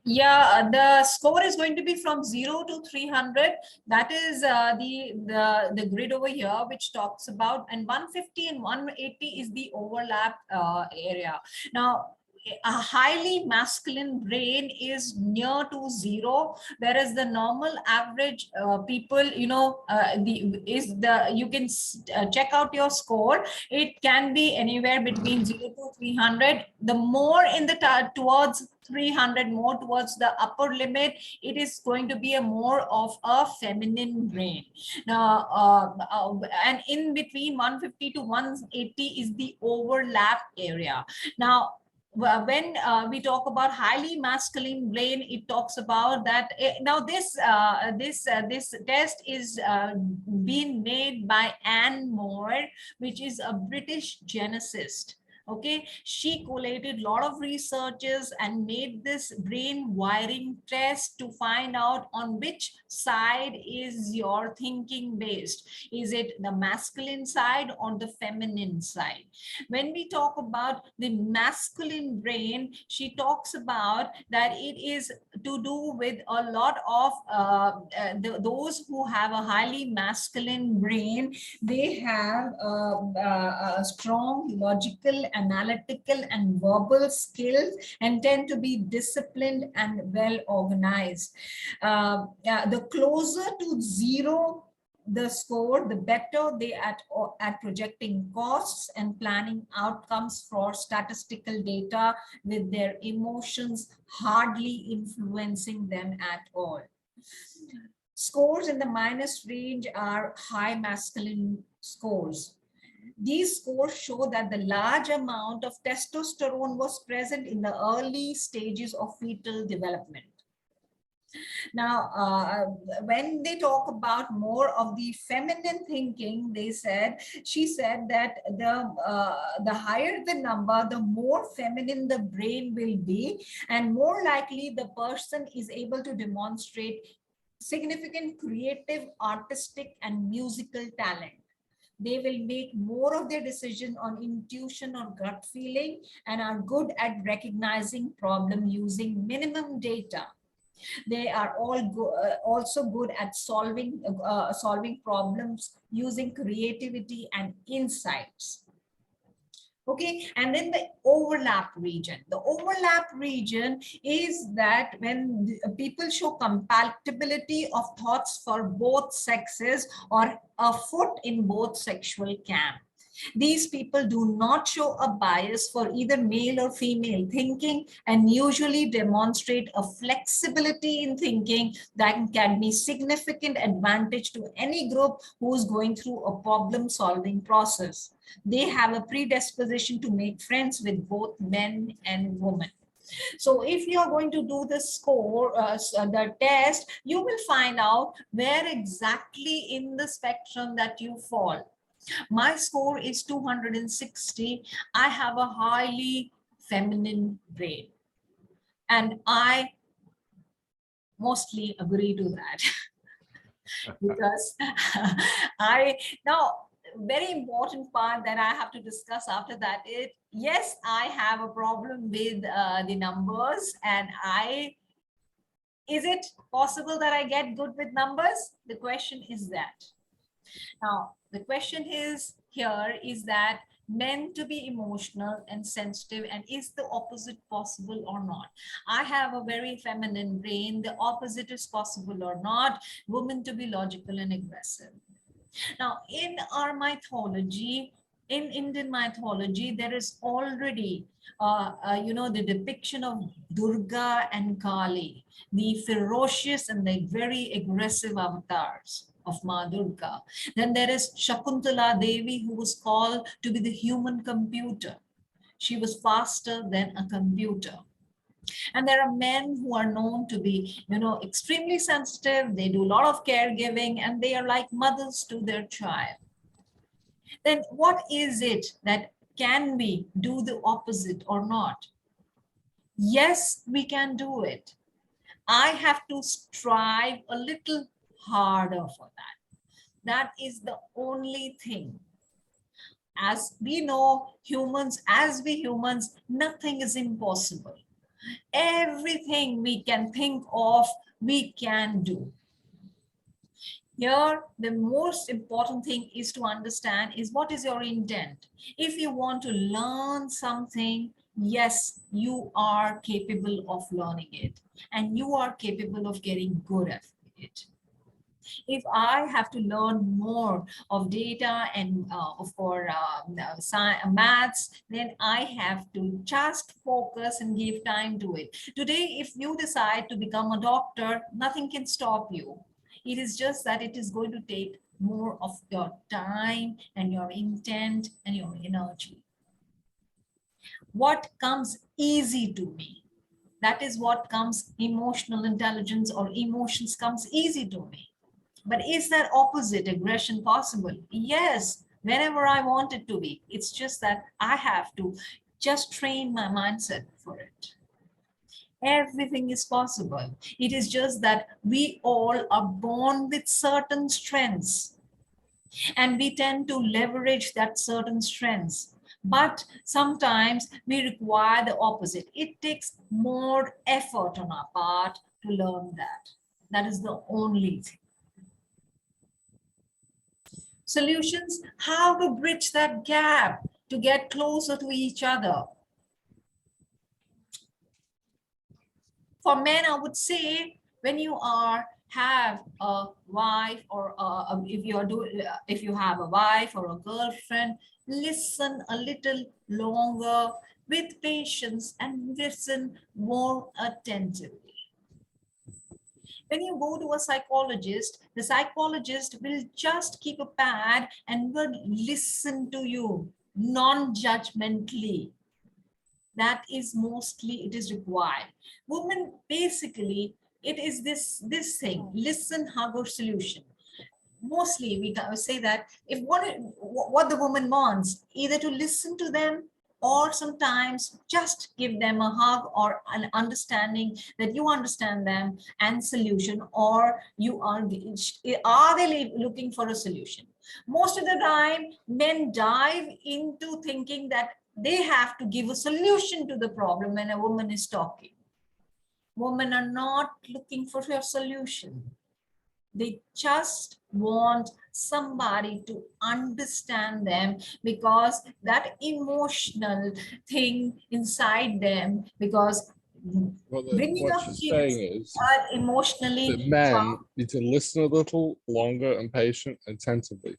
S4: Yeah, the score is going to be from 0 to 300. That is the grid over here, which talks about, and 150 and 180 is the overlap area. Now, a highly masculine brain is near to 0, whereas the normal average people, you can check out your score. It can be anywhere between 0 to 300. The more in the towards 300, more towards the upper limit, it is going to be a more of a feminine brain. Now, and in between 150 to 180 is the overlap area. Now, when we talk about highly masculine brain, it talks about that. Now, this test is being made by Anne Moore, which is a British geneticist. Okay, she collated a lot of researches and made this brain wiring test to find out on which side is your thinking based. Is it the masculine side or the feminine side? When we talk about the masculine brain, she talks about that it is to do with a lot of those who have a highly masculine brain. They have a strong logical, analytical, and verbal skills, and tend to be disciplined and well organized. The closer to 0 the score, the better they at projecting costs and planning outcomes for statistical data, with their emotions hardly influencing them at all. Scores in the minus range are high masculine scores. These scores show that the large amount of testosterone was present in the early stages of fetal development. Now, when they talk about more of the feminine thinking, she said that the higher the number, the more feminine the brain will be, and more likely the person is able to demonstrate significant creative, artistic, and musical talent. They will make more of their decision on intuition or gut feeling, and are good at recognizing problem using minimum data. They are all also good at solving problems using creativity and insights. Okay, and then the overlap region. The overlap region is that when people show compatibility of thoughts for both sexes or a foot in both sexual camp. These people do not show a bias for either male or female thinking and usually demonstrate a flexibility in thinking that can be significant advantage to any group who is going through a problem-solving process. They have a predisposition to make friends with both men and women. So if you are going to do the score, the test, you will find out where exactly in the spectrum that you fall. My score is 260. I have a highly feminine brain. And I mostly agree to that. Because very important part that I have to discuss after that is, yes, I have a problem with the numbers, and is it possible that I get good with numbers? The question is that. Now, the question is here is that meant to be emotional and sensitive, and is the opposite possible or not? I have a very feminine brain. The opposite is possible or not? Women to be logical and aggressive. Now, in our mythology, in Indian mythology, there is already, the depiction of Durga and Kali, the ferocious and the very aggressive avatars of Ma Durga. Then there is Shakuntala Devi, who was called to be the human computer. She was faster than a computer. And there are men who are known to be, extremely sensitive. They do a lot of caregiving, and they are like mothers to their child. Then what is it that can we do the opposite or not? Yes, we can do it. I have to strive a little harder for that. That is the only thing. As we know, as we humans, nothing is impossible. Everything we can think of, we can do. Here, the most important thing is to understand is what is your intent. If you want to learn something, yes, you are capable of learning it, and you are capable of getting good at it. If I have to learn more of data and maths, then I have to just focus and give time to it. Today, if you decide to become a doctor, nothing can stop you. It is just that it is going to take more of your time and your intent and your energy. What comes easy to me? That is what comes emotional intelligence, or emotions comes easy to me. But is that opposite aggression possible? Yes, whenever I want it to be. It's just that I have to just train my mindset for it. Everything is possible. It is just that we all are born with certain strengths, and we tend to leverage that certain strengths. But sometimes we require the opposite. It takes more effort on our part to learn that. That is the only thing. Solutions, how to bridge that gap to get closer to each other. For men, I would say, when you have a wife, or if you have a wife or a girlfriend, listen a little longer with patience and listen more attentively. When you go to a psychologist, the psychologist will just keep a pad and will listen to you non-judgmentally. That is mostly it is required. Women, basically, it is this thing: listen, hug, or solution. Mostly we say that if what the woman wants, either to listen to them, or sometimes just give them a hug or an understanding that you understand them and solution, or are they looking for a solution? Most of the time, men dive into thinking that they have to give a solution to the problem when a woman is talking. women are not looking for a solution. They just want somebody to understand them, because that emotional thing inside them, because
S14: Well,
S4: bringing
S14: what
S4: up
S14: she's
S4: kids
S14: saying is
S4: are emotionally
S14: that men need to listen a little longer and patient attentively.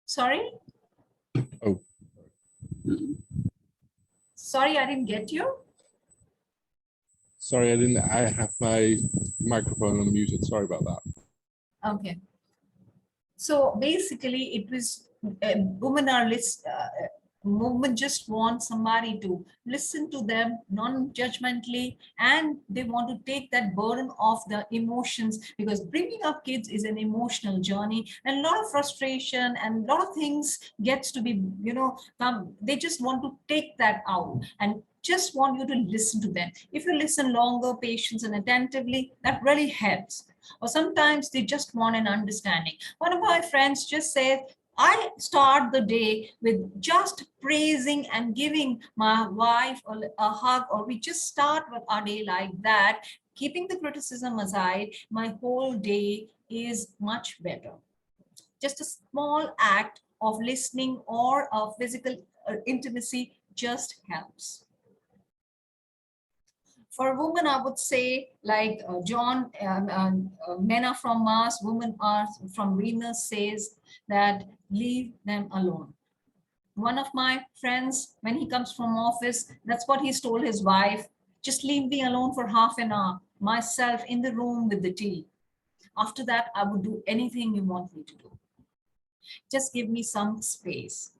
S4: Sorry?
S14: Oh.
S4: Sorry, I didn't get you.
S14: Sorry, I have my microphone unmuted. Sorry about that.
S4: Okay. So basically, it was women are women just want somebody to listen to them non-judgmentally, and they want to take that burden of the emotions, because bringing up kids is an emotional journey, and a lot of frustration and a lot of things gets to be, they just want to take that out and just want you to listen to them. If you listen longer, patience and attentively, that really helps. Or sometimes they just want an understanding. One of my friends just said, I start the day with just praising and giving my wife a hug, or we just start with our day like that, keeping the criticism aside, my whole day is much better. Just a small act of listening or of physical intimacy just helps. For a woman, I would say, like men are from Mars, women are from Venus, says that leave them alone. One of my friends, when he comes from office, that's what he's told his wife, just leave me alone for half an hour, myself in the room with the tea. After that, I would do anything you want me to do. Just give me some space.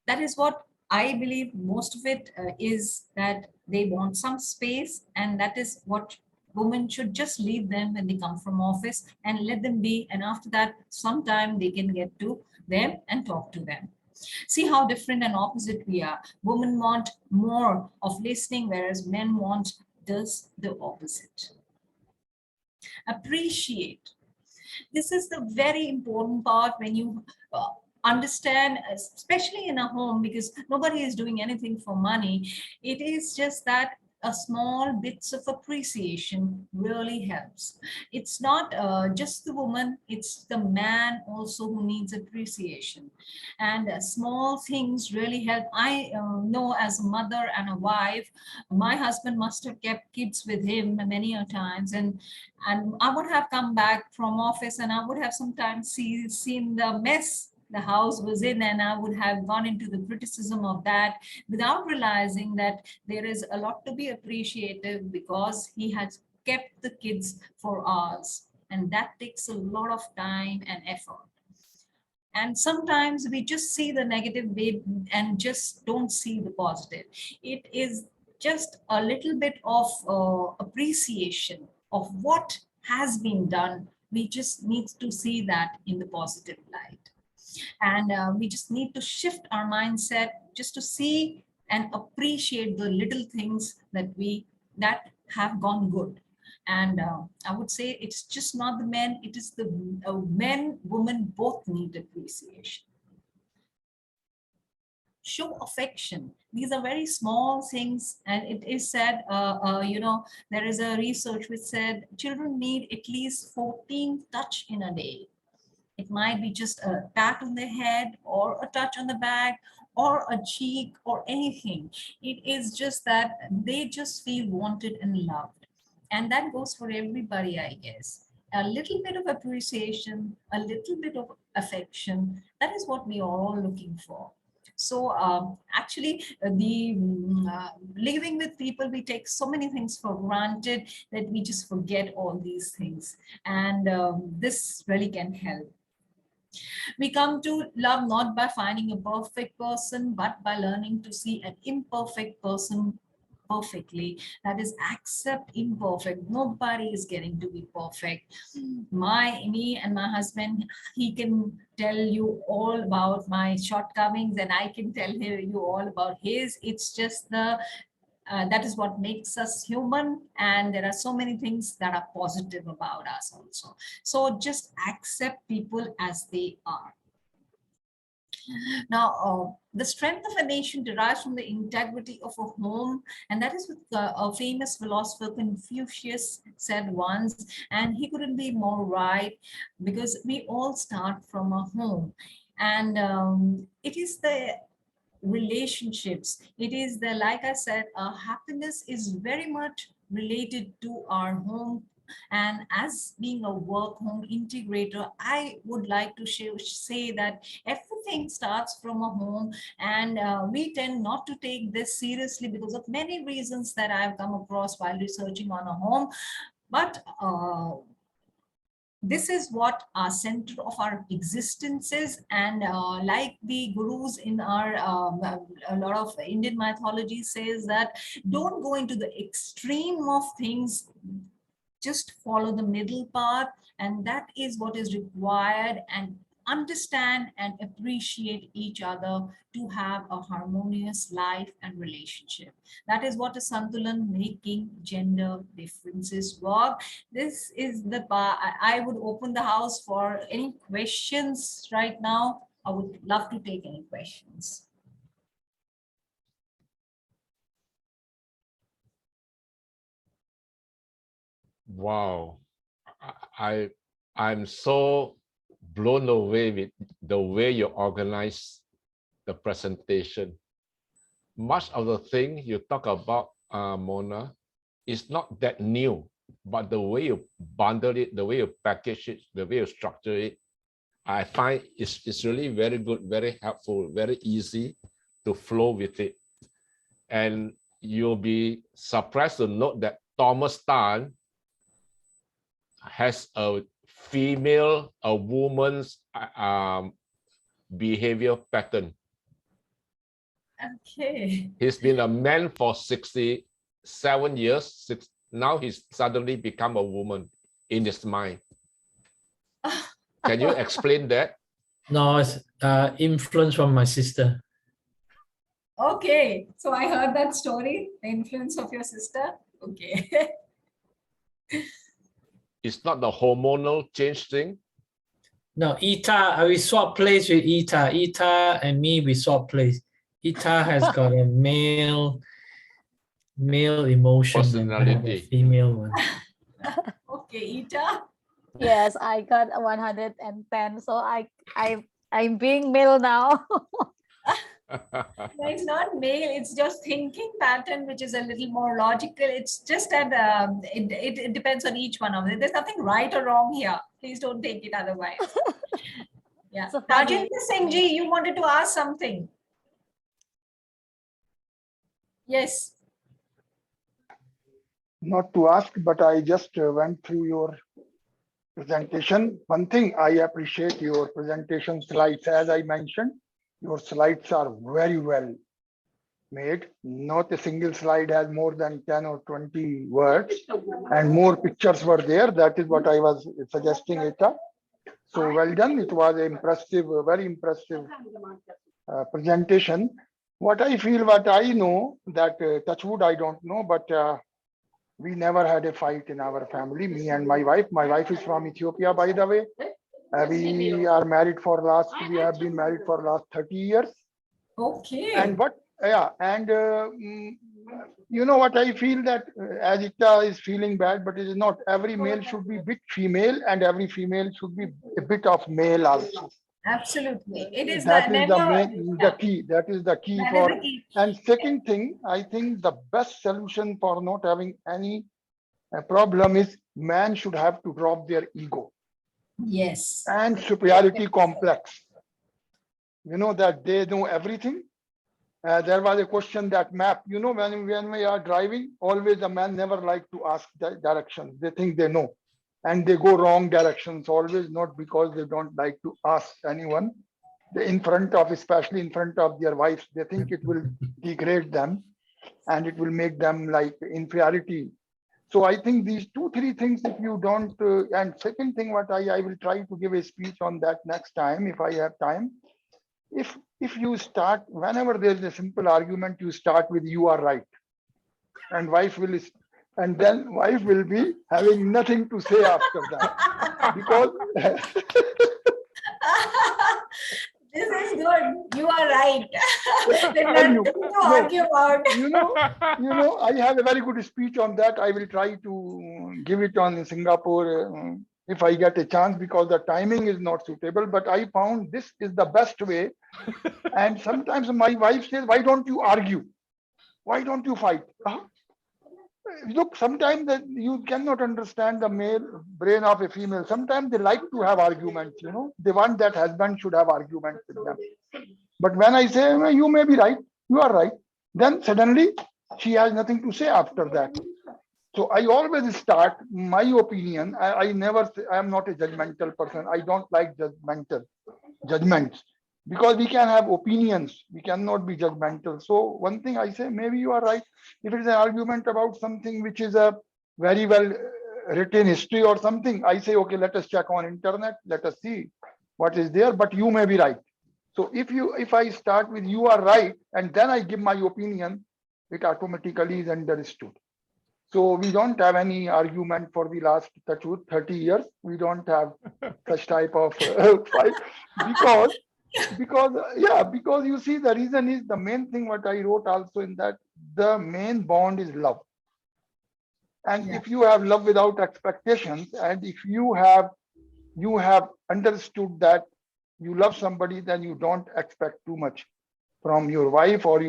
S4: That is what I believe most of it is, that they want some space, and that is what women should just leave them when they come from office and let them be. And after that, sometime they can get to them and talk to them. See how different and opposite we are. Women want more of listening, whereas men want just the opposite. Appreciate. This is the very important part when you understand, especially in a home, because nobody is doing anything for money. It is just that a small bits of appreciation really helps. It's not just the woman, it's the man also who needs appreciation. And small things really help. I know, as a mother and a wife, my husband must have kept kids with him many a times, and I would have come back from office and I would have sometimes seen the mess the house was in, and I would have gone into the criticism of that without realizing that there is a lot to be appreciative, because he has kept the kids for hours, and that takes a lot of time and effort. And sometimes we just see the negative way and just don't see the positive. It is just a little bit of appreciation of what has been done. We just need to see that in the positive light. And we just need to shift our mindset just to see and appreciate the little things that have gone good. And I would say it's just not the men, it is the men, women both need appreciation. Show affection. These are very small things, and it is said, there is a research which said children need at least 14 touch in a day. It might be just a pat on the head or a touch on the back or a cheek or anything. It is just that they just feel wanted and loved. And that goes for everybody, I guess. A little bit of appreciation, a little bit of affection, that is what we are all looking for. So actually, living with people, we take so many things for granted that we just forget all these things. And this really can help. We come to love not by finding a perfect person, but by learning to see an imperfect person perfectly. That is, accept imperfect. Nobody is getting to be perfect. Me and my husband, he can tell you all about my shortcomings and I can tell you all about his. It's just that is what makes us human, and there are so many things that are positive about us also. So just accept people as they are. Now, the strength of a nation derives from the integrity of a home, and that is what a famous philosopher Confucius said once, and he couldn't be more right, because we all start from a home, and it is the relationships. It is the, like I said, happiness is very much related to our home. And as being a work home integrator, I would like to say that everything starts from a home, and we tend not to take this seriously because of many reasons that I've come across while researching on a home. But this is what our center of our existence is, and like the gurus in our a lot of Indian mythology says that don't go into the extreme of things, just follow the middle path, and that is what is required, and understand and appreciate each other to have a harmonious life and relationship. That is what a santulan, making gender differences work. This is the part. I would open the house for any questions right now. I would love to take any questions.
S1: Wow, I'm so blown away with the way you organize the presentation. Much of the thing you talk about, Mona, is not that new, but the way you bundle it, the way you package it, the way you structure it, I find it's really very good, very helpful, very easy to flow with it. And you'll be surprised to note that Thomas Tan has a woman's behavior pattern.
S4: Okay.
S1: He's been a man for 67 years. Now he's suddenly become a woman in his mind. Can you explain that?
S6: No, it's influence from my sister.
S4: Okay, so I heard that story, the influence of your sister. Okay.
S1: It's not the hormonal change thing.
S6: No, Ita, we swap place with Ita. Ita and me, we swap place. Ita has got a male emotion and I have a female one.
S4: Okay, Ita.
S15: Yes, I got 110, so I'm being male now.
S4: No, it's not male, it's just thinking pattern, which is a little more logical. It's just that it depends on each one of them. There's nothing right or wrong here. Please don't take it otherwise. Yeah.
S15: So
S4: Rajendra Singh ji, you wanted to ask something. Yes.
S3: Not to ask, but I just went through your presentation. One thing, I appreciate your presentation slides. As I mentioned, your slides are very well made. Not a single slide has more than 10 or 20 words, and more pictures were there. That is what I was suggesting, Eta. So well done. It was an impressive, very impressive presentation. What I feel, what I know, that touchwood, I don't know, but we never had a fight in our family, me and my wife. My wife is from Ethiopia, by the way. We are married we have been married for last 30 years.
S4: Okay.
S3: And what, yeah, and you know what I feel, that as Ita is feeling bad, but it is not. Every male should be a bit female, and every female should be a bit of male also.
S4: Absolutely. It is
S3: the key. That is the key
S4: That
S3: for.
S4: is the key.
S3: And second thing, I think the best solution for not having any problem is man should have to drop their ego.
S4: Yes.
S3: And superiority complex. You know that they know everything. There was a question that map, you know, when we are driving, always the man never like to ask the directions. They think they know, and they go wrong directions always, not because they don't like to ask anyone. They in front of, especially in front of their wives, they think it will degrade them and it will make them like inferiority. So I think these 2-3 things, if you don't, and second thing, what I will try to give a speech on that next time, if I have time. If you start, whenever there is a simple argument, you start with "you are right," and then wife will be having nothing to say after that, because
S4: This is good. You are right. There's
S3: Tell
S4: nothing
S3: you,
S4: to argue about.
S3: I have a very good speech on that. I will try to give it on Singapore if I get a chance, because the timing is not suitable. But I found this is the best way. And sometimes my wife says, "Why don't you argue? Why don't you fight?" Look, sometimes that you cannot understand the male brain of a female. Sometimes they like to have arguments, they want that husband should have arguments with them. But when I say, "Well, you may be right, you are right," then suddenly she has nothing to say after that. So I always start my opinion. I never say, I am not a judgmental person. I don't like judgments, because we can have opinions. We cannot be judgmental. So one thing I say, maybe you are right. If it is an argument about something which is a very well written history or something, I say, okay, let us check on internet. Let us see what is there. But you may be right. So if I start with "you are right" and then I give my opinion, it automatically is understood. So we don't have any argument for the last 30 years. We don't have such type of fight, because you see, the reason is, the main thing what I wrote also in that, the main bond is love. And if you have love without expectations, and if you have understood that you love somebody, then you don't expect too much from your wife, or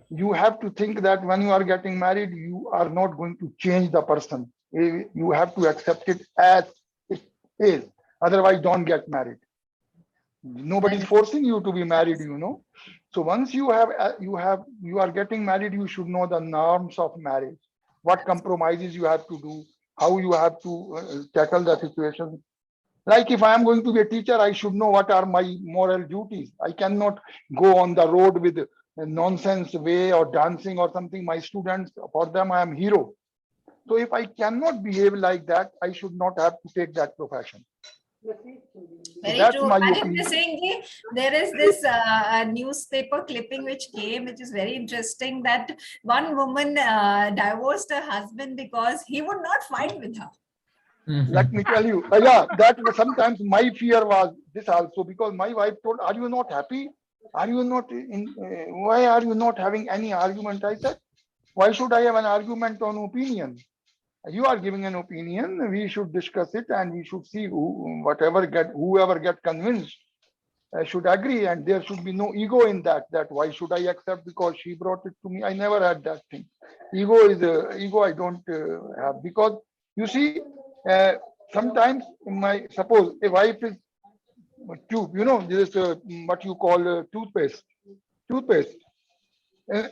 S3: you have to think that when you are getting married, you are not going to change the person. You have to accept it as it is. Otherwise, don't get married. Nobody is forcing you to be married, So once you are getting married, you should know the norms of marriage, what compromises you have to do, how you have to tackle the situation. Like if I am going to be a teacher, I should know what are my moral duties. I cannot go on the road with a nonsense way or dancing or something. My students, for them, I am hero. So if I cannot behave like that, I should not have to take that profession.
S4: Very
S3: That's
S4: true.
S3: my
S4: And
S3: opinion.
S4: interestingly, there is this newspaper clipping which came, which is very interesting, that one woman divorced her husband because he would not fight with her.
S3: Let me tell you, that was sometimes my fear was this also, because my wife told, "Are you not happy? Are you not why are you not having any argument?" I said, "Why should I have an argument on opinion? You are giving an opinion, we should discuss it, and we should see whoever get convinced should agree, and there should be no ego in that why should I accept because she brought it to me." I never had that thing. Ego I don't have, because you see, sometimes suppose a wife is tube, this is what you call toothpaste. Uh,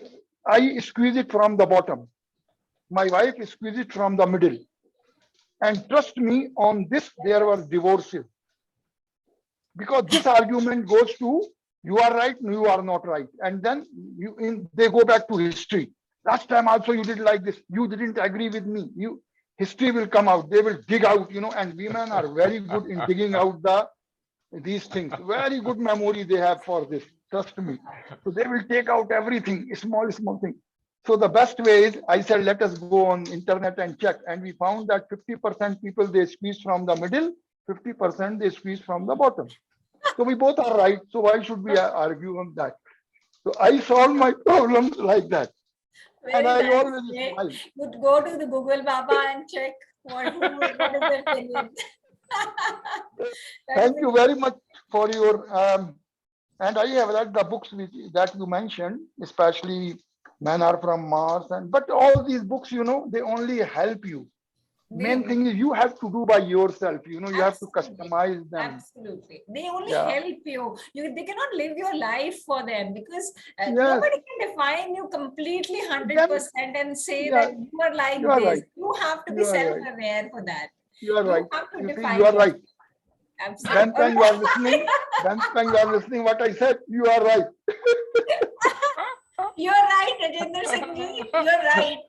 S3: I squeeze it from the bottom. My wife squeezed it from the middle. And trust me, on this, there were divorces. Because this argument goes to, you are right, you are not right. And then they go back to history. Last time also you did like this. You didn't agree with me. History will come out. They will dig out, and women are very good in digging out these things. Very good memory they have for this. Trust me. So they will take out everything, small thing. So the best way is, I said, let us go on internet and check. And we found that 50% people, they squeeze from the middle, 50% they squeeze from the bottom. So we both are right. So why should we argue on that? So I solve my problems like that.
S4: Very
S3: and I
S4: nice.
S3: always smile.
S4: You'd go to the Google Baba and check what is their opinion.
S3: Thank you very much for your, and I have read the books that you mentioned, especially Men Are From Mars, but all these books, they only help you. Main thing is you have to do by yourself, you have to customize them.
S4: Absolutely. They only help you. They cannot live your life for them, because nobody can define you completely 100% and say that you are like
S3: You are
S4: this.
S3: right.
S4: You have to be self-aware for that.
S3: You are right.
S4: Have to
S3: You see,
S4: define
S3: you are
S4: yourself.
S3: right.
S4: Absolutely.
S3: When you are listening, when you are listening what I said, you are right.
S4: You're right, Rajendra Singh ji. You're right.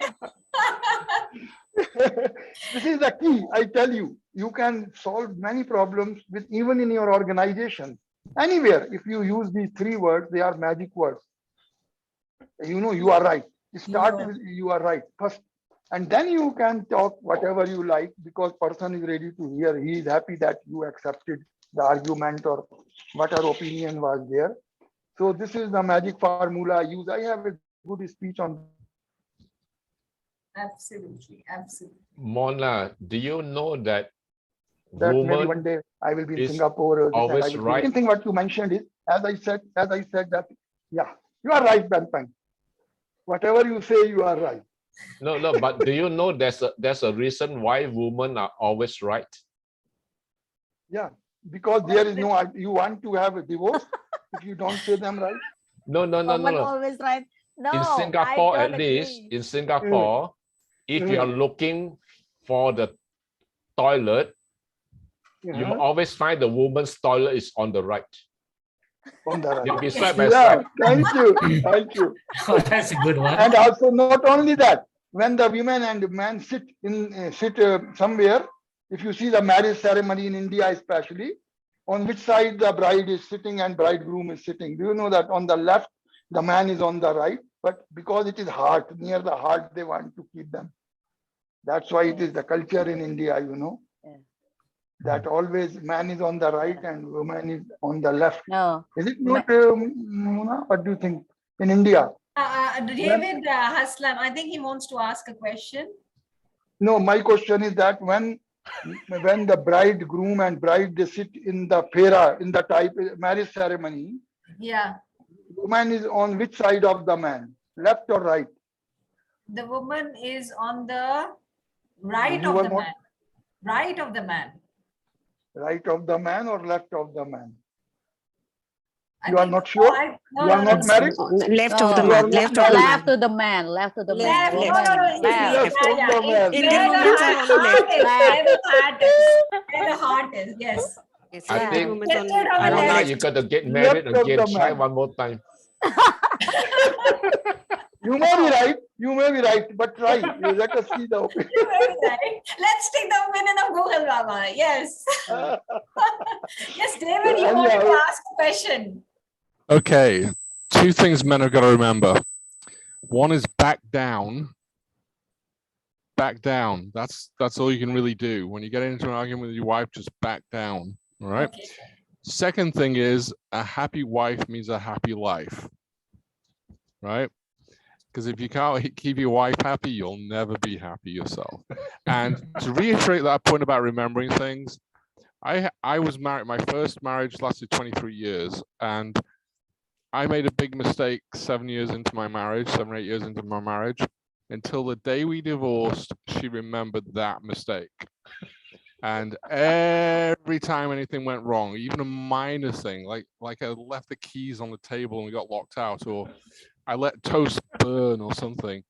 S3: This is the key. I tell you, you can solve many problems with even in your organization. Anywhere, if you use these 3 words, they are magic words. You are right. Start with you are right first. And then you can talk whatever you like, because person is ready to hear. He is happy that you accepted the argument or whatever opinion was there. So this is the magic formula I use. I have a good speech on.
S4: Absolutely, absolutely.
S1: Mona, do you know that
S3: That maybe
S1: woman
S3: one day I will be in
S1: is
S3: Singapore. And I
S1: always
S3: will
S1: right?
S3: Second thing what you mentioned is, as I said that, yeah, you are right, Ben. Whatever you say, you are right.
S1: No, but do you know there's a reason why women are always right?
S3: Yeah, because there is no, you want to have a divorce if you don't say them right.
S1: No.
S15: Woman always right. No,
S1: In
S15: I
S1: Singapore,
S15: don't
S1: at least,
S15: agree.
S1: in Singapore, if you are looking for the toilet, you will always find the woman's toilet is on the right.
S3: On the right.
S1: They'll be side by
S3: Yeah,
S1: side.
S3: thank you.
S6: Oh, that's a good one.
S3: And also, not only that, when the women and the man sit somewhere, if you see the marriage ceremony in India especially, on which side the bride is sitting and bridegroom is sitting. Do you know that on the left, the man is on the right, but because it is heart, near the heart, they want to keep them. That's why it is the culture in India, you know, that always man is on the right and woman is on the left.
S15: No.
S3: Is it not, Mona? What do you think in India?
S4: David Haslam, I think he wants to ask a question.
S3: No, my question is that when the bridegroom and bride, they sit in the phera, in the type marriage ceremony,
S4: Yeah.
S3: woman is on which side of the man, left or right?
S4: The woman is on the right
S3: You
S4: of
S3: were
S4: the
S3: not-
S4: man. Right of the man.
S3: Right of the man or left of the man?
S4: I
S3: You are
S4: think-
S3: not sure?
S4: no,
S3: You are not married?
S5: Left of the
S15: No.
S5: man. Left of the man.
S15: Left to the man. Left to the man.
S5: Left,
S15: Woman,
S5: left.
S15: left.
S3: Left of the man.
S5: Indian women are on the left.
S4: Where the heart is. Where the heart is. Yes.
S5: Yes,
S1: I
S5: Indian
S1: think,
S5: women
S4: Just sit on the
S1: Mona,
S4: left.
S1: you got to get married
S3: Left of
S1: again.
S3: the
S1: Try
S3: man.
S1: one more time.
S3: You may be right. You may be right, but try. Let us see the opinion.
S4: You're very right. Let's take the opinion of Google, Baba. Yes. Yes, David, you wanted to ask a question.
S14: Okay, two things men have got to remember. One is back down. Back down. That's all you can really do. When you get into an argument with your wife, just back down. All right.
S4: Okay.
S14: Second thing is a happy wife means a happy life. Right? Because if you can't keep your wife happy, you'll never be happy yourself. And to reiterate that point about remembering things, I was married, my first marriage lasted 23 years, and I made a big mistake 7 years into my marriage, 7 or 8 years into my marriage. Until the day we divorced, she remembered that mistake. And every time anything went wrong, even a minor thing, like I left the keys on the table and we got locked out, or I let toast burn or something,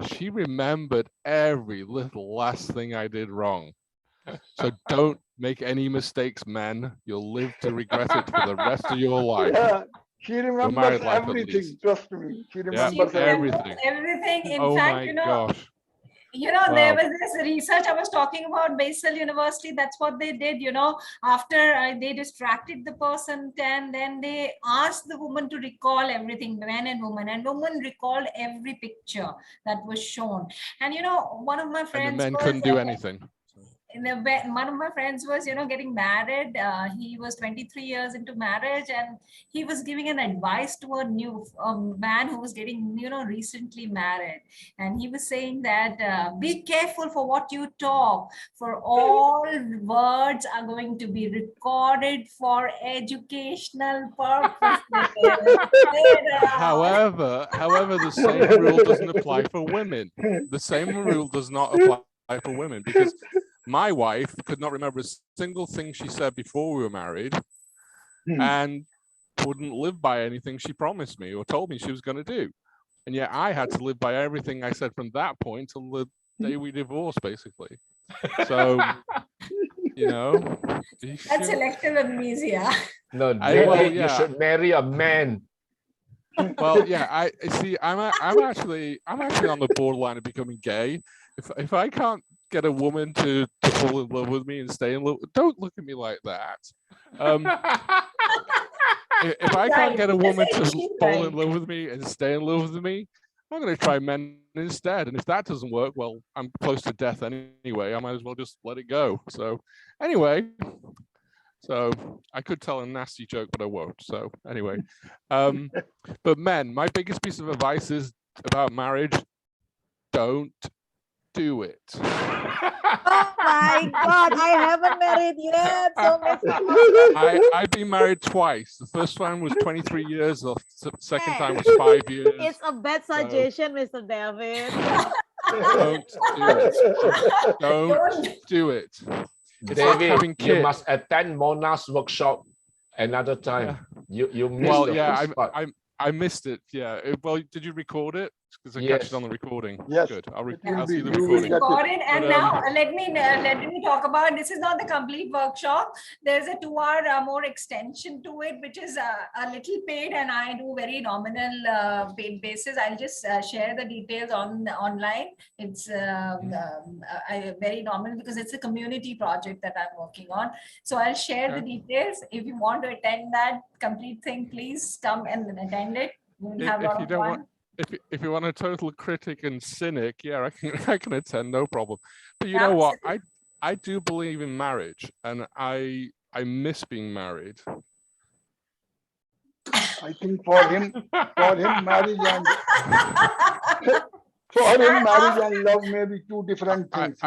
S14: she remembered every little last thing I did wrong. So don't make any mistakes, men. You'll live to regret it for the rest of your life.
S3: Yeah, she
S14: Your
S3: remembers
S14: married life, at
S3: everything.
S14: least.
S3: Trust me, she
S14: Yeah,
S3: remembers
S14: everything.
S4: Everything. In
S14: Oh
S4: fact,
S14: my gosh.
S4: There
S14: Wow.
S4: was this research I was talking about, Basel University. That's what they did, after they distracted the person, and then they asked the woman to recall everything, men and women recalled every picture that was shown. And, one of my friends
S14: And the men
S4: was,
S14: couldn't do anything.
S4: one of my friends was getting married. He was 23 years into marriage, and he was giving an advice to a new man who was getting recently married, and he was saying that be careful for what you talk, for all words are going to be recorded for educational purposes.
S14: However, the same rule doesn't apply for women. The same rule does not apply for women, because my wife could not remember a single thing she said before we were married, and wouldn't live by anything she promised me or told me she was going to do. And yet I had to live by everything I said from that point till the day we divorced, basically. So,
S4: That's selective amnesia.
S1: No, David, you should marry a man.
S14: Well, yeah, I see. I'm actually on the borderline of becoming gay. If I can't get a woman to fall in love with me and stay in love, don't look at me like that. If I can't get a woman to fall in love with me and stay in love with me, I'm going to try men instead. And if that doesn't work, well, I'm close to death anyway. I might as well just let it go. So anyway, So I could tell a nasty joke, but I won't. So anyway, but men, my biggest piece of advice is about marriage: don't do it.
S15: Oh my God, I haven't married yet. So
S14: I've been married twice. The first time was 23 years. The second time was 5 years.
S15: it's a bad suggestion, Mr. David.
S14: Don't do it. Don't do it. It's like having
S1: David, you
S14: kids.
S1: must attend Mona's workshop another time. You missed
S14: Well,
S1: the
S14: yeah,
S1: first part.
S14: I missed it. Yeah. Well, did you record it? Because I catch
S1: Yes.
S14: it on the recording.
S3: Yes.
S14: Good. I'll
S3: will
S14: see
S3: be-
S14: the
S3: you will
S14: recording.
S3: get
S4: Got it. And
S14: But,
S4: now let me talk about, this is not the complete workshop. There's a 2-hour more extension to it, which is a little paid, and I do very nominal paid basis. I'll just share the details online. It's very nominal because it's a community project that I'm working on. So I'll share the details. If you want to attend that complete thing, please come and attend it. We'll have a lot of fun.
S14: If you want a total critic and cynic, yeah, I can attend, no problem. But you know what? I do believe in marriage, and I miss being married.
S3: I think for him, marriage and marriage and love may be two different things.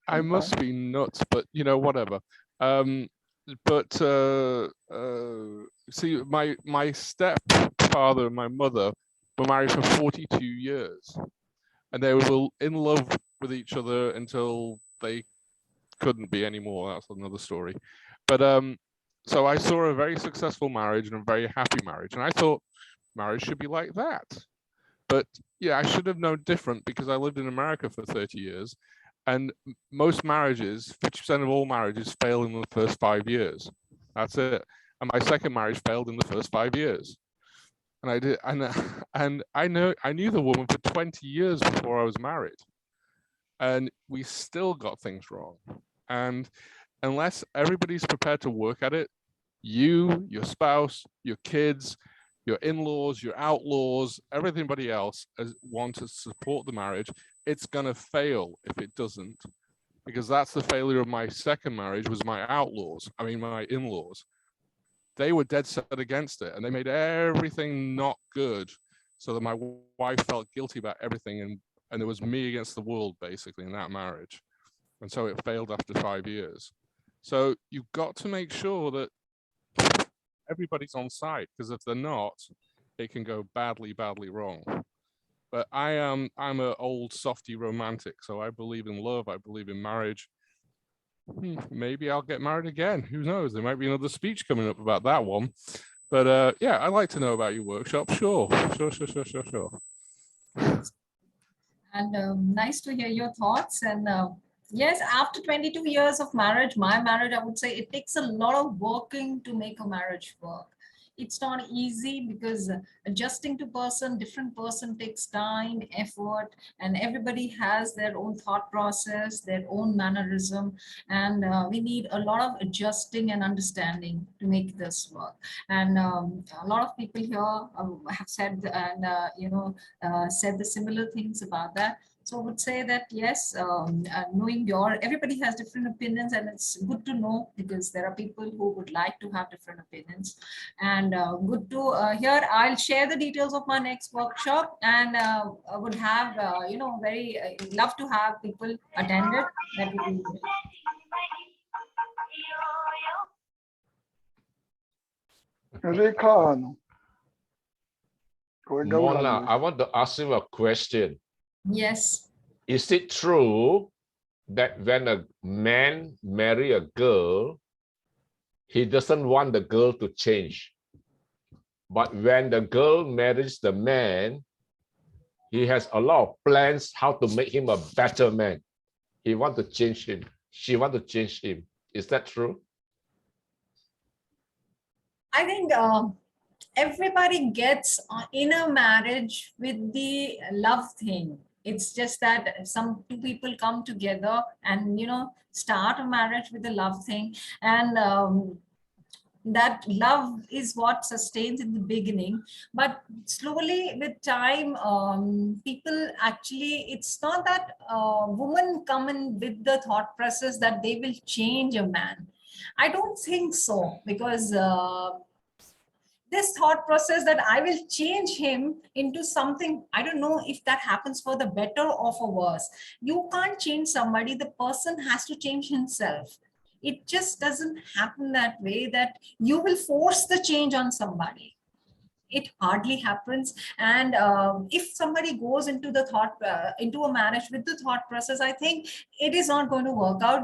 S14: I must be nuts, but you know, whatever. See, my stepfather and my mother were married for 42 years, and they were in love with each other until they couldn't be anymore. That's another story. But so I saw a very successful marriage and a very happy marriage, and I thought marriage should be like that. But yeah, I should have known different because I lived in America for 30 years, and most marriages, 50% of all marriages, fail in the first 5 years. That's it. And my second marriage failed in the first 5 years. And I did, and I knew the woman for 20 years before I was married, and we still got things wrong. And unless everybody's prepared to work at it, you, your spouse, your kids, your in-laws, your outlaws, everybody else want to support the marriage, it's gonna fail if it doesn't, because that's the failure of my second marriage. Was my outlaws, I mean my in-laws. They were dead set against it, and they made everything not good, so that my wife felt guilty about everything, and it was me against the world basically in that marriage, and so it failed after 5 years. So you've got to make sure that everybody's on side, because if they're not, it can go badly wrong. But I'm an old softy romantic, so I believe in love, I believe in marriage. Maybe I'll get married again. Who knows? There might be another speech coming up about that one. But yeah, I'd like to know about your workshop. Sure.
S4: And nice to hear your thoughts. And yes, after 22 years of marriage, my marriage, I would say it takes a lot of working to make a marriage work. It's not easy because adjusting to different person takes time, effort, and everybody has their own thought process, their own mannerism, and we need a lot of adjusting and understanding to make this work. And a lot of people here have said and said the similar things about that. So I would say that yes, knowing everybody has different opinions, and it's good to know because there are people who would like to have different opinions, and good to hear. I'll share the details of my next workshop, and I would have very love to have people attend it. That would be great.
S3: Rekha,
S1: Mona, I want to ask you a question.
S4: Yes.
S1: Is it true that when a man marry a girl, he doesn't want the girl to change? But when the girl marries the man, he has a lot of plans how to make him a better man. He wants to change him. She wants to change him. Is that true?
S4: I think everybody gets in a marriage with the love thing. It's just that two people come together and start a marriage with the love thing, and that love is what sustains in the beginning. But slowly with time, people actually, it's not that women come in with the thought process that they will change a man. I don't think so, because this thought process that I will change him into something, I don't know if that happens for the better or for worse. You can't change somebody, the person has to change himself. It just doesn't happen that way, that you will force the change on somebody. It hardly happens. And if somebody goes into the thought, into a marriage with the thought process, I think it is not going to work out.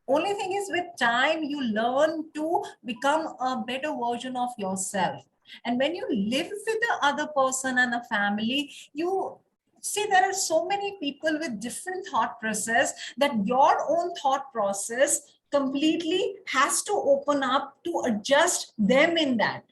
S4: Only thing is, with time, you learn to become a better version of yourself. And when you live with the other person and a family, you see there are so many people with different thought process, that your own thought process completely has to open up to adjust them in that.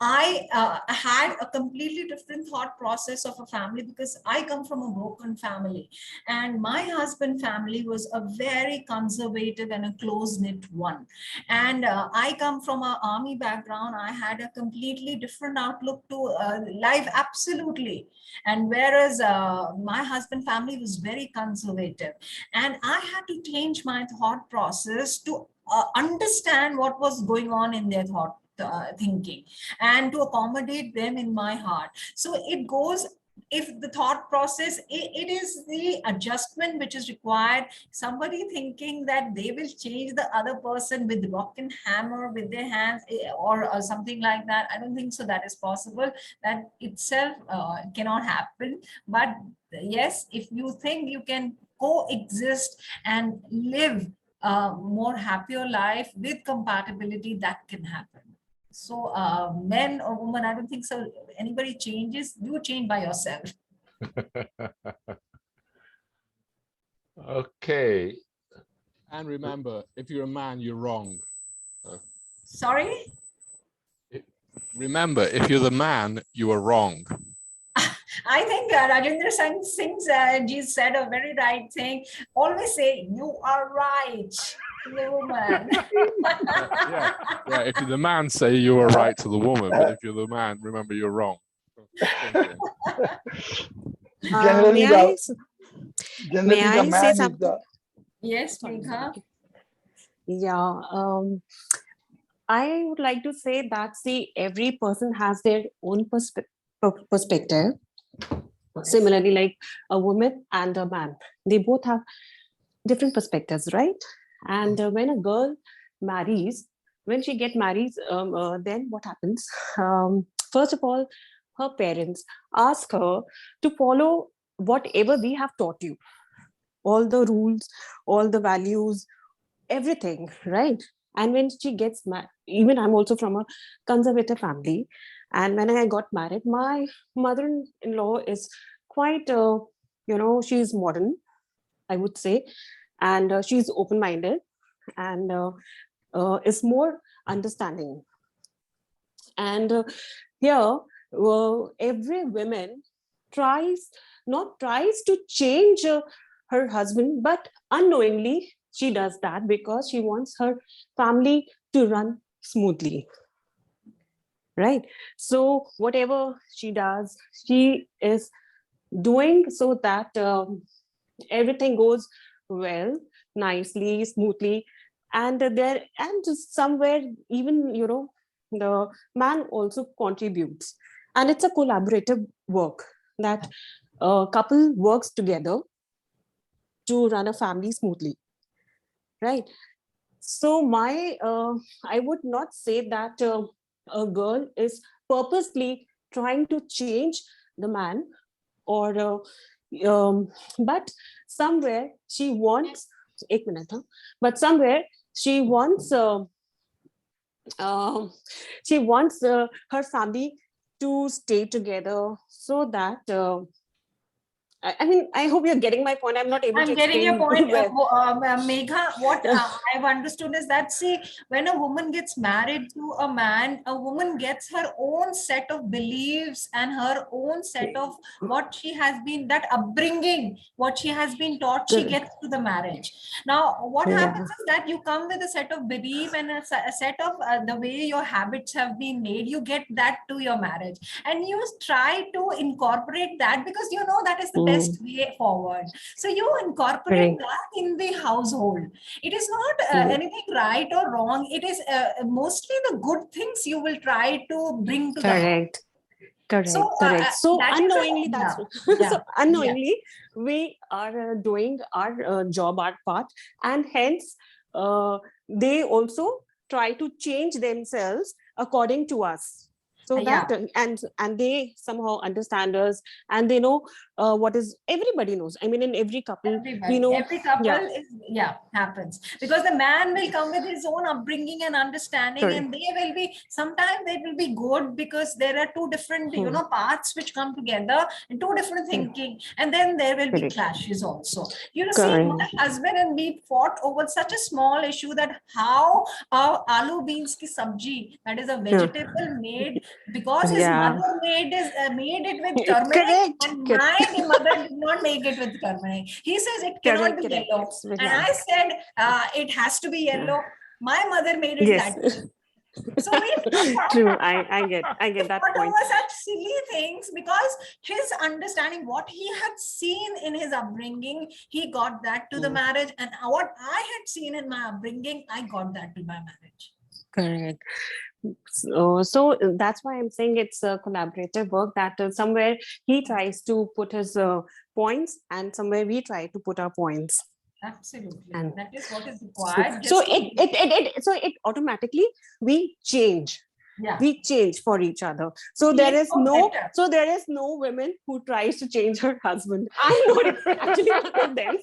S4: I had a completely different thought process of a family, because I come from a broken family, and my husband family was a very conservative and a close-knit one. And I come from an army background. I had a completely different outlook to life, absolutely. And whereas my husband family was very conservative, and I had to change my thought process to understand what was going on in their thought thinking, and to accommodate them in my heart. So it goes, if the thought process, it is the adjustment which is required. Somebody thinking that they will change the other person with rock and hammer with their hands, or something like that, I don't think so that is possible. That itself cannot happen. But yes, if you think you can coexist and live a more happier life with compatibility, that can happen. So men or women, I don't think so anybody changes. You change by yourself.
S1: Okay.
S14: And remember, if you're a man, you're wrong.
S4: Sorry?
S14: Remember, if you're the man, you are wrong.
S4: I think Rajendra Singh's ji said a very right thing. Always say, you are right, to the woman.
S14: Yeah, if you're the man, say you are right to the woman. But if you're the man, remember you're wrong.
S3: Generally,
S5: may I say something?
S4: Yes, Megha.
S5: Yeah, I would like to say that, see, every person has their own perspective. Similarly, like a woman and a man, they both have different perspectives, right? And when a girl marries, when she gets married, then what happens? First of all, her parents ask her to follow whatever we have taught you, all the rules, all the values, everything, right? And when she gets married, even I'm also from a conservative family, and when I got married, my mother-in-law is quite, she's modern, I would say, and she's open-minded, and is more understanding. And here, every woman not tries to change her husband, but unknowingly she does that because she wants her family to run smoothly. Right? So whatever she does, she is doing so that everything goes well, nicely, smoothly. And somewhere, even, the man also contributes. And it's a collaborative work that a couple works together to run a family smoothly. Right? So I would not say that a girl is purposely trying to change the man, or but somewhere she wants, but somewhere she wants her family to stay together, so that I mean, I hope you're getting my point. I'm not able to explain.
S4: I'm getting your point,
S5: well.
S4: Megha. What I've understood is that, see, when a woman gets married to a man, a woman gets her own set of beliefs and her own set of what she has been, that upbringing, what she has been taught, she gets to the marriage. Now, what happens is that you come with a set of belief and a set of the way your habits have been made, you get that to your marriage. And you try to incorporate that because you know that is the best way forward. So you incorporate that in the household. It is not anything right or wrong. It is mostly the good things you will try to bring to the house.
S5: Correct.
S4: So,
S5: Correct. So
S4: that is
S5: unknowingly,
S4: yeah.
S5: so unknowingly, we are doing our job, our part, and hence they also try to change themselves according to us. So that and they somehow understand us, and they know what is, everybody knows. I mean, in every couple, we know
S4: every couple is happens, because the man will come with his own upbringing and understanding, and they will be, sometimes they will be good because there are two different parts which come together and two different thinking, and then there will be clashes also. You know, see, my husband and me fought over such a small issue, that how aloo beans ki sabji, that is a vegetable made, because his mother made it with turmeric, and my mother did not make it with turmeric. He says it cannot be yellow, and I said it has to be yellow. My mother made it that way. So
S5: true. I get that point.
S4: Over such silly things, because his understanding, what he had seen in his upbringing, he got that to the marriage, and what I had seen in my upbringing, I got that to my marriage.
S5: Correct. So that's why I'm saying it's a collaborative work, that somewhere he tries to put his points, and somewhere we try to put our points.
S4: Absolutely, and that is what is required.
S5: So it automatically we change. We change for each other. So there is no women who tries to change her husband. I'm not actually one of them.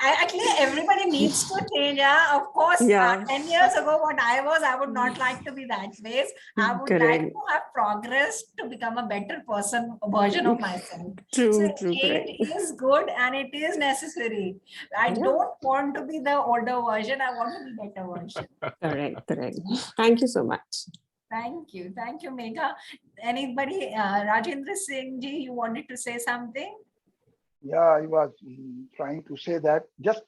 S4: Actually, everybody needs to change. Of course, 10 years ago, what I would not like to be that way. I would like to have progress to become a better version of myself. So change is good and it is necessary. I don't want to be the older version. I want to be better version.
S5: Correct. Thank you so much.
S4: Thank you, Megha. Anybody, Rajendra Singh ji, you wanted to say something?
S3: Yeah, I was trying to say that, just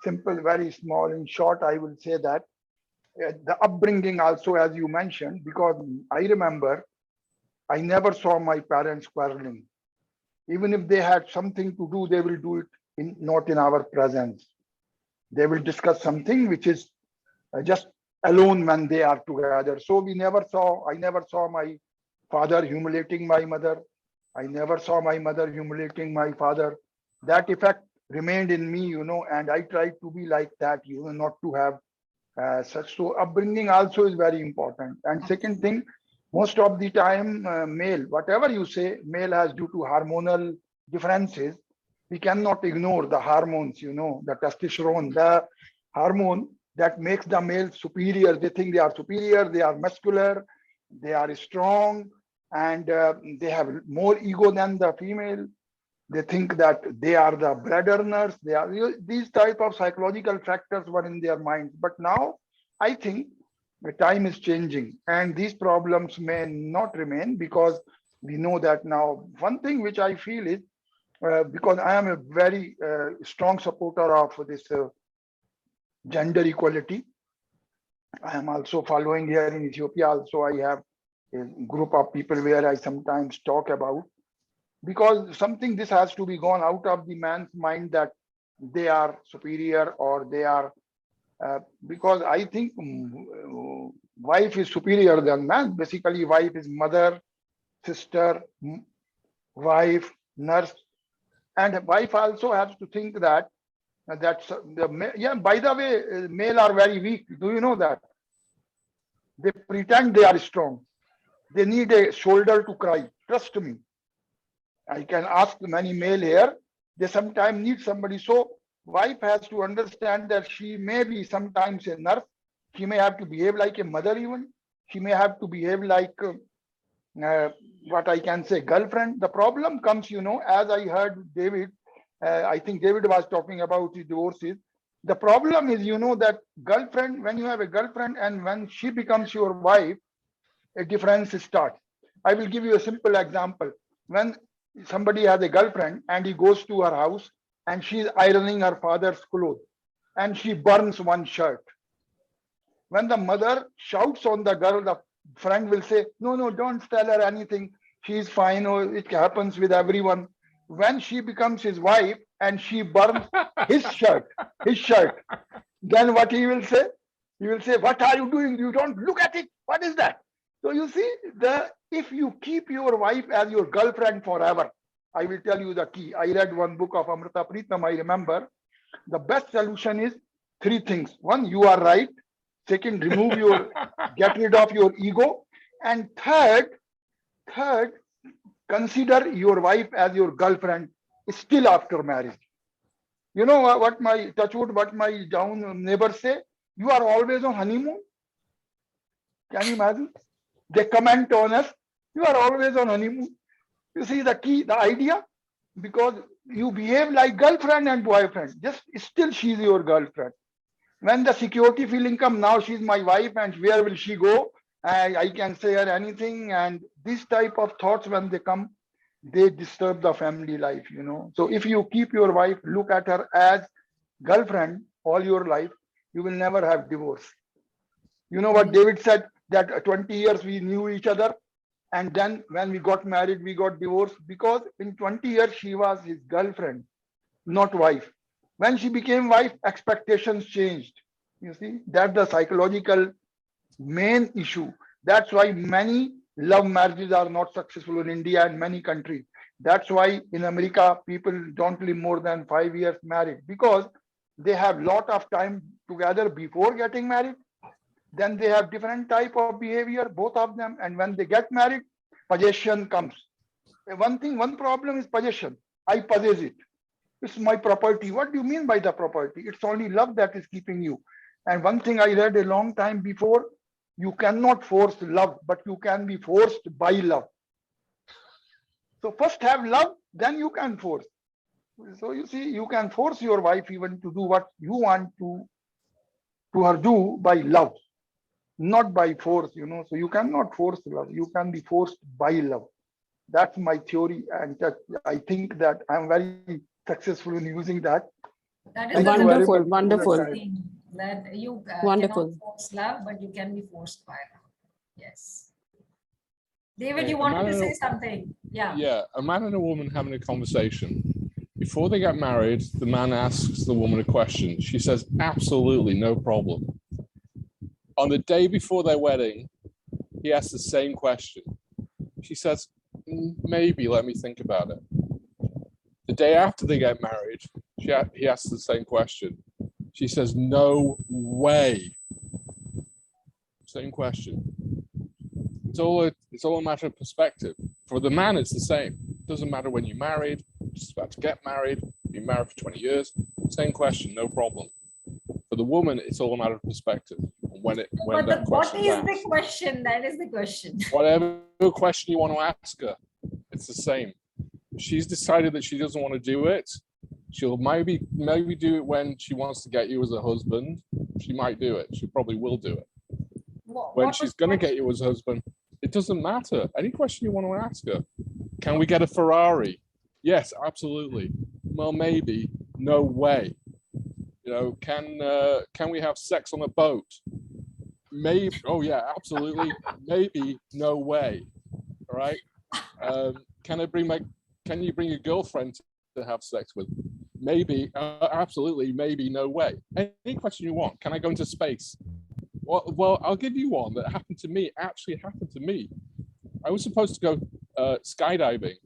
S3: simple, very small, in short, I will say that the upbringing also, as you mentioned, because I remember I never saw my parents quarreling. Even if they had something to do, they will do it not in our presence. They will discuss something which is just alone when they are together. So I never saw my father humiliating my mother. I never saw my mother humiliating my father. That effect remained in me, and I tried to be like that, not to have such. So upbringing also is very important. And second thing, most of the time, male, whatever you say, male has, due to hormonal differences, we cannot ignore the hormones, the testosterone, the hormone that makes the male superior. They think they are superior, they are muscular, they are strong, and they have more ego than the female. They think that they are the bread earners. They are, these type of psychological factors were in their minds. But now I think the time is changing, and these problems may not remain, because we know that now. One thing which I feel is, because I am a very strong supporter of this gender equality. I am also following here in Ethiopia. Also, I have a group of people where I sometimes talk about, because something this has to be gone out of the man's mind that they are superior or they are, because I think wife is superior than man. Basically, wife is mother, sister, wife, nurse, and wife also has to think that by the way, male are very weak. Do you know that? They pretend they are strong. They need a shoulder to cry. Trust me. I can ask many male here. They sometimes need somebody. So wife has to understand that she may be sometimes a nurse. She may have to behave like a mother even. She may have to behave like what I can say, girlfriend. The problem comes, as I heard David, I think David was talking about his divorces. The problem is, that girlfriend, when you have a girlfriend and when she becomes your wife, a difference starts. I will give you a simple example. When somebody has a girlfriend and he goes to her house and she is ironing her father's clothes and she burns one shirt. When the mother shouts on the girl, the friend will say, no, don't tell her anything. she's fine, or it happens with everyone. When she becomes his wife and she burns his shirt, then what he will say? He will say, what are you doing? You don't look at it. What is that? So you see, if you keep your wife as your girlfriend forever, I will tell you the key. I read one book of Amrita Pritam, I remember. The best solution is 3 things. 1, you are right. 2nd, get rid of your ego. And third, consider your wife as your girlfriend still after marriage. You know what my down neighbors say? You are always on honeymoon. Can you imagine? They comment on us. You are always on honeymoon. You see the key, the idea? Because you behave like girlfriend and boyfriend. Just still she's your girlfriend. When the security feeling come, now she's my wife and where will she go? I can say her anything. And this type of thoughts, when they come, they disturb the family life, So if you keep your wife, look at her as girlfriend all your life, you will never have divorce. You know what David said, that 20 years we knew each other, and then when we got married, we got divorced, because in 20 years she was his girlfriend, not wife. When she became wife, expectations changed. You see, that's the psychological main issue. That's why many love marriages are not successful in India and many countries. That's why in America, people don't live more than 5 years married, because they have lot of time together before getting married. Then they have different type of behavior, both of them. And when they get married, possession comes. One problem is possession. I possess it. It's my property. What do you mean by the property? It's only love that is keeping you. And one thing I read a long time before, you cannot force love, but you can be forced by love. So first have love, then you can force. So you see, you can force your wife even to do what you want to her do by love, not by force, So you cannot force love. You can be forced by love. That's my theory. And I think that I'm very successful in using that.
S4: That is
S5: wonderful.
S4: That you
S5: Wonderful.
S4: cannot force love, but you can be forced by love. Yes. David, you wanted to say something? Yeah.
S14: Yeah, a man and a woman having a conversation. Before they get married, the man asks the woman a question. She says, absolutely, no problem. On the day before their wedding, he asks the same question. She says, maybe, let me think about it. The day after they get married, he asks the same question. She says, no way. Same question. It's all a matter of perspective. For the man, it's the same. It doesn't matter when you're married, just about to get married, been married for 20 years, same question, no problem. For the woman, it's all a matter of perspective. What is
S4: the question? That is the question.
S14: Whatever question you want to ask her, it's the same. If she's decided that she doesn't want to do it, she'll maybe do it when she wants to get you as a husband. She might do it. She probably will do it. When she's going to get you as a husband, it doesn't matter. Any question you want to ask her. Can we get a Ferrari? Yes, absolutely. Well, maybe. No way. Can we have sex on a boat? Maybe. Oh yeah, absolutely. Maybe. No way. All right. Can you bring your girlfriend to have sex with? Maybe. Absolutely. Maybe. No way. Any question you want. Can I go into space? Well, I'll give you one that happened to me. Actually happened to me. I was supposed to go skydiving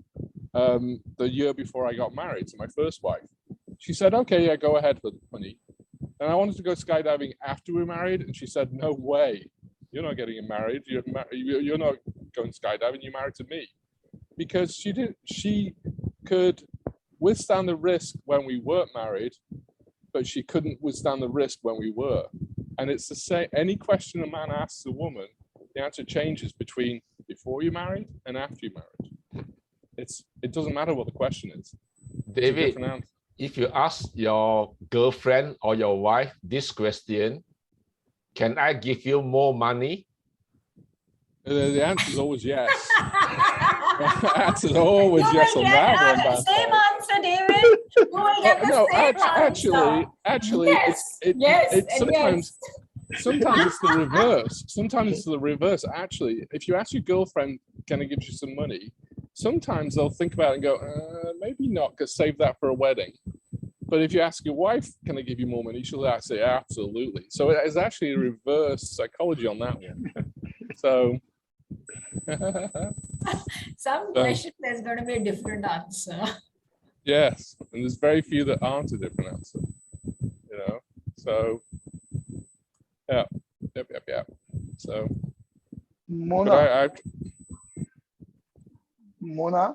S14: the year before I got married to my first wife. She said, okay, yeah, go ahead, honey. And I wanted to go skydiving after we were married, and she said, no way. You're not getting married. You're not going skydiving. You're married to me. Because she could withstand the risk when we weren't married, but she couldn't withstand the risk when we were. And it's the same. Any question a man asks a woman, the answer changes between before you're married and after you're married. It doesn't matter what the question is.
S1: David, if you ask your girlfriend or your wife this question, can I give you more money?
S14: The answer is always yes. The answer is always yes on that one.
S4: Same answer, David. You will get the same answer.
S14: Actually,
S4: yes.
S14: Sometimes it's the reverse. Sometimes it's the reverse. Actually, if you ask your girlfriend, can I give you some money? sometimes they'll think about it and go, maybe not, because save that for a wedding. But if you ask your wife, can I give you more money? She'll say, absolutely. So it's actually a reverse psychology on that one. So.
S4: Some question, there's going to be a different answer.
S14: Yes, and there's very few that aren't a different answer, you know. So, yeah, yep. So,
S3: Mona, Mona,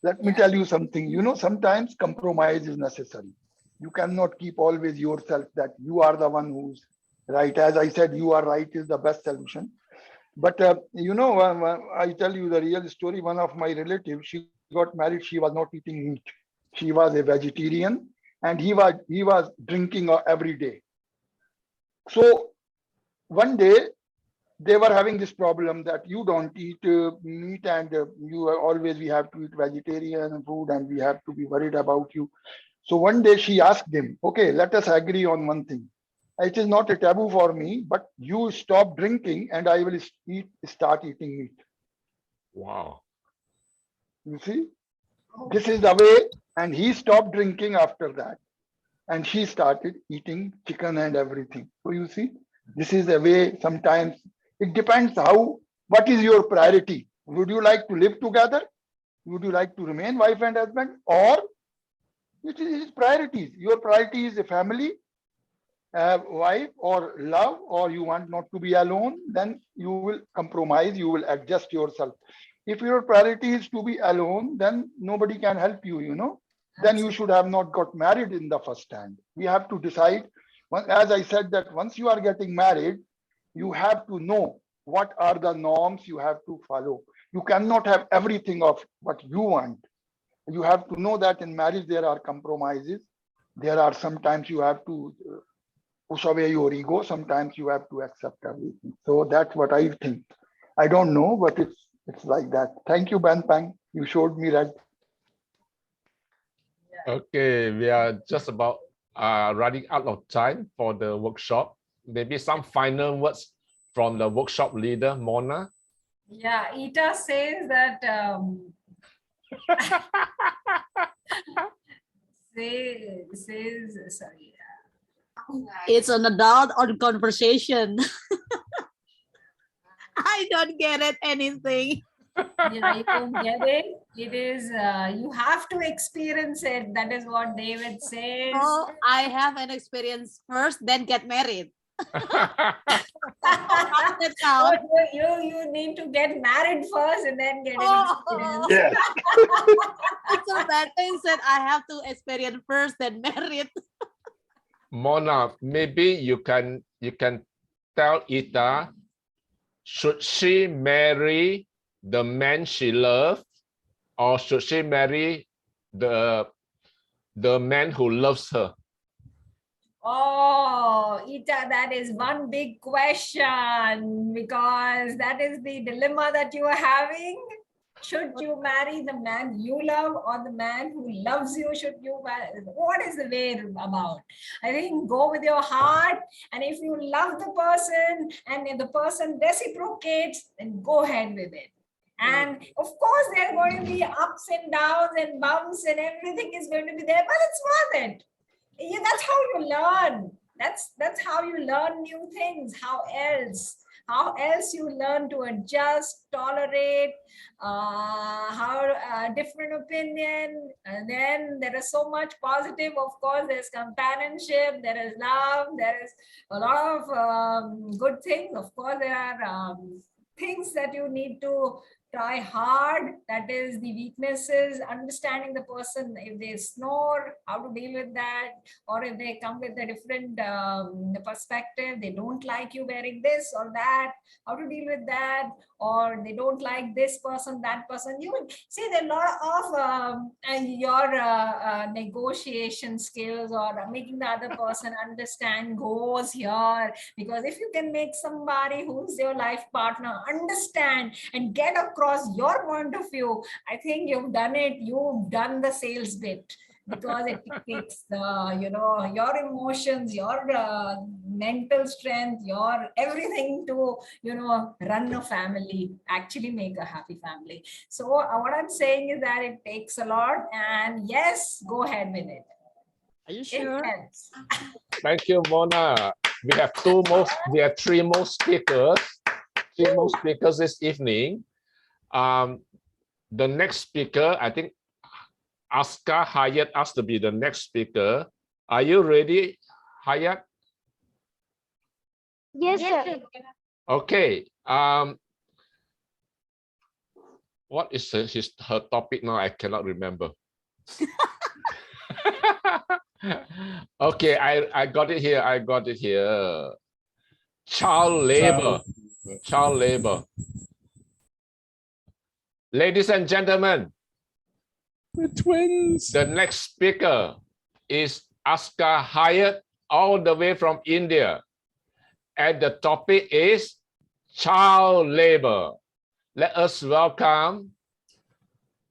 S3: let me tell you something. You know, sometimes compromise is necessary. You cannot keep always yourself that you are the one who's right. As I said, you are right is the best solution. But you know, I tell you the real story. One of my relatives, she got married. She was not eating meat. She was a vegetarian, and he was drinking every day. So one day they were having this problem that you don't eat meat, and you are always, we have to eat vegetarian food, and we have to be worried about you. So one day she asked him, okay, let us agree on one thing. It is not a taboo for me, but you stop drinking and I will start eating meat.
S1: Wow.
S3: You see, this is the way. And he stopped drinking after that. And she started eating chicken and everything. So you see, this is a way. Sometimes it depends what is your priority. Would you like to live together? Would you like to remain wife and husband? Or it is priorities. Your priority is a family, wife, or love, or you want not to be alone, then you will compromise, you will adjust yourself. If your priority is to be alone, then nobody can help you, you know. Then you should have not got married in the first hand. We have to decide, as I said, that once you are getting married, you have to know what are the norms you have to follow. You cannot have everything of what you want. You have to know that in marriage there are compromises. There are sometimes you have to push away your ego. Sometimes you have to accept everything. So that's what I think. I don't know, but it's like that. Thank you, Ben Pang. You showed me right.
S1: Okay, we are just about running out of time for the workshop. Maybe some final words from the workshop leader, Mona.
S4: Yeah, Ita says that sorry.
S11: It's an adult on conversation. I don't get it, anything.
S4: Yeah, you don't get it. It is, you have to experience it. That is what David says.
S11: Oh, I have an experience first, then get married.
S4: Oh, you need to get married first and then get an experience.
S3: Yes.
S11: So that means that I have to experience first, then married.
S1: Mona, maybe you can tell Ita, should she marry the man she loves, or should she marry the man who loves her?
S4: Oh, Ita, that is one big question, because that is the dilemma that you are having. Should you marry the man you love or the man who loves you? Should you marry? What is the way about? I think go with your heart, and if you love the person and if the person reciprocates, then go ahead with it. And of course, there are going to be ups and downs and bumps and everything is going to be there, but it's worth it. Yeah, that's how you learn. That's how you learn new things. How else you learn to adjust, tolerate, different opinion. And then there is so much positive. Of course, there's companionship, there is love, there is a lot of good things. Of course, there are things that you need to try hard. That is the weaknesses, understanding the person. If they snore, how to deal with that, or if they come with a different perspective, they don't like you wearing this or that, how to deal with that, or they don't like this person, that person. You will see there are a lot of your negotiation skills or making the other person understand goes here, because if you can make somebody who's your life partner understand and get across your point of view, I think you've done it. You've done the sales bit. because it takes your emotions, your mental strength, your everything to run a family, actually make a happy family. So what I'm saying is that it takes a lot, and yes, go ahead with it.
S5: Are you sure?
S4: It helps.
S1: Thank you, Mona. We have three more speakers. Three more speakers this evening. The next speaker, I think Aska Hayat asked to be the next speaker. Are you ready, Hayat?
S12: Yes, sir.
S1: Okay. What is her topic now? I cannot remember. Okay, I got it here. I got it here. Child labor. Child labor. Ladies and gentlemen,
S14: we're twins.
S1: The next speaker is Aska Hayat, all the way from India. And the topic is child labor. Let us welcome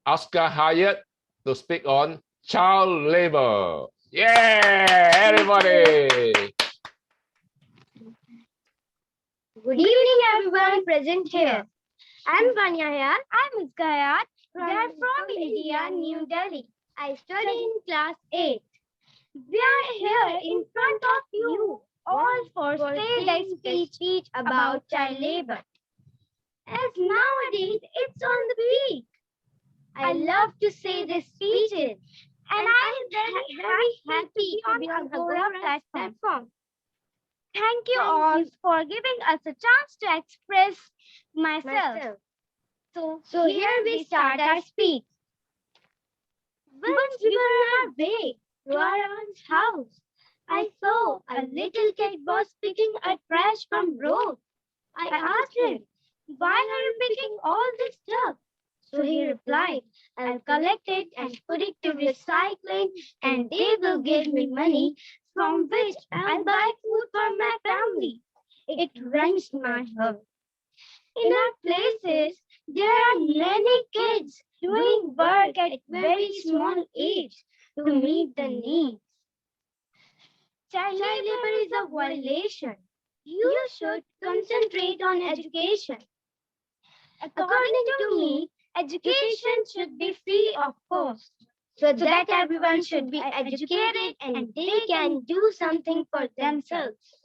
S1: Aska Hayat to speak on child labor. Yeah, everybody.
S12: Good evening, everyone present here. I'm Vanya Hayat. I'm Aska Hayat. We are from India, New Delhi. I study in class 8. We are here in front of you all for saying a speech about child labor. As nowadays it's on the peak. I love to say these speeches, and I'm very happy to be on Agora platform. Thank you all for giving us a chance to express myself. So here we start our speech. Once we were on our way to our aunt's house, I saw a little kid was picking a trash from road. I asked him, "Why are you picking all this stuff?" So he replied, "I'll collect it and put it to recycling, and they will give me money from which I'll buy food for my family." It wrenched my heart. In our places, there are many kids doing work at very small age to meet the needs. Child labor is a violation. You should concentrate on education. According to me, education should be free of cost, so that everyone should be educated and they can do something for themselves.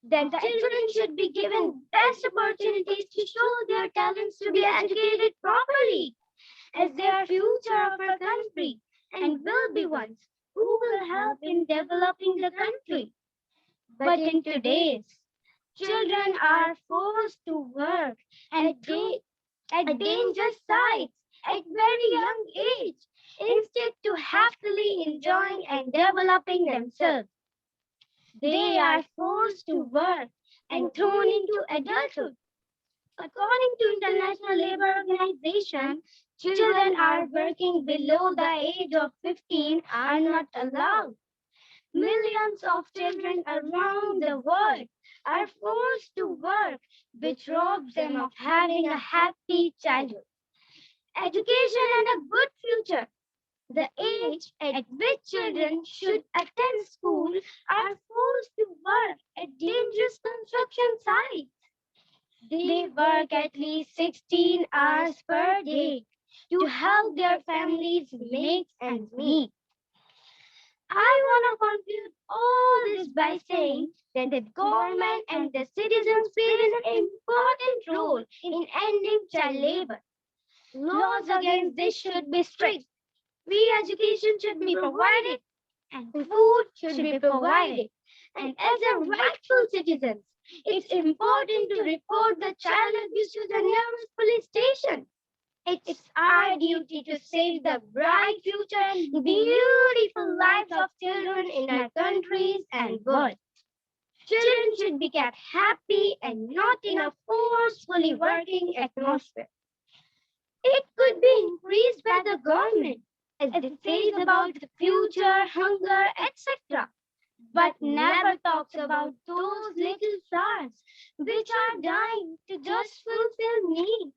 S12: Then the children should be given best opportunities to show their talents, to be educated properly, as they are future of our country and will be ones who will help in developing the country. But in today's, children are forced to work at dangerous sites at very young age, instead to happily enjoying and developing themselves. They are forced to work and thrown into adulthood. According to International Labour Organization, children are working below the age of 15 are not allowed. Millions of children around the world are forced to work, which robs them of having a happy childhood, education, and a good future. The age at which children should attend school are forced to work at dangerous construction sites. They work at least 16 hours per day to help their families make ends meet. I want to conclude all this by saying that the government and the citizens play an important role in ending child labor. Laws against this should be strict. Free education should be provided, and food should be provided. And as a rightful citizen, it's important to report the child abuse to the nearest police station. It's our duty to save the bright future and beautiful lives of children in our countries and world. Children should be kept happy and not in a forcefully working atmosphere. It could be increased by the government as it says about the future, hunger, etc., but never talks about those little stars which are dying to just fulfill needs.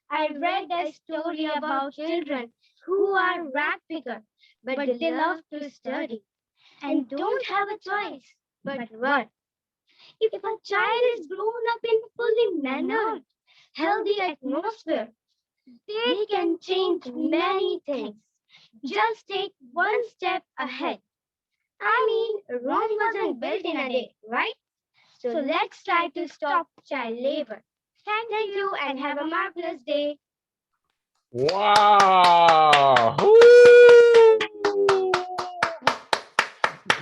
S12: I read a story about children who are rag pickers, but they love to study and don't have a choice. But what? If a child is grown up in a fully mannered, healthy atmosphere, they can change many things. Just take one step ahead. I mean, Rome wasn't built in a day, right? So let's try to stop child labor. Thank you and have a marvelous day.
S1: Wow! Woo!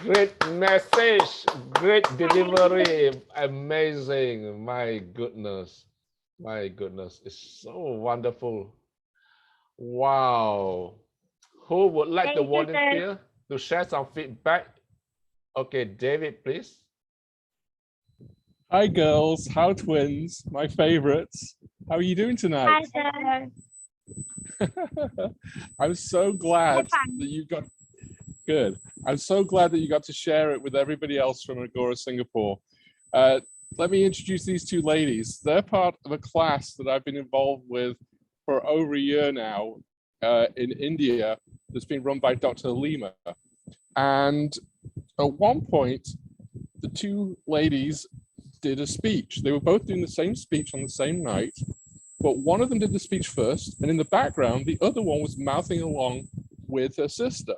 S1: Great message, great delivery, amazing. My goodness, it's so wonderful. Wow. Who would like to volunteer to share some feedback? Okay, David, please.
S14: Hi, girls. How twins? My favorites. How are you doing tonight?
S12: Hi, sir.
S14: I'm so glad that you got good. I'm so glad that you got to share it with everybody else from Agora Singapore. Let me introduce these two ladies. They're part of a class that I've been involved with for over a year now in India that's been run by Dr. Lima. And at one point, the two ladies did a speech. They were both doing the same speech on the same night, but one of them did the speech first, and in the background, the other one was mouthing along with her sister.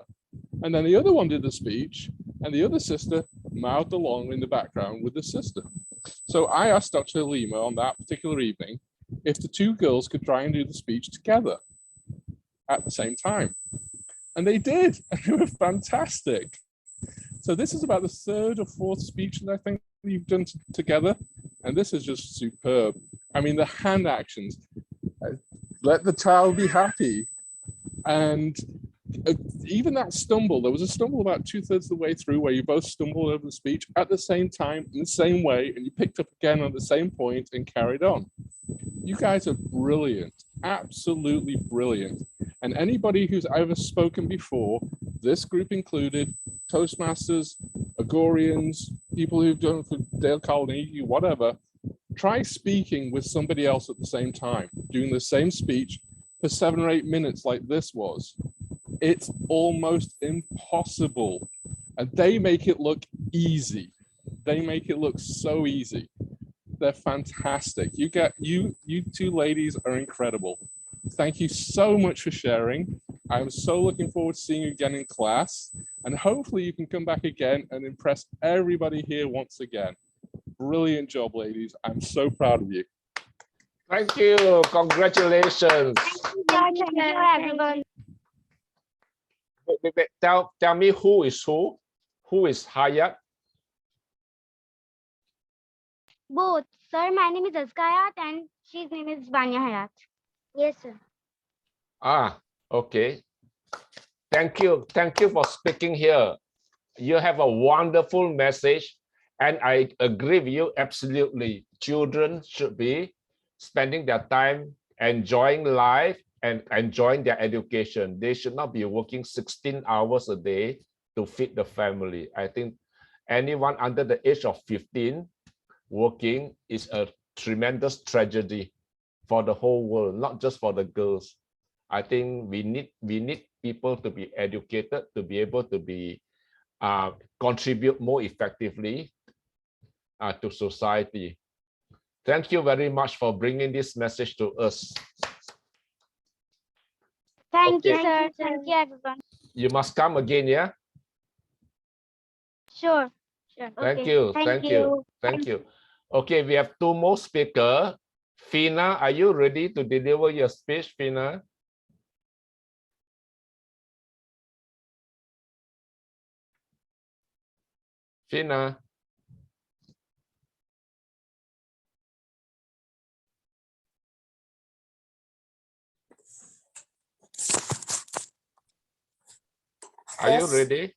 S14: And then the other one did the speech, and the other sister mouthed along in the background with the sister. So I asked Dr. Lima on that particular evening if the two girls could try and do the speech together at the same time. And they did, and they were fantastic. So this is about the third or fourth speech that I think you've done together, and this is just superb. I mean, the hand actions, let the child be happy, and even that stumble, there was a stumble about 2/3 of the way through where you both stumbled over the speech at the same time, in the same way, and you picked up again at the same point and carried on. You guys are brilliant, absolutely brilliant. And anybody who's ever spoken before, this group included, Toastmasters, Agorians, people who've done it for Dale Carnegie, whatever, try speaking with somebody else at the same time, doing the same speech for 7 or 8 minutes like this was. It's almost impossible. And they make it look easy. They make it look so easy. They're fantastic. You two ladies are incredible. Thank you so much for sharing. I'm so looking forward to seeing you again in class. And hopefully you can come back again and impress everybody here once again. Brilliant job, ladies. I'm so proud of you.
S1: Thank you. Congratulations.
S12: Thank you, everyone.
S1: Wait. Tell me who is who? Who is Hayat?
S12: Both. Sir, my name is Azkayat and she's name is Vanya Hayat. Yes, sir.
S1: Ah, okay. Thank you. Thank you for speaking here. You have a wonderful message, and I agree with you absolutely. Children should be spending their time enjoying life and enjoying their education. They should not be working 16 hours a day to feed the family. I think anyone under the age of 15 working is a tremendous tragedy for the whole world, not just for the girls. I think we need people to be educated to be able to be contribute more effectively to society. Thank you very much for bringing this message to us.
S12: Thank you, sir. Thank you, everyone.
S1: You must come again, yeah?
S12: Sure. Sure.
S1: Thank
S12: Okay.
S1: you. Thank you. Okay, we have 2 more speakers. Fina, are you ready to deliver your speech, Fina? Fina. Are you ready?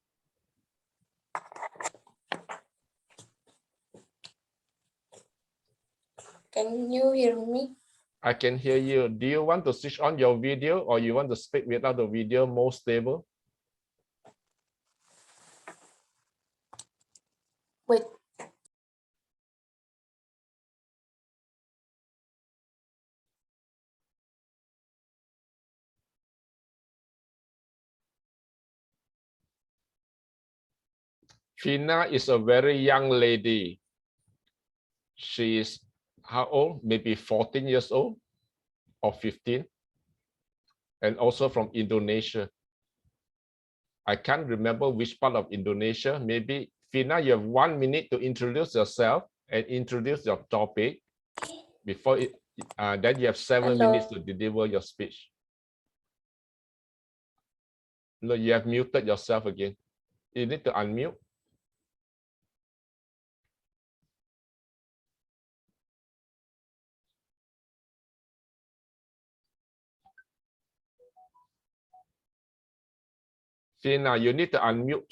S16: Can you hear me?
S1: I can hear you. Do you want to switch on your video or you want to speak without the video more stable?
S16: Wait.
S1: Fina is a very young lady. She is how old? Maybe 14 years old or 15. And also from Indonesia. I can't remember which part of Indonesia. Maybe Fina, you have 1 minute to introduce yourself and introduce your topic. Before it, then you have 7 minutes to deliver your speech. No, you have muted yourself again. You need to unmute. Fina, you need to unmute.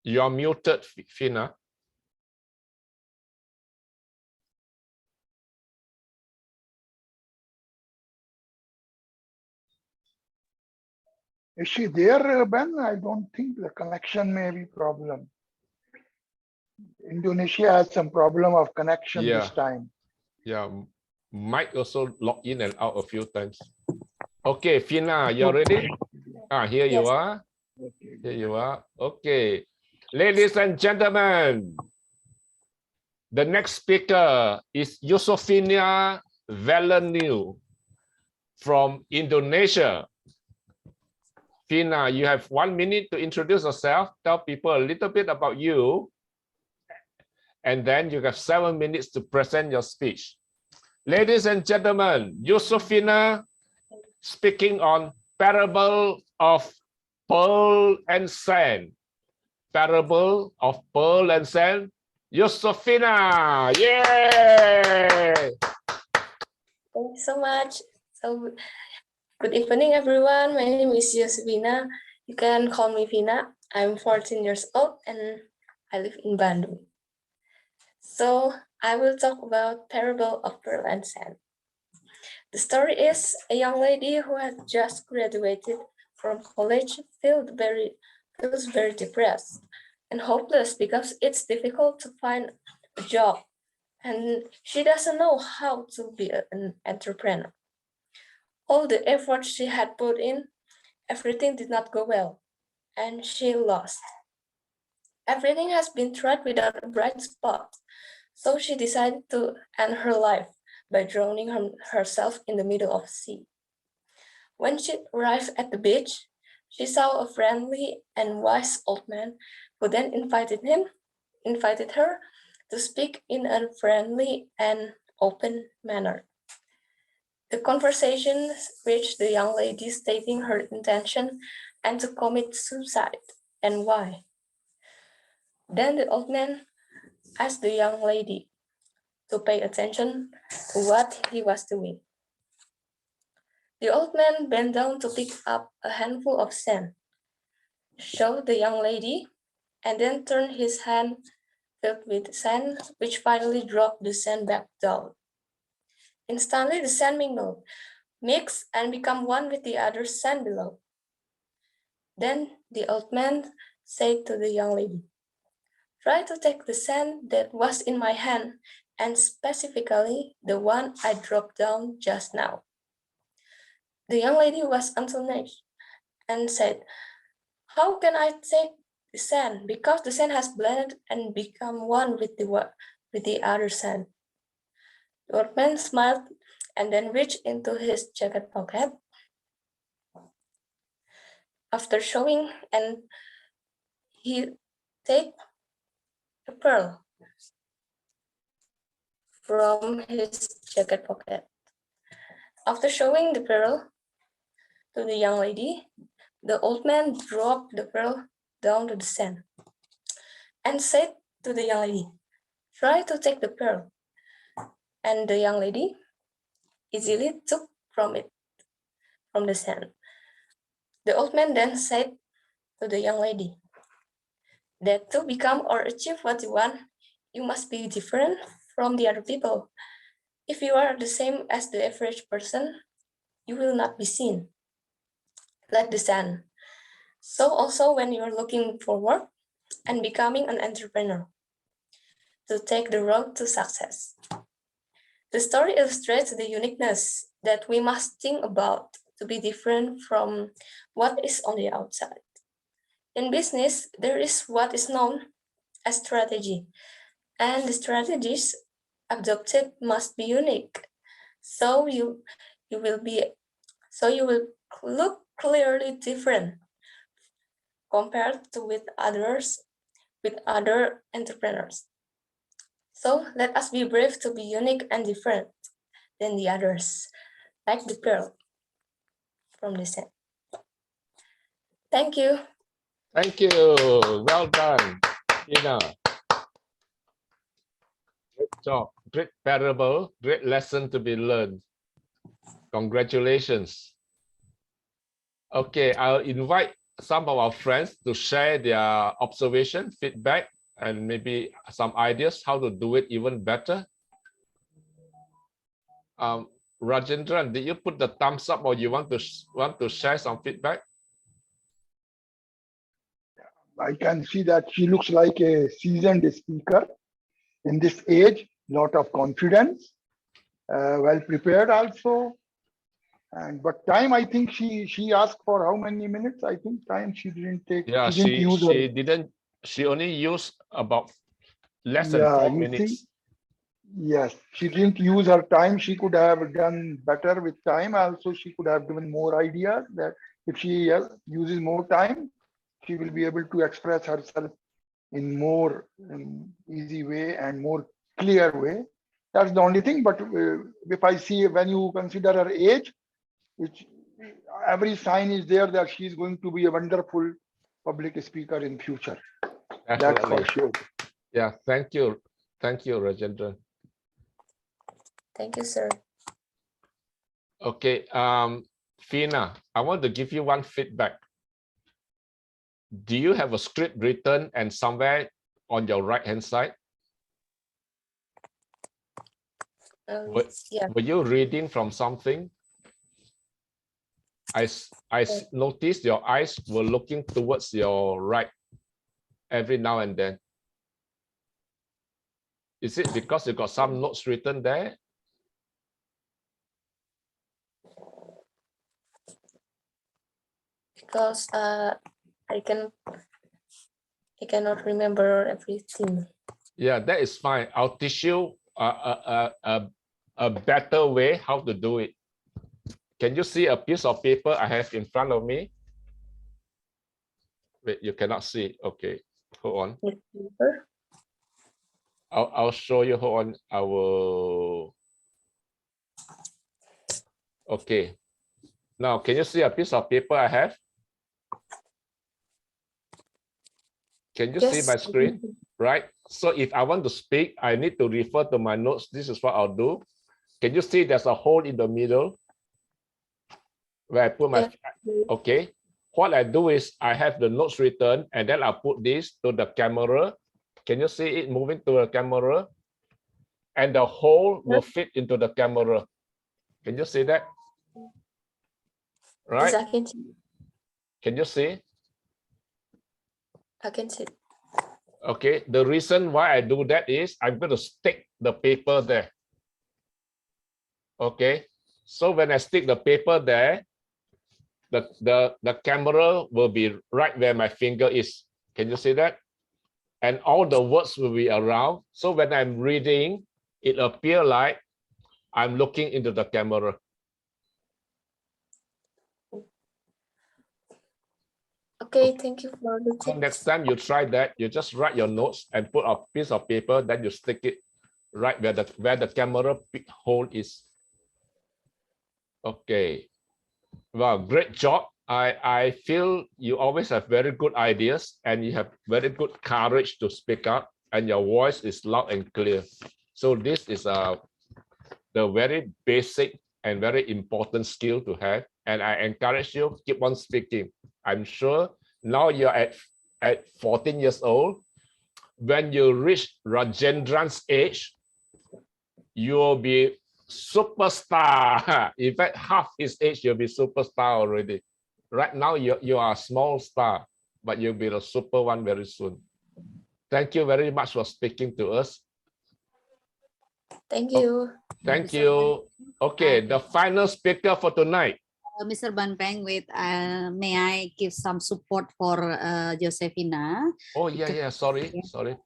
S1: You are muted, Fina.
S3: Is she there, Ben? I don't think the connection may be problem. Indonesia has some problem of connection this time.
S1: Yeah, Mike also log in and out a few times. Okay, Fina, you ready? Here you are. Here you are. Okay. Ladies and gentlemen, the next speaker is Yusufina Valenu from Indonesia. Fina, you have 1 minute to introduce yourself, tell people a little bit about you, and then you have 7 minutes to present your speech. Ladies and gentlemen, Yusufina speaking on parable of pearl and sand. Parable of pearl and sand. Yusufina, yay!
S16: Thank you so much. So, good evening, everyone. My name is Yusufina. You can call me Vina. I'm 14 years old and I live in Bandung. So, I will talk about parable of pearl and sand. The story is a young lady who had just graduated from college feels very depressed and hopeless because it's difficult to find a job and she doesn't know how to be an entrepreneur. All the effort she had put in, everything did not go well, and she lost. Everything has been tried without a bright spot, so she decided to end her life by drowning herself in the middle of the sea. When she arrived at the beach, she saw a friendly and wise old man who then invited her to speak in a friendly and open manner. The conversation reached the young lady stating her intention and to commit suicide and why. Then the old man asked the young lady to pay attention to what he was doing. The old man bent down to pick up a handful of sand, showed the young lady, and then turned his hand filled with sand, which finally dropped the sand back down. Instantly, the sand mingled, mixed, and became one with the other sand below. Then the old man said to the young lady, "Try to take the sand that was in my hand, and specifically the one I dropped down just now." The young lady was astonished and said, "How can I take the sand? Because the sand has blended and become one with the other sand." The old man smiled and then reached into his jacket pocket. After showing, and he take a pearl from his jacket pocket. After showing the pearl to the young lady, the old man dropped the pearl down to the sand and said to the young lady, "Try to take the pearl." And the young lady easily took from the sand. The old man then said to the young lady that to become or achieve what you want, you must be different from the other people. If you are the same as the average person, you will not be seen, like the sand. So also when you are looking for work and becoming an entrepreneur, to take the road to success. The story illustrates the uniqueness that we must think about to be different from what is on the outside. In business, there is what is known as strategy, and the strategies adopted must be unique. So you will look clearly different compared to with other entrepreneurs. So let us be brave to be unique and different than the others, like the girl from the set. Thank you.
S1: Thank you. Well done, Tina. Great job. Great parable. Great lesson to be learned. Congratulations. Okay, I'll invite some of our friends to share their observation, feedback, and maybe some ideas how to do it even better. Rajendran, did you put the thumbs up, or you want to share some feedback?
S3: I can see that she looks like a seasoned speaker in this age, lot of confidence, well prepared also. But time, I think she asked for how many minutes? I think time she didn't take.
S1: Yeah, she only used about less than 4 minutes.
S3: Yes, she didn't use her time. She could have done better with time. Also, she could have given more ideas that if she uses more time, she will be able to express herself in more easy way and more clear way. That's the only thing. But if I see, when you consider her age, which every sign is there that she's going to be a wonderful public speaker in future.
S1: Definitely.
S3: That's for sure.
S1: Yeah, thank you, Rajendra.
S16: Thank you, sir.
S1: Okay, Fina, I want to give you one feedback. Do you have a script written and somewhere on your right hand side?
S16: Yeah.
S1: Were you reading from something? I noticed your eyes were looking towards your right every now and then. Is it because you got some notes written there?
S16: Because I cannot remember everything.
S1: Yeah, that is fine. I'll teach you a better way how to do it. Can you see a piece of paper I have in front of me? Wait, you cannot see. Okay, hold on. I'll show you. Hold on. I will. Okay. Now, can you see a piece of paper I have? Can you see my screen? Right. So if I want to speak, I need to refer to my notes. This is what I'll do. Can you see there's a hole in the middle where I put my, okay. What I do is I have the notes written and then I'll put this to the camera. Can you see it moving to the camera? And the hole will fit into the camera. Can you see that? Right?
S16: Yes, I can see.
S1: Can you see?
S16: I can see.
S1: Okay, the reason why I do that is I'm going to stick the paper there. Okay, so when I stick the paper there, the camera will be right where my finger is. Can you see that? And all the words will be around. So when I'm reading, it appears like I'm looking into the camera.
S16: Okay, thank you for the
S1: So next time you try that, you just write your notes and put a piece of paper, then you stick it right where the camera hole is. Okay. Well, great job. I feel you always have very good ideas and you have very good courage to speak up and your voice is loud and clear. So this is the very basic and very important skill to have. And I encourage you keep on speaking. I'm sure now you're at 14 years old. When you reach Rajendran's age, you'll be superstar. In fact, half his age, you'll be superstar already. Right now, you are a small star, but you'll be the super one very soon. Thank you very much for speaking to us.
S16: Thank you.
S1: Thank you. Okay, the final speaker for tonight.
S17: Mr. Ban Peng, may I give some support for Josefina?
S1: Oh, yeah. Sorry,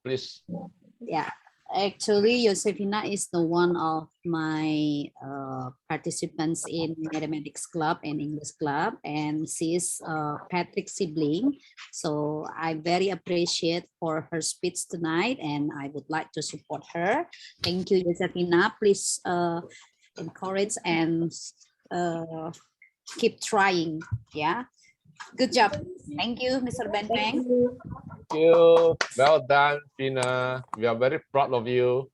S1: please.
S17: Yeah, actually, Josefina is the one of my participants in mathematics club and English club, and she is Patrick's sibling. So I very appreciate for her speech tonight, and I would like to support her. Thank you, Josefina. Please encourage and keep trying. Yeah, good job. Thank you, Mr. Ban Peng.
S1: Thank you. Well done, Fina. We are very proud of you.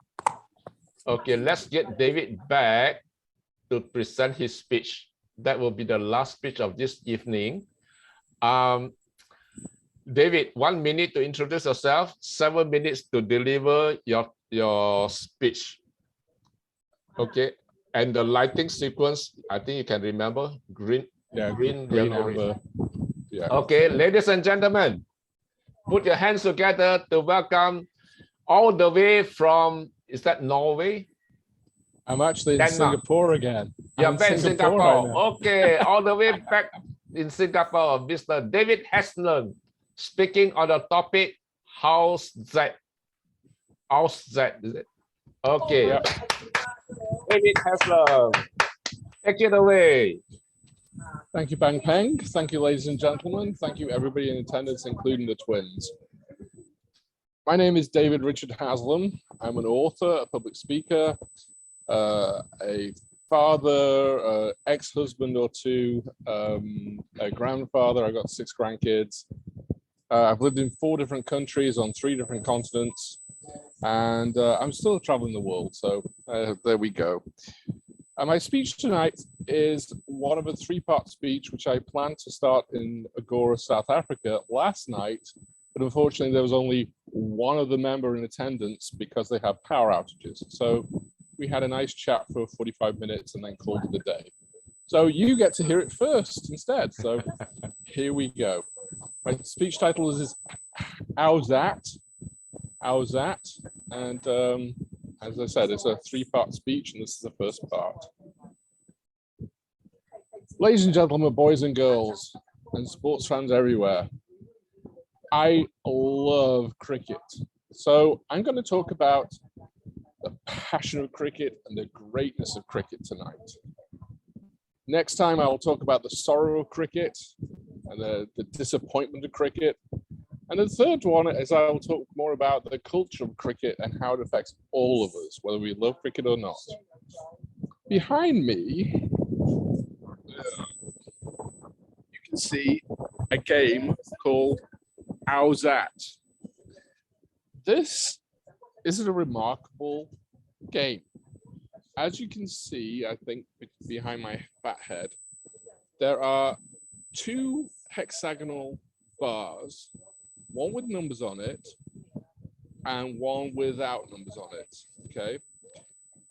S1: Okay, let's get David back to present his speech. That will be the last speech of this evening. David, 1 minute to introduce yourself, 7 minutes to deliver your speech. Okay, and the lighting sequence, I think you can remember, green, green, yellow, red.
S14: Yeah.
S1: Okay, ladies and gentlemen, put your hands together to welcome all the way from, is that Norway?
S14: I'm actually in
S1: Denmark.
S14: Singapore again.
S1: You're back in Singapore.
S14: Right
S1: Okay, all the way back in Singapore, Mr. David Haslam, speaking on the topic, how's that? How's that? Is it? Okay.
S14: Yep.
S1: David Haslam, take it away.
S14: Thank you, Bang Peng. Thank you, ladies and gentlemen. Thank you, everybody in attendance, including the twins. My name is David Richard Haslam. I'm an author, a public speaker, a father, ex-husband or two, a grandfather. I've got 6 grandkids. I've lived in 4 different countries on 3 different continents, and I'm still traveling the world. So there we go. My speech tonight is one of a 3-part speech, which I planned to start in Agora, South Africa last night, but unfortunately there was only one of the member in attendance because they have power outages. So we had a nice chat for 45 minutes and then called it a day. So you get to hear it first instead. So here we go. My speech title is How's That? How's That? And as I said, it's a 3-part speech, and this is the first part. Ladies and gentlemen, boys and girls, and sports fans everywhere, I love cricket. So I'm going to talk about the passion of cricket and the greatness of cricket tonight. Next time, I will talk about the sorrow of cricket and the disappointment of cricket. And the third one is I will talk more about the culture of cricket and how it affects all of us, whether we love cricket or not. Behind me, you can see a game called How's That? This is a remarkable game. As you can see, I think behind my fat head, there are 2 hexagonal bars, one with numbers on it and one without numbers on it, okay?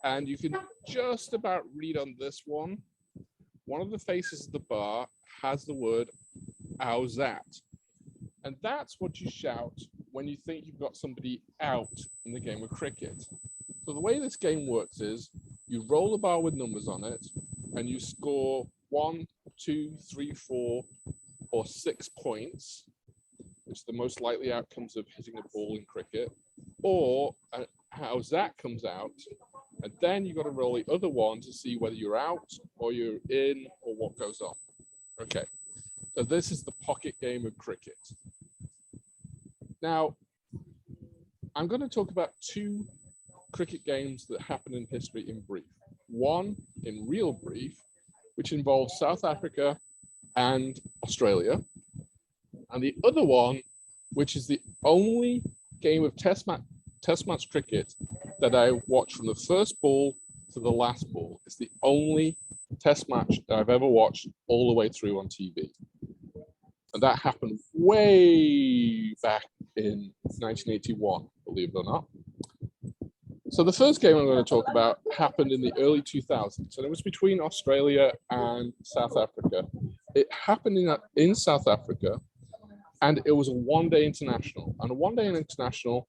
S14: And you can just about read on this one. One of the faces of the bar has the word, how's that? And that's what you shout when you think you've got somebody out in the game of cricket. So the way this game works is you roll a bar with numbers on it and you score 1, 2, 3, 4, or 6 points, which is the most likely outcomes of hitting a ball in cricket, or how's that comes out, and then you've got to roll the other one to see whether you're out or you're in or what goes on. Okay, so this is the pocket game of cricket. Now, I'm going to talk about 2 cricket games that happened in history in brief. One in real brief, which involves South Africa and Australia, and the other one, which is the only game of test match cricket that I watched from the first ball to the last ball. It's the only test match that I've ever watched all the way through on TV. And that happened way back in 1981, believe it or not. So the first game I'm going to talk about happened in the early 2000s, and it was between Australia and South Africa. It happened in South Africa, and it was a one-day international. And a one-day international,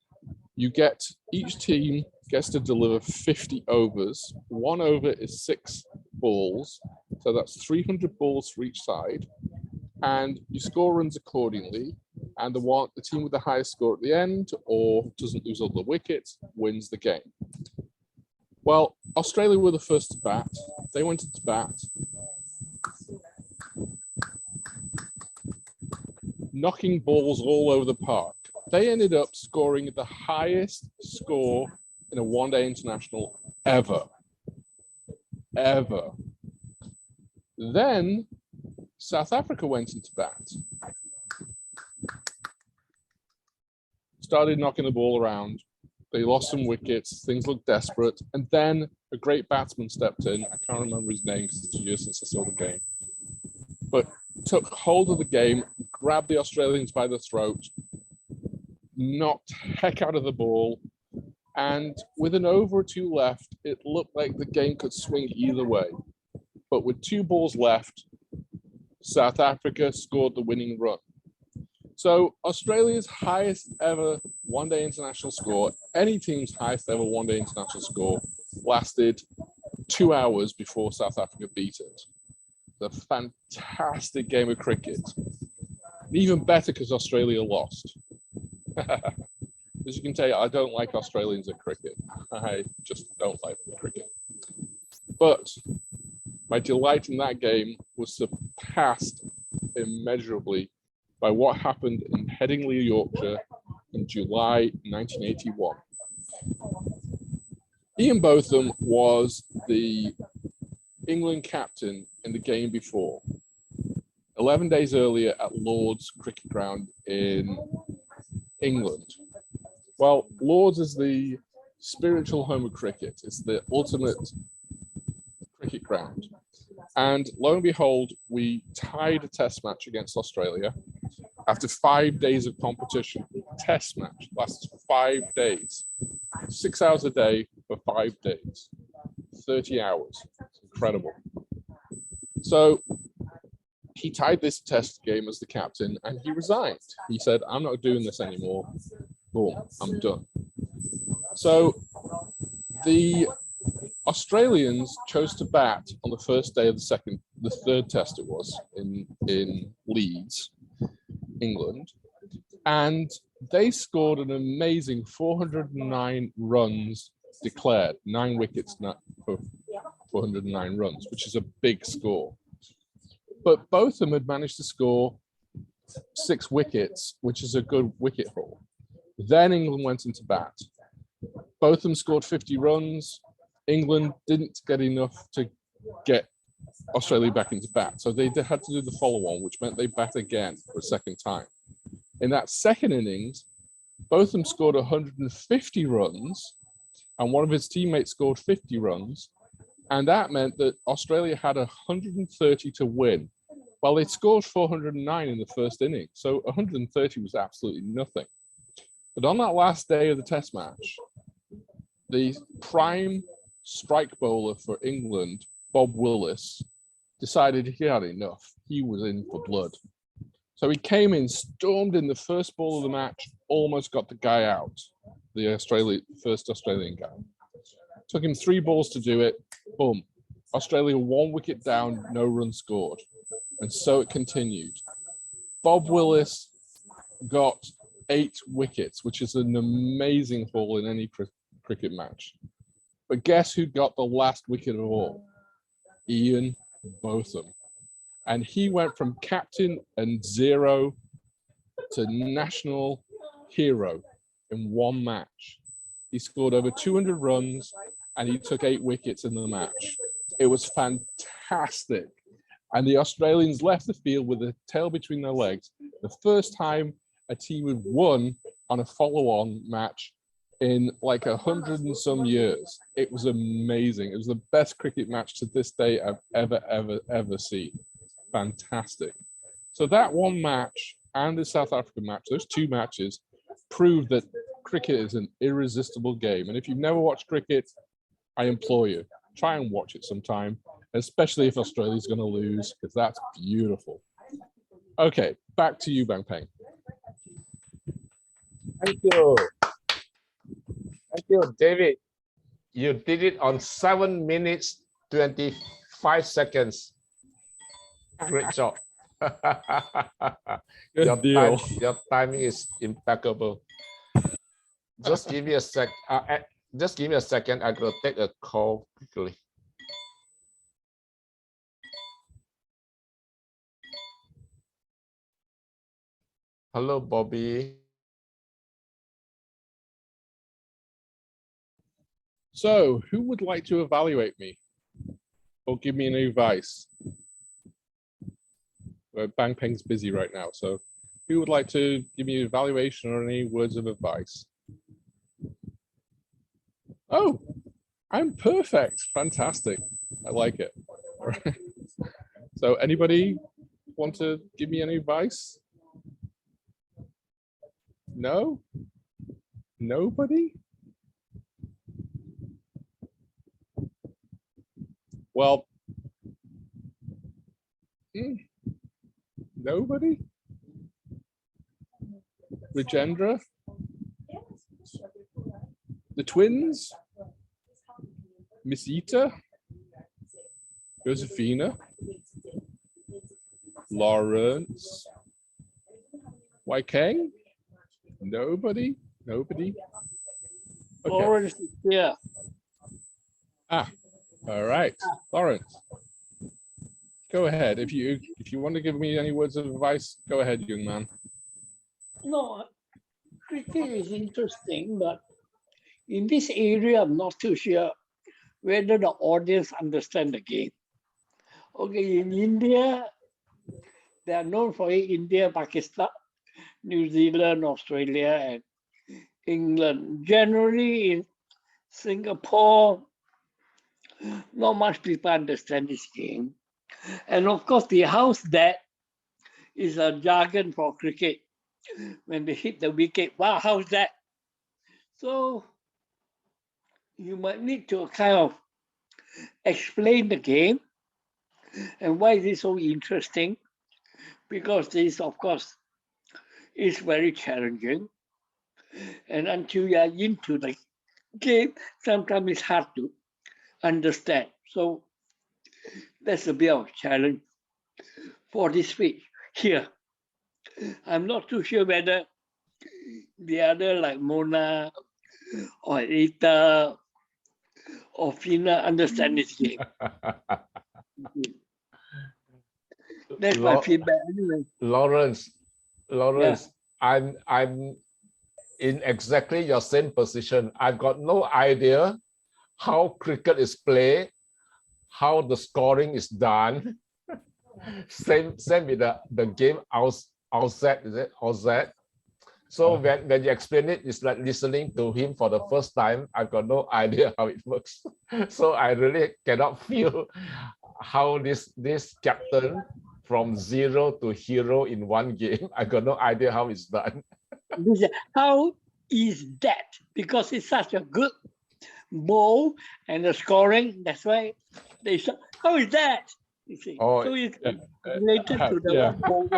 S14: each team gets to deliver 50 overs. 1 over is 6 balls, so that's 300 balls for each side, and you score runs accordingly, and the team with the highest score at the end, or doesn't lose all the wickets, wins the game. Well, Australia were the first to bat. They went into bat, knocking balls all over the park. They ended up scoring the highest score in a one-day international ever. Then South Africa went into bat, started knocking the ball around. They lost some wickets, things looked desperate, and then a great batsman stepped in. I can't remember his name because it's years since I saw the game, but took hold of the game, grabbed the Australians by the throat, knocked heck out of the ball, and with an over or 2 left, it looked like the game could swing either way. But with 2 balls left, South Africa scored the winning run. So Australia's highest ever one-day international score, any team's highest ever one-day international score, lasted 2 hours before South Africa beat it. A fantastic game of cricket. And even better because Australia lost. As you can tell, I don't like Australians at cricket. I just don't like cricket. But my delight in that game was surpassed immeasurably by what happened in Headingley, Yorkshire in July 1981. Ian Botham was the England captain in the game before, 11 days earlier at Lord's Cricket Ground in England. Well, Lord's is the spiritual home of cricket. It's the ultimate cricket ground. And lo and behold, we tied a test match against Australia after 5 days of competition. Test match lasts 5 days, 6 hours a day for 5 days, 30 hours. It's incredible. So he tied this test game as the captain and he resigned. He said, I'm not doing this anymore. Boom, I'm done. So the Australians chose to bat on the first day of the third test it was in Leeds, England, and they scored an amazing 409 runs declared, 9 wickets for 409 runs, which is a big score. But both of them had managed to score 6 wickets, which is a good wicket haul. Then England went into bat. Both of them scored 50 runs. England didn't get enough to get Australia back into bat. So they had to do the follow-on, which meant they bat again for a second time. In that second innings, both of them scored 150 runs, and one of his teammates scored 50 runs. And that meant that Australia had 130 to win. Well, they scored 409 in the first inning. So 130 was absolutely nothing. But on that last day of the test match, the prime strike bowler for England, Bob Willis, decided he had enough. He was in for blood. So he came in, stormed in the first ball of the match, almost got the guy out, the first Australian guy. Took him 3 balls to do it. Boom. Australia 1 wicket down, no run scored. And so it continued. Bob Willis got 8 wickets, which is an amazing haul in any cricket match. But guess who got the last wicket of all? Ian Botham. And he went from captain and 0 to national hero in 1 match. He scored over 200 runs and he took 8 wickets in the match. It was fantastic. And the Australians left the field with a tail between their legs. The first time a team had won on a follow-on match in like 100 and some years. It was amazing. It was the best cricket match to this day I've ever seen. Fantastic. So that 1 match and the South Africa match, those 2 matches, proved that cricket is an irresistible game. And if you've never watched cricket, I implore you, try and watch it sometime, especially if Australia's going to lose, because that's beautiful. Okay, back to you, Bang Peng.
S1: Thank you. Thank you, David. You did it on 7 minutes, 25 seconds. Great job. Your timing is impeccable. Just give me a sec. Just give me a second. I'm gonna take a call quickly. Hello, Bobby.
S14: So, who would like to evaluate me or give me any advice? Bang Peng's busy right now, so who would like to give me an evaluation or any words of advice? Oh, I'm perfect. Fantastic. I like it. So anybody want to give me any advice? No? Nobody? Well, nobody? Rajendra? The twins? Miss Ita? Josefina? Lawrence? Waikeng? Nobody? Nobody? Okay.
S7: Lawrence is here.
S14: Ah, all right. Lawrence, go ahead. If you want to give me any words of advice, go ahead, young man.
S7: No, cricket is interesting, but in this area, I'm not too sure whether the audience understand the game. Okay, in India, they are known for it, India, Pakistan, New Zealand, Australia, and England. Generally, in Singapore, not much people understand this game. And of course, the house that is a jargon for cricket. When they hit the wicket, wow, how's that? So you might need to kind of explain the game and why is it so interesting? Because this, of course, is very challenging. And until you are into the game, sometimes it's hard to understand. So that's a bit of a challenge for this speech here. I'm not too sure whether the other like Mona or Rita or Fina understand this game. That's my feedback anyway.
S1: Lawrence, yeah. I'm in exactly your same position. I've got no idea how cricket is played, how the scoring is done. same with the game outside, is it? Outside. So when you explain it, it's like listening to him for the first time. I've got no idea how it works. So I really cannot feel how this captain from zero to hero in one game. I got no idea how it's done.
S7: How is that? Because it's such a good ball and the scoring. That's why they say, how is that? You see, so it's related to the ball.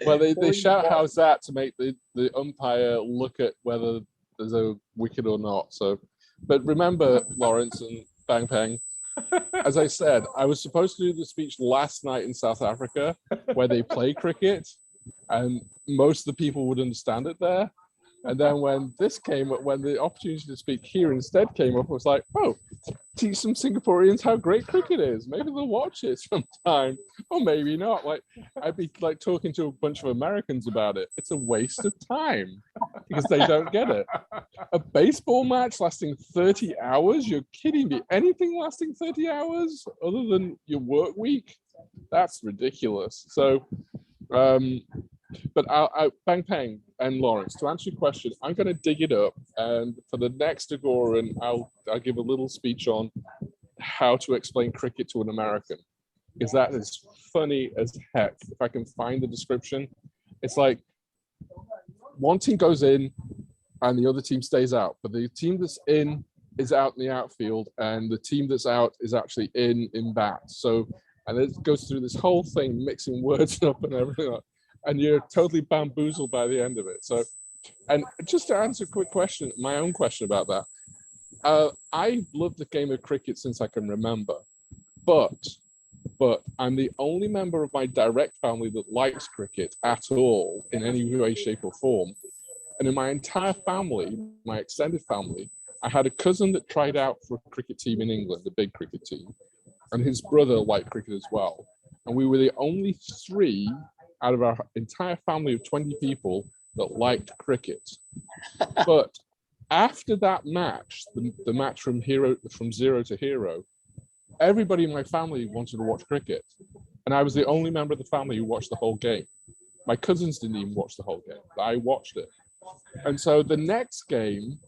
S14: Well, they shout how's that to make the umpire look at whether there's a wicket or not. So, but remember, Lawrence and Bang Peng, as I said, I was supposed to do the speech last night in South Africa where they play cricket and most of the people would understand it there. And then when the opportunity to speak here instead came up, I was like, oh, teach some Singaporeans how great cricket is. Maybe they'll watch it sometime, or maybe not. Like I'd be like talking to a bunch of Americans about it. It's a waste of time because they don't get it. A baseball match lasting 30 hours? You're kidding me. Anything lasting 30 hours other than your work week? That's ridiculous. So, but Bang Peng and Lawrence, to answer your question, I'm going to dig it up, and for the next Agora, I'll give a little speech on how to explain cricket to an American, because that is funny as heck. If I can find the description, it's like one team goes in and the other team stays out, but the team that's in is out in the outfield, and the team that's out is actually in bat. So, and it goes through this whole thing, mixing words up and everything like. And you're totally bamboozled by the end of it. So, and just to answer a quick question, my own question about that, I've loved the game of cricket since I can remember, but I'm the only member of my direct family that likes cricket at all in any way, shape, or form. And in my entire family, my extended family, I had a cousin that tried out for a cricket team in England, a big cricket team, and his brother liked cricket as well. And we were the only 3 out of our entire family of 20 people that liked cricket. But after that match, the match from 0 to hero, everybody in my family wanted to watch cricket. And I was the only member of the family who watched the whole game. My cousins didn't even watch the whole game. I watched it. And so the next game,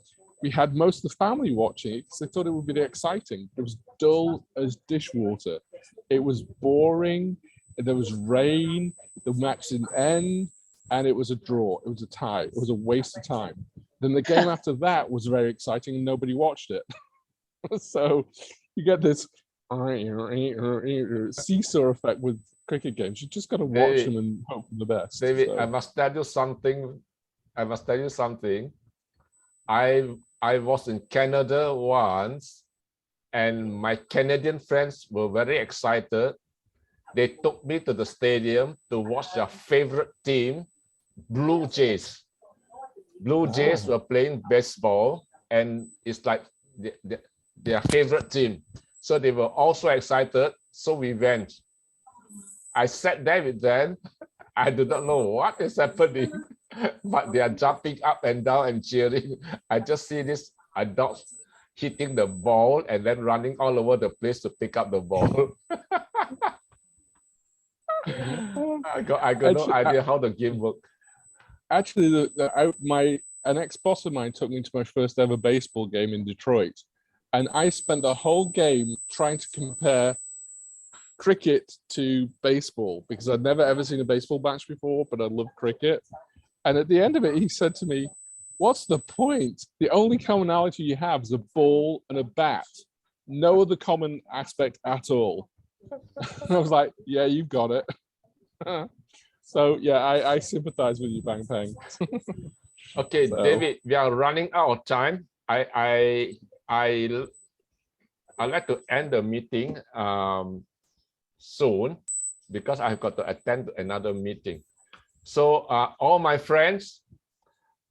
S14: we had most of the family watching it because they thought it would be exciting. It was dull as dishwater. It was boring. There was rain. The match didn't end. And it was a draw. It was a tie. It was a waste of time. Then the game after that was very exciting and nobody watched it. So you get this seesaw effect with cricket games. You just got to watch them and hope for the best.
S1: David,
S14: so.
S1: I must tell you something. I was in Canada once, and my Canadian friends were very excited. They took me to the stadium to watch their favorite team, Blue Jays. Blue Jays were playing baseball, and it's like their favorite team. So they were also excited. So we went. I sat there with them. I do not know what is happening, but they are jumping up and down and cheering. I just see this adult hitting the ball and then running all over the place to pick up the ball. I got no idea how the game worked.
S14: Actually, an ex-boss of mine took me to my first ever baseball game in Detroit, and I spent the whole game trying to compare cricket to baseball because I'd never ever seen a baseball match before, but I love cricket. And at the end of it, he said to me, "What's the point? The only commonality you have is a ball and a bat. No other common aspect at all." And I was like, "Yeah, you've got it." So yeah, I sympathize with you, Bang Peng.
S1: Okay, so. David, we are running out of time. I'd like to end the meeting soon because I've got to attend to another meeting. So all my friends,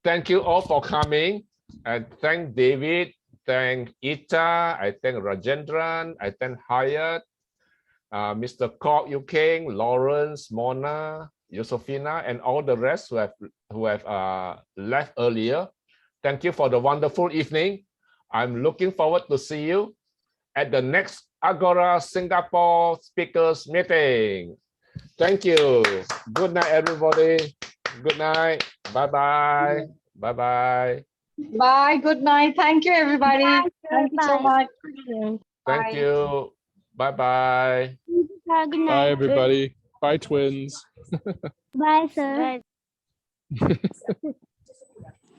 S1: thank you all for coming, and thank David, thank Ita, I thank Rajendran, I thank Hyatt, Mr. Kok Yu King, Lawrence, Mona, Josefina, and all the rest who have left earlier. Thank you for the wonderful evening. I'm looking forward to see you at the next Agora Singapore speakers meeting. Thank you. Good night, everybody. Good night. Bye-bye. Bye-bye.
S11: Bye. Good night. Thank you, everybody. Thank you so much.
S1: Thank you. Bye-bye.
S12: Good night.
S14: Bye, everybody. Bye, twins.
S12: Bye, sir.